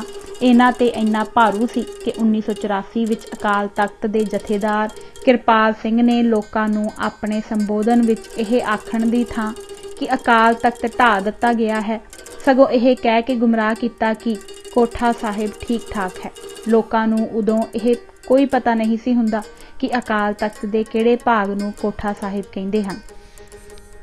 इन्हां ते इन्ना भारू सी कि 1984 विच अकाल तख्त दे जथेदार किरपाल सिंह ने लोकां नूं अपने संबोधन विच यह आखण दी थां कि अकाल तख्त ढा दिता गया है, सगों यह कह के गुमराह किया कि कोठा साहिब ठीक ठाक है। लोकां नूं उदों यह कोई पता नहीं सी हुंदा कि अकाल तख्त दे किहड़े भाग नूं कोठा साहिब कहिंदे हन।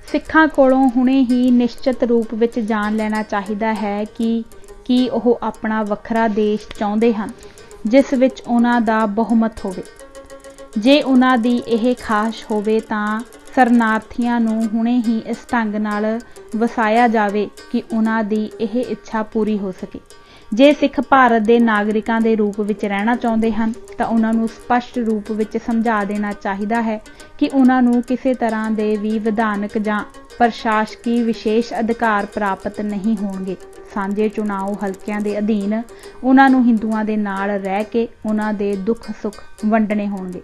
सिखां कोलों हुणे ही निश्चित रूप विच जान लेना चाहिदा है कि ओह अपना वखरा देश चाहुंदे हन जिस विच उन्हां दा बहुमत होवे। जे उन्हां दी यह खाश होवे तां शरणार्थियां नूं हुणे ही इस ढंग नाल वसाया जावे कि उन्हां दी यह इच्छा पूरी हो सके। जे सिख भारत के नागरिकों के रूप में रहना चाहते हैं तो उन्होंने स्पष्ट रूप में समझा देना चाहिए है कि उन्होंने किसी तरह के भी विधानक या प्रशासकी विशेष अधिकार प्राप्त नहीं होंगे। सांझे चुनाव हलकियां के अधीन उन्होंने हिंदुओं के नाल रह के उन्होंने दे दुख सुख वंडने होंगे।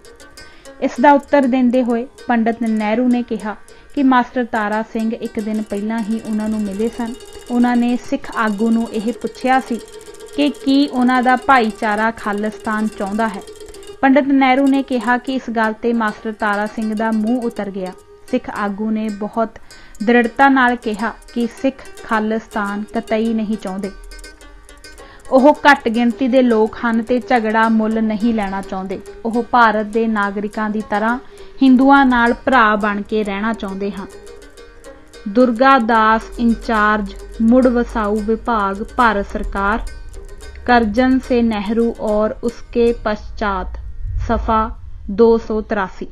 इसका उत्तर देंदे हुए पंडित नेहरू ने कहा कि मास्टर तारा सिंह एक दिन पहला ही उन्होंने मिले सन। उन्होंने सिख आगू नूं यह पुछया सी कि की उन्हां दा भाईचारा खालिस्तान चाहुंदा है। पंडित नेहरू ने कहा कि इस गल ते मास्टर तारा सिंह दा मूँह उतर गया। सिख आगू ने बहुत दृढ़ता नाल कहा कि सिख खालिस्तान कतई नहीं चाहुंदे। ओह घट गिणती दे लोग हन ते झगड़ा मुल नहीं लेना चाहुंदे। ओह भारत दे नागरिकां दी तरह हिंदुआं नाल भरा बन के रहना चाहुंदे हन। दुर्गा दास इंचार्ज मुड़ वसाऊ विभाग भारत सरकार, करजन से नेहरू और उसके पश्चात, सफ़ा 283।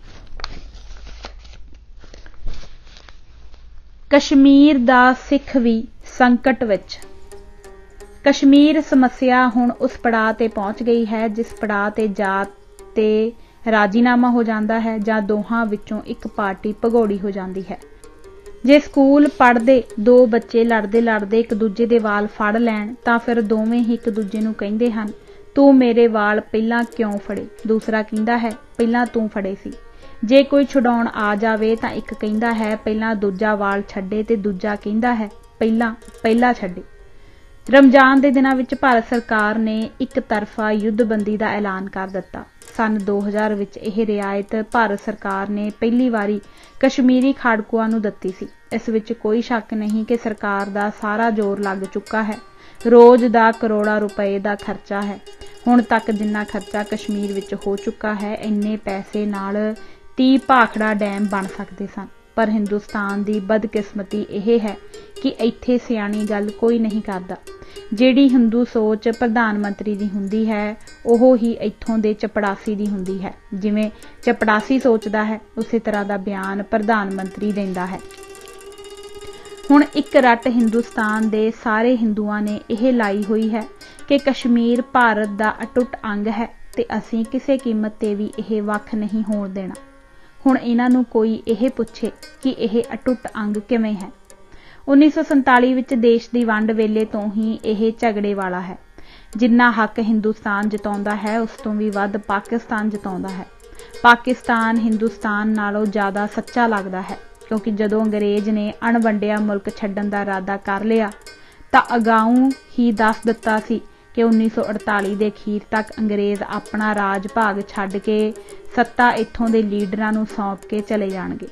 कश्मीर दा सिख भी संकट विच। कश्मीर समस्या हुण उस पड़ाव ते पहुंच गई है जिस पड़ाव ते जात ते राजीनामा हो जाता है जां दोहां विचों एक पार्टी भगौड़ी हो जाती है। जे स्कूल पढ़दे दो बच्चे लड़दे लड़दे एक दूजे दे वाल फड़ लैण तां फिर दोवें ही एक दूजे नूं कहिंदे हन, तू मेरे वाल पहलां क्यों फड़े। दूसरा कहिंदा है पहलां तू फड़े सी। जे कोई छुडाउण आ जावे तां एक कहिंदा है पहलां दूजा वाल छड्डे ते दूजा कहिंदा है पहलां पहला छड्डे। रमजान के दिनों विच भारत सरकार ने एक तरफा युद्धबंदी का ऐलान कर दिता। सन 2000 विच यह रियायत भारत सरकार ने पहली बारी कश्मीरी खाड़कुआं नूं दित्ती सी। इस विच कोई शक नहीं कि सरकार का सारा जोर लग चुका है। रोज़ का करोड़ों रुपए का खर्चा है। हुण तक जिन्ना खर्चा कश्मीर विच हो चुका है, इन्ने पैसे नाल 30 भाखड़ा डैम बन सकते सन। पर हिंदुस्तान की बदकिस्मती यह है कि इत्थे सियाणी गल कोई नहीं करता। जिहड़ी हिंदू सोच प्रधानमंत्री की हुंदी है, ओह ही इत्थों दे चपड़ासी की हुंदी है। जिवें चपड़ासी सोचता है, उसी तरह का बयान प्रधानमंत्री देंदा है। हुण एक रट हिंदुस्तान दे सारे हिंदुआं ने यह लाई हुई है कि कश्मीर भारत का अटुट अंग है ते असीं किसी कीमत ते भी यह वख नहीं होण देना। हुण इन्हां नूं कोई यह पुछे कि यह अटुट अंग किवें है। 1947 विच देश की वंड वेले तो ही यह झगड़े वाला है। जिन्ना हक हिंदुस्तान जताउंदा है, उस तो भी वध पाकिस्तान जताउंदा है। पाकिस्तान हिंदुस्तान नालों ज़्यादा सच्चा लगदा है, क्योंकि जदों अंग्रेज ने अणवंडिया मुल्क छड्डण दा इरादा कर लिया तां अगाऊं ही दस दिता सी कि 1948 के अखीर तक अंग्रेज अपना राज भाग छड्ड के सत्ता इत्थों के लीडरां नूं सौंप के चले जाणगे।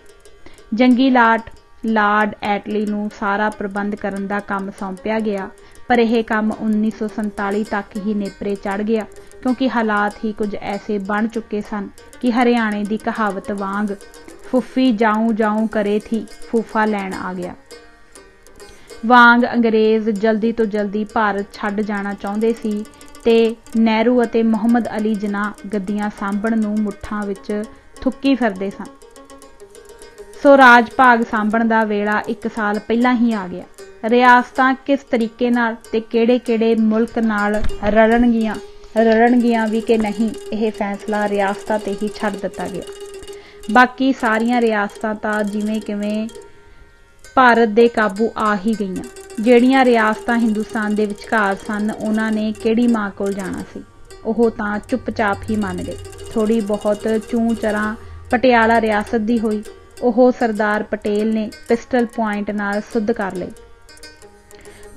जंगी लॉर्ड एटली नूं सारा प्रबंध करन दा काम सौंपिया गया, पर यह काम 1947 तक ही नेपरे चढ़ गया, क्योंकि हालात ही कुछ ऐसे बन चुके सन कि हरियाणे की कहावत वांग फुफी जाऊं जाऊं करे थी, फूफा लैण आ गया। वांग अंग्रेज जल्दी तो जल्दी भारत छड्ड जाना चाहुंदे सी ते नेहरू अते मुहम्मद अली जिन्नाह गद्दियां सांभण नूं मुट्ठां विच थुक्की फिरदे सन। सो राज भाग सांभण दा वेला 1 साल पहलां ही आ गया। रियासतां किस तरीके नाल ते किहड़े-किहड़े मुल्क नाल रलणगियां भी कि नहीं, यह फैसला रियासतां ते ही छड्ड दिता गया। बाकी सारियां रियासतां तां जिवें किवें भारत दे काबू आ ही गईयां। ਜਿਹੜੀਆਂ रियासतां हिंदुस्तान दे विचकार सन, उन्हां ने किहड़ी मां कोल जाना सी, ओह तां चुपचाप ही मन गए। थोड़ी बहुत चूं चरां पटियाला रियासत दी होई, ओह सरदार पटेल ने पिस्टल पॉइंट नाल सुध कर लई।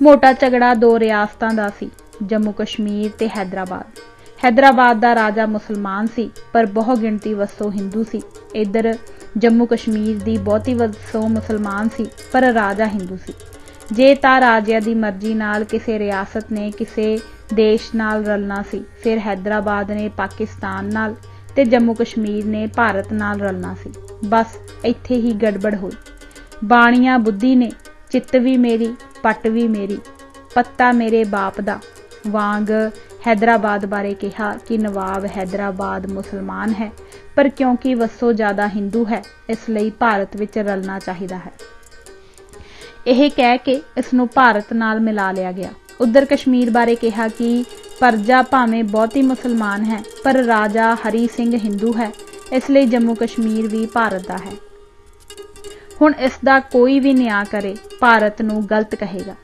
मोटा झगड़ा 2 रियासतां दा सी, जम्मू कश्मीर ते हैदराबाद। हैदराबाद दा राजा मुसलमान सी, पर बहु गिणती वसों हिंदू सी। इधर जम्मू कश्मीर दी बहुती वसों मुसलमान सी, पर राजा हिंदू सी। जे तां राजिया दी मर्जी नाल किसी रियासत ने किसी देश नाल रलना सी, फिर हैदराबाद ने पाकिस्तान नाल ते जम्मू कश्मीर ने भारत नाल रलना सी। बस इत्थे ही गड़बड़ हुई। बाणिया बुद्धि ने चित्त भी मेरी पट भी मेरी, पत्ता मेरे बाप दा वांग हैदराबाद बारे कहा कि नवाब हैदराबाद मुसलमान है, पर क्योंकि वसों ज़्यादा हिंदू है, इसलिए भारत विच रलना चाहिदा है। यह कह के इसनूं भारत नाल मिला लिया गया। उधर कश्मीर बारे कहा कि प्रजा भावें बहुती मुसलमान है, पर राजा हरी सिंह हिंदू है, इसलिए जम्मू कश्मीर भी भारत दा है। हुण इसदा कोई भी न्याय करे, भारत नूं गलत कहेगा।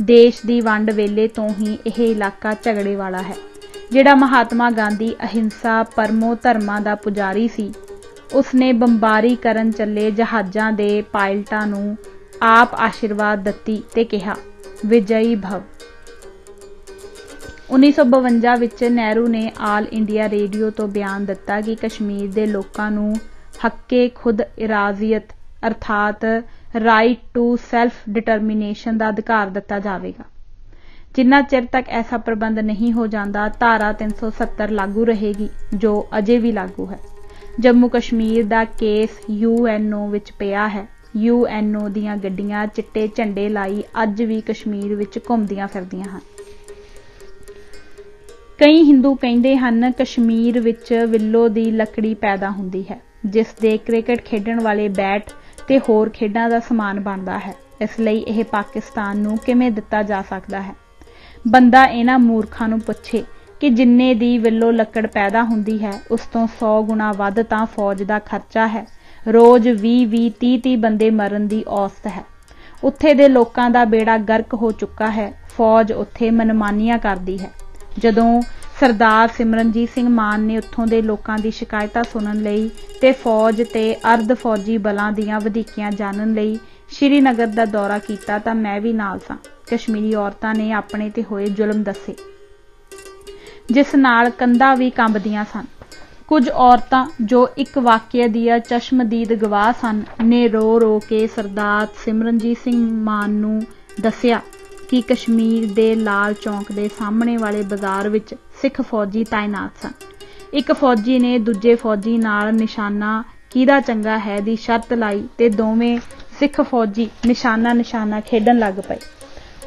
देश की वंड वेले तो ही यह इलाका झगड़े वाला है। जिहड़ा महात्मा गांधी अहिंसा परमो धर्मां दा पुजारी सी, उसने बंबारी करन चले जहाज़ां दे पायलटां नूं आप आशीर्वाद दत्ती ते कहा विजयी भव। 1952 विच नेहरू ने आल इंडिया रेडियो तो बयान दिता कि कश्मीर दे लोकां नूं हक्के खुद इरादियत अर्थात राइट टू सैल्फ डिटरमिनेशन का अधिकार दिता जाएगा। जिन्ना चिर तक ऐसा प्रबंध नहीं हो जाता, धारा 370 लागू रहेगी, जो अजे भी लागू है। जम्मू कश्मीर का केस UNO विच पिया है। UNO दीयां गड्डियां चिट्टे झंडे लाई अज भी कश्मीर विच घुमदियां फिरदियां हन। कई हिंदू कहते हैं कश्मीर विच विल्लो दी लकड़ी पैदा हुंदी है, जिस दे क्रिकेट खेडण वाले बैट ते होर खेडां दा समान बनदा है। इसलिए यह पाकिस्तान नूं किवें दिता जा सकदा है। बंदा इन्हां मूर्खां नूं पुछे कि जिन्ने दी विल्लो लकड़ पैदा हुंदी है, उस तो 100 गुणा वध तां फौज दा खर्चा है। रोज़ 20-20, 30-30 बंदे मरन दी औसत है। उत्थे दे लोकां दा बेड़ा गर्क हो चुका है। फौज उत्थे मनमानियां करदी है। जदों सरदार सिमरनजीत सिंह मान ने उत्थों दे लोकां दी शिकायतां सुनन लई ते फौज ते अर्ध फौजी बलां दीयां वधीकियां जानन लई श्रीनगर दा दौरा कीता तां मैं भी नाल सां। कश्मीरी औरतां ने अपने ते होए जुल्म दसे, जिस नाल कंधां भी कंबदियां सन। कुछ औरतां जो एक वाकिया दिया चश्मदीद गवाह सन ने रो रो के सरदार सिमरनजीत सिंह मान नूं दसिया कि कश्मीर दे लाल चौक दे सामने वाले बाजार विच सिख फौजी तैनात सन। एक फौजी ने दूजे फौजी नाल निशाना किहदा चंगा है दी शर्त लाई ते दोवें सिख फौजी निशाना खेडन लग पए।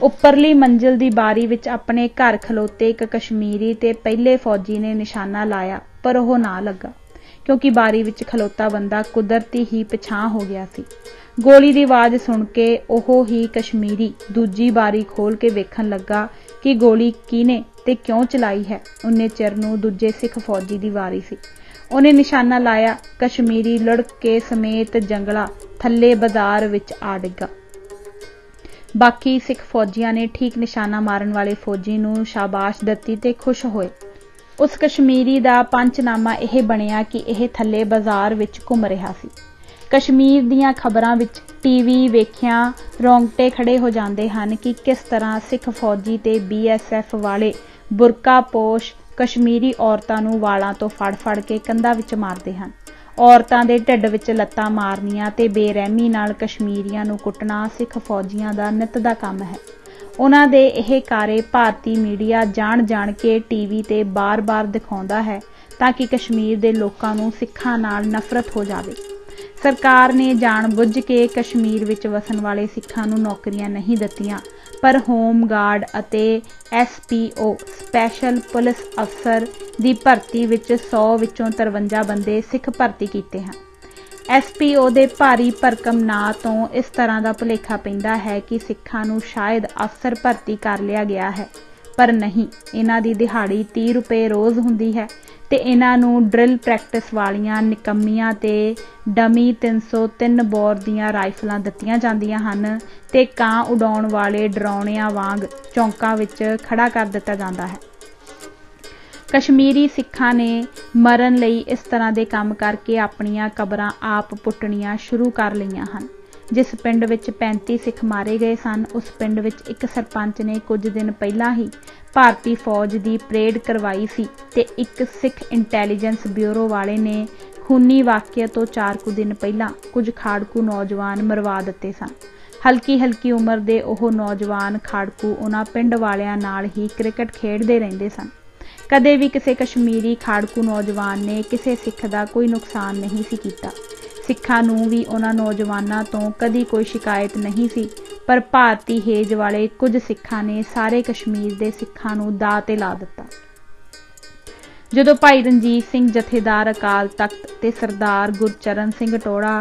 उपरली मंजिल दी बारी विच अपने घर खलोते एक कश्मीरी ते पहले फौजी ने निशाना लाया, पर ओह ना लगा क्योंकि बारी विच खलोता बंदा कुदरती ही पिछां हो गया सी। गोली दी आवाज़ सुन के ओह ही कश्मीरी दूजी बारी खोल के वेखण लगा कि गोली किने ते क्यों चलाई है। उन्ने चिर नूं दूजे सिख फौजी दी वारी सी। उन्हें निशाना लाया, कश्मीरी लुढ़क के समेत जंगला थल्ले बाजार विच आ डिग्गा। बाकी सिख फौजियां ने ठीक निशाना मारन वाले फौजी नूं शाबाश दित्ती ते खुश होए। उस कश्मीरी दा पंचनामा यह बनिया कि यह थल्ले बाजार विच घुम रहा सी। कश्मीर दीयां खबरां विच टीवी वेखिया रोंगटे खड़े हो जाते हैं कि किस तरह सिख फौजी ते BSF वाले बुरका पोश कश्मीरी औरतां नूं वालां तो फड़ के कंधां विच मारदे हन। औरतां दे ढिड विच लत्तां मारनियां ते बेरहमी नाल कश्मीरियां नूं कुੱਟਣਾ सिख फौजियां दा नित दा काम है। उन्हां दे यह कारे भारती मीडिया जाण के टीवी ते बार दिखाउंदा है ताकि कश्मीर दे लोकां नूं सिखां नाल नफरत हो जावे। सरकार ने जाणबुੱਝ के कश्मीर विच वसन वाले सिखां नूं नौकरियां नहीं दित्तियां, पर होम गार्ड अते SPO स्पैशल पुलिस अफसर दी भर्ती विच 100 विचों 53 बंदे सिख भर्ती कीते हैं। SPO दे भारी भरकम ना तो इस तरह का भुलेखा पैंदा है कि सिखां नूं शायद अफसर भर्ती कर लिया गया है, पर नहीं, इन्हां दी दिहाड़ी 30 रुपए रोज़ हुंदी है ते इन्हां नूं ड्रिल प्रैक्टिस वालियां निकम्मियां ते डमी 303 बोर दीयां राइफलां दित्तियां जांदियां हन ते कां उडाउण वाले डराउणियां वांग चौंकां विच खड़ा कर दित्ता जांदा है। कश्मीरी सिखां ने मरन लई इस तरह के काम करके अपनियां कबरां आप पुट्टणियां शुरू कर लईआं हन। जिस पिंड विच 35 सिख मारे गए सन, उस पिंड विच एक सरपंच ने कुछ दिन पहला ही भारती फौज की परेड करवाई सी ते एक सिख इंटैलीजेंस ब्यूरो वाले ने खूनी वाकिया तो 4 दिन पहला कुछ खाड़कू नौजवान मरवा दिते सन। हल्की उम्र के ओह नौजवान खाड़कू उन्हां पिंड वालियां नाल ही क्रिकेट खेडते रहिंदे सन। कदे भी किसी कश्मीरी खाड़कू नौजवान ने किसी सिख का कोई नुकसान नहीं सी कीता। सिखां नूं भी उन्हां नौजवानां तो कदी कोई शिकायत नहीं सी, पर भारती हेज वाले कुछ सिखां ने सारे कश्मीर के सिखां नूं दाਅ ते ला दिता। जदों भाई रणजीत सिंह जथेदार अकाल तख्त ते सरदार गुरचरण सिंह टोड़ा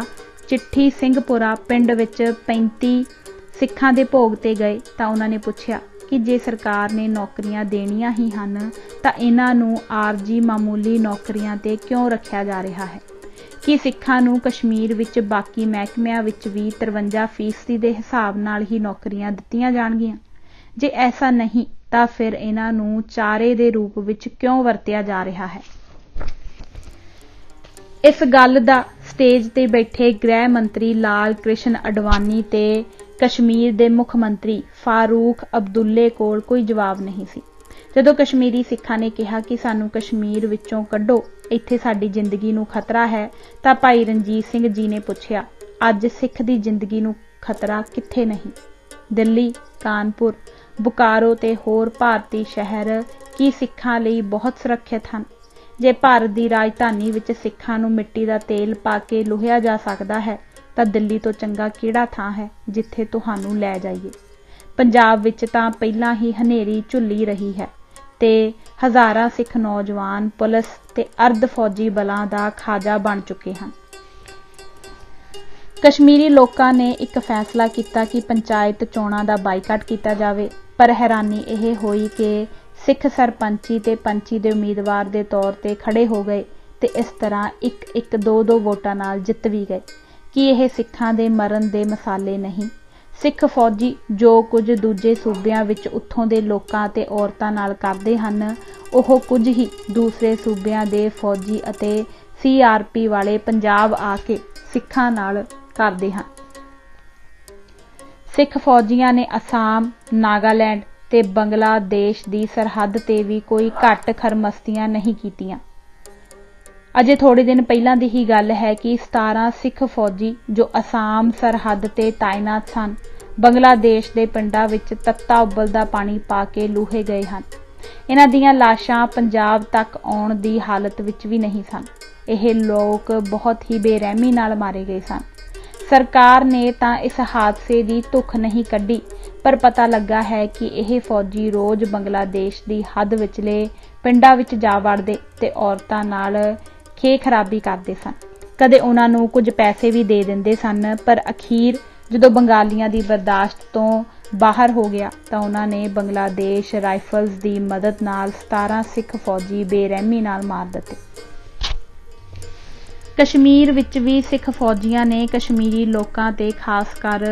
चिट्ठी सिंहपुरा पिंड विच 35 सिखां दे भोग ते गए तां उन्हां ने पुछया कि जे सरकार ने नौकरियां देनियां ही हन तां इन्हां नूं आरजी मामूली नौकरियां ते क्यों रखिया जा रहा है। कि सिखां नूं कश्मीर विच बाकी महकमिਆਂ विच भी 53% ਦੇ हिसाब नाल ही नौकरियां दित्तियां जाणगियां। जे ऐसा नहीं तां फिर इन्हां नूं चारे दे रूप विच क्यों वरतिया जा रहा है। इस गल दा स्टेज ते बैठे गृह मंत्री लाल कृष्ण अडवाणी ते कश्मीर दे मुख मंत्री फारूक अब्दुल्ले कोल कोई जवाब नहीं सी। जदों कश्मीरी सिखां ने कहा कि सानू कश्मीर विचों कड्डो, इत्थे साडी जिंदगी नूं खतरा है, तां भाई रणजीत सिंह जी ने पुछया, अज सिख दी जिंदगी नूं खतरा कित्थे नहीं? दिल्ली, कानपुर, बुकारो ते होर भारती शहर की सिखां लई बहुत सुरक्षित हन। जे भारत दी राजधानी विच सिखां नूं मिट्टी दा तेल पा के लुहिया जा सकदा है तां दिल्ली तो चंगा किहड़ा थां है जिथे तुहानू लै जाइए। पंजाब विच तां पहिलां ही हनेरी झुल्ली रही है ते हज़ारां सिख नौजवान पुलिस ते अर्ध फौजी बलां दा खाजा बन चुके हैं। कश्मीरी लोकां ने एक फैसला किया कि पंचायत चोणां दा बाईकाट किया जाए, पर हैरानी यह हुई कि सिख सरपंची ते पंची दे उम्मीदवार दे तौर ते खड़े हो गए ते इस तरह एक 2 वोटां नाल जित भी गए। कि यह सिखां दे मरण दे मसाले नहीं। सिख फौजी जो कुछ दूजे सूबियां विच उत्थों दे लोकां ते औरतां नाल करदे हन, ओह कुछ ही दूसरे सूबियां दे फौजी अते CRP वाले पंजाब आके सिखां नाल करदे हन। सिख फौजियां ने असम, नागालैंड ते बंगलादेश दी सरहद ते भी कोई घट खरमस्तियां नहीं कीतियां। अजे थोड़े दिन पहलां दी ही गल है कि 17 सिख फौजी जो असम सरहद ते तैनात सन ਬੰਗਲਾਦੇਸ਼ ਦੇ ਪਿੰਡਾਂ ਵਿੱਚ ਤੱਤਾ ਉਬਲਦਾ ਪਾਣੀ ਪਾ ਕੇ ਲੂਹੇ ਗਏ ਹਨ। ਇਹਨਾਂ ਦੀਆਂ ਲਾਸ਼ਾਂ ਪੰਜਾਬ ਤੱਕ ਆਉਣ ਦੀ ਹਾਲਤ ਵਿੱਚ ਵੀ ਨਹੀਂ ਸਨ। ਇਹ ਲੋਕ ਬਹੁਤ ਹੀ ਬੇਰਹਿਮੀ ਨਾਲ ਮਾਰੇ ਗਏ ਸਨ। ਸਰਕਾਰ ਨੇ ਤਾਂ ਇਸ ਹਾਦਸੇ ਦੀ ਧੁੱਖ ਨਹੀਂ ਕੱਢੀ, ਪਰ ਪਤਾ ਲੱਗਾ ਹੈ ਕਿ ਇਹ ਫੌਜੀ ਰੋਜ਼ ਬੰਗਲਾਦੇਸ਼ ਦੀ ਹੱਦ ਵਿਚਲੇ ਪਿੰਡਾਂ ਵਿੱਚ ਜਾ ਵੜਦੇ ਤੇ ਔਰਤਾਂ ਨਾਲ ਖੇਖਰਾਬੀ ਕਰਦੇ ਸਨ। ਕਦੇ ਉਹਨਾਂ ਨੂੰ ਕੁਝ ਪੈਸੇ ਵੀ ਦੇ ਦਿੰਦੇ ਸਨ, ਪਰ ਅਖੀਰ ਜਦੋਂ ਬੰਗਾਲੀਆਂ ਦੀ ਬਰਦਾਸ਼ਤ ਤੋਂ ਬਾਹਰ ਹੋ ਗਿਆ ਤਾਂ ਉਹਨਾਂ ਨੇ ਬੰਗਲਾਦੇਸ਼ ਰਾਈਫਲਸ ਦੀ ਮਦਦ ਨਾਲ 17 ਸਿੱਖ ਫੌਜੀ ਬੇਰਹਿਮੀ ਨਾਲ ਮਾਰ ਦਿੱਤੇ। ਕਸ਼ਮੀਰ ਵਿੱਚ ਵੀ ਸਿੱਖ ਫੌਜੀਆਂ ਨੇ ਕਸ਼ਮੀਰੀ ਲੋਕਾਂ ਤੇ ਖਾਸ ਕਰ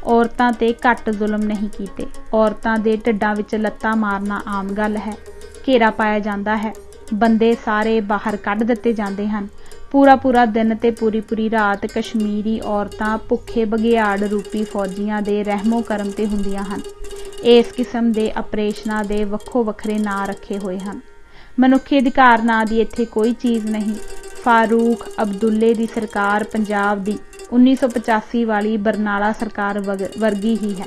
ਔਰਤਾਂ ਤੇ ਘੱਟ ਜ਼ੁਲਮ ਨਹੀਂ ਕੀਤੇ। ਔਰਤਾਂ ਦੇ ਢਿੱਡਾਂ ਵਿੱਚ ਲੱਤਾਂ ਮਾਰਨਾ ਆਮ ਗੱਲ ਹੈ। ਘੇਰਾ ਪਾਇਆ ਜਾਂਦਾ ਹੈ, ਬੰਦੇ ਸਾਰੇ ਬਾਹਰ ਕੱਢ ਦਿੱਤੇ ਜਾਂਦੇ ਹਨ। ਪੂਰਾ ਦਿਨ ਤੇ ਪੂਰੀ ਰਾਤ ਕਸ਼ਮੀਰੀ ਔਰਤਾਂ ਭੁੱਖੇ ਬਘਿਆੜ ਰੂਪੀ ਫੌਜੀਆਂ ਦੇ ਰਹਿਮੋ ਕਰਮ ਤੇ ਹੁੰਦੀਆਂ ਹਨ। ਇਸ ਕਿਸਮ ਦੇ ਆਪਰੇਸ਼ਨਾਂ ਦੇ ਵੱਖੋ ਵੱਖਰੇ ਨਾਂ ਰੱਖੇ ਹੋਏ ਹਨ। ਮਨੁੱਖੀ ਅਧਿਕਾਰ ਨਾਂ ਦੀ ਇੱਥੇ ਕੋਈ ਚੀਜ਼ ਨਹੀਂ। ਫਾਰੂਕ ਅਬਦੁੱਲੇ ਦੀ ਸਰਕਾਰ ਪੰਜਾਬ ਦੀ 1985 ਵਾਲੀ ਬਰਨਾਲਾ ਸਰਕਾਰ ਵਰਗੀ ਹੀ ਹੈ,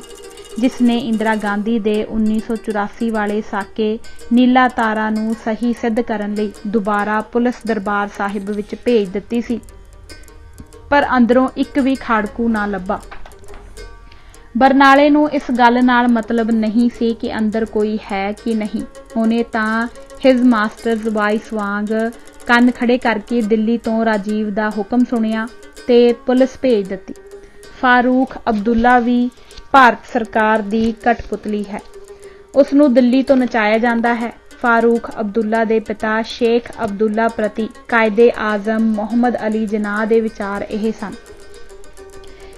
ਜਿਸ ਨੇ ਇੰਦਰਾ ਗਾਂਧੀ ਦੇ 1984 ਵਾਲੇ ਸਾਕੇ ਨੀਲਾ ਤਾਰਾ ਨੂੰ ਸਹੀ ਸਿੱਧ ਕਰਨ ਲਈ ਦੁਬਾਰਾ ਪੁਲਿਸ ਦਰਬਾਰ ਸਾਹਿਬ ਵਿੱਚ ਭੇਜ ਦਿੱਤੀ ਸੀ, ਪਰ ਅੰਦਰੋਂ ਇੱਕ ਵੀ ਖਾੜਕੂ ਨਾ ਲੱਭਾ। ਬਰਨਾਲੇ ਨੂੰ ਇਸ ਗੱਲ ਨਾਲ ਮਤਲਬ ਨਹੀਂ ਸੀ ਕਿ ਅੰਦਰ ਕੋਈ ਹੈ ਕਿ ਨਹੀਂ। ਉਹਨੇ ਤਾਂ ਹਿਜ਼ ਮਾਸਟਰਜ਼ ਵਾਈਸ ਵਾਂਗ ਕੰਨ ਖੜੇ ਕਰਕੇ ਦਿੱਲੀ ਤੋਂ ਰਾਜੀਵ ਦਾ ਹੁਕਮ ਸੁਣਿਆ ਤੇ ਪੁਲਿਸ ਭੇਜ ਦਿੱਤੀ। ਫਾਰੂਕ ਅਬਦੁੱਲਾ ਵੀ ਭਾਰਤ ਸਰਕਾਰ ਦੀ ਕਠਪੁਤਲੀ ਹੈ। ਉਸ ਨੂੰ ਦਿੱਲੀ ਤੋਂ ਨਚਾਇਆ ਜਾਂਦਾ ਹੈ। ਫਾਰੂਕ ਅਬਦੁੱਲਾ ਦੇ ਪਿਤਾ ਸ਼ੇਖ ਅਬਦੁੱਲਾ ਪ੍ਰਤੀ ਕਾਇਦੇ ਆਜ਼ਮ ਮੁਹੰਮਦ ਅਲੀ ਜਿਨਾਹ ਦੇ ਵਿਚਾਰ ਇਹ ਸਨ।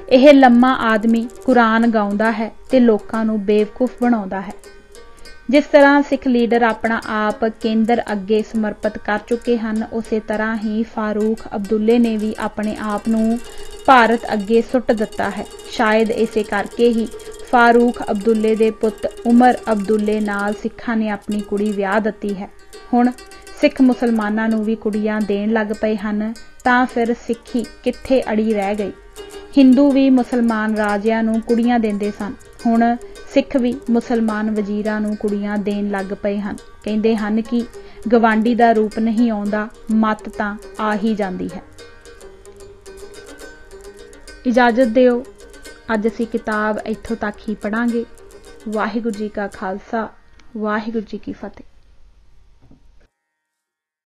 ਇਹ ਲੰਮਾ ਆਦਮੀ ਕੁਰਾਨ ਗਾਉਂਦਾ ਹੈ ਤੇ ਲੋਕਾਂ ਨੂੰ ਬੇਵਕੂਫ ਬਣਾਉਂਦਾ ਹੈ। ਜਿਸ ਤਰ੍ਹਾਂ ਸਿੱਖ ਲੀਡਰ ਆਪਣਾ ਆਪ ਕੇਂਦਰ ਅੱਗੇ ਸਮਰਪਿਤ ਕਰ ਚੁੱਕੇ ਹਨ, ਉਸੇ ਤਰ੍ਹਾਂ ਹੀ ਫਾਰੂਕ ਅਬਦੁੱਲੇ ਨੇ ਵੀ ਆਪਣੇ ਆਪ ਨੂੰ ਭਾਰਤ ਅੱਗੇ ਸੁੱਟ ਦਿੱਤਾ ਹੈ। ਸ਼ਾਇਦ ਇਸੇ ਕਰਕੇ ਹੀ ਫਾਰੂਕ ਅਬਦੁੱਲੇ ਦੇ ਪੁੱਤ ਉਮਰ ਅਬਦੁੱਲੇ ਨਾਲ ਸਿੱਖਾਂ ਨੇ ਆਪਣੀ ਕੁੜੀ ਵਿਆਹ ਦਿੱਤੀ ਹੈ। ਹੁਣ ਸਿੱਖ ਮੁਸਲਮਾਨਾਂ ਨੂੰ ਵੀ ਕੁੜੀਆਂ ਦੇਣ ਲੱਗ ਪਏ ਹਨ, ਤਾਂ ਫਿਰ ਸਿੱਖੀ ਕਿੱਥੇ ਅੜੀ ਰਹਿ ਗਈ। ਹਿੰਦੂ ਵੀ ਮੁਸਲਮਾਨ ਰਾਜਿਆਂ ਨੂੰ ਕੁੜੀਆਂ ਦਿੰਦੇ ਸਨ, ਹੁਣ ਸਿੱਖ ਵੀ ਮੁਸਲਮਾਨ ਵਜ਼ੀਰਾਂ ਨੂੰ ਕੁੜੀਆਂ ਦੇਣ ਲੱਗ ਪਏ ਹਨ। ਕਹਿੰਦੇ ਹਨ ਕਿ ਗਵਾਂਢੀ ਦਾ ਰੂਪ ਨਹੀਂ ਆਉਂਦਾ, ਮੱਤ ਤਾਂ ਆ ਹੀ ਜਾਂਦੀ ਹੈ। ਇਜਾਜ਼ਤ ਦਿਓ, ਅੱਜ ਅਸੀਂ ਕਿਤਾਬ ਇੱਥੋਂ ਤੱਕ ਹੀ ਪੜ੍ਹਾਂਗੇ। ਵਾਹਿਗੁਰੂ ਜੀ ਕਾ ਖਾਲਸਾ, ਵਾਹਿਗੁਰੂ ਜੀ ਕੀ ਫਤਿਹ।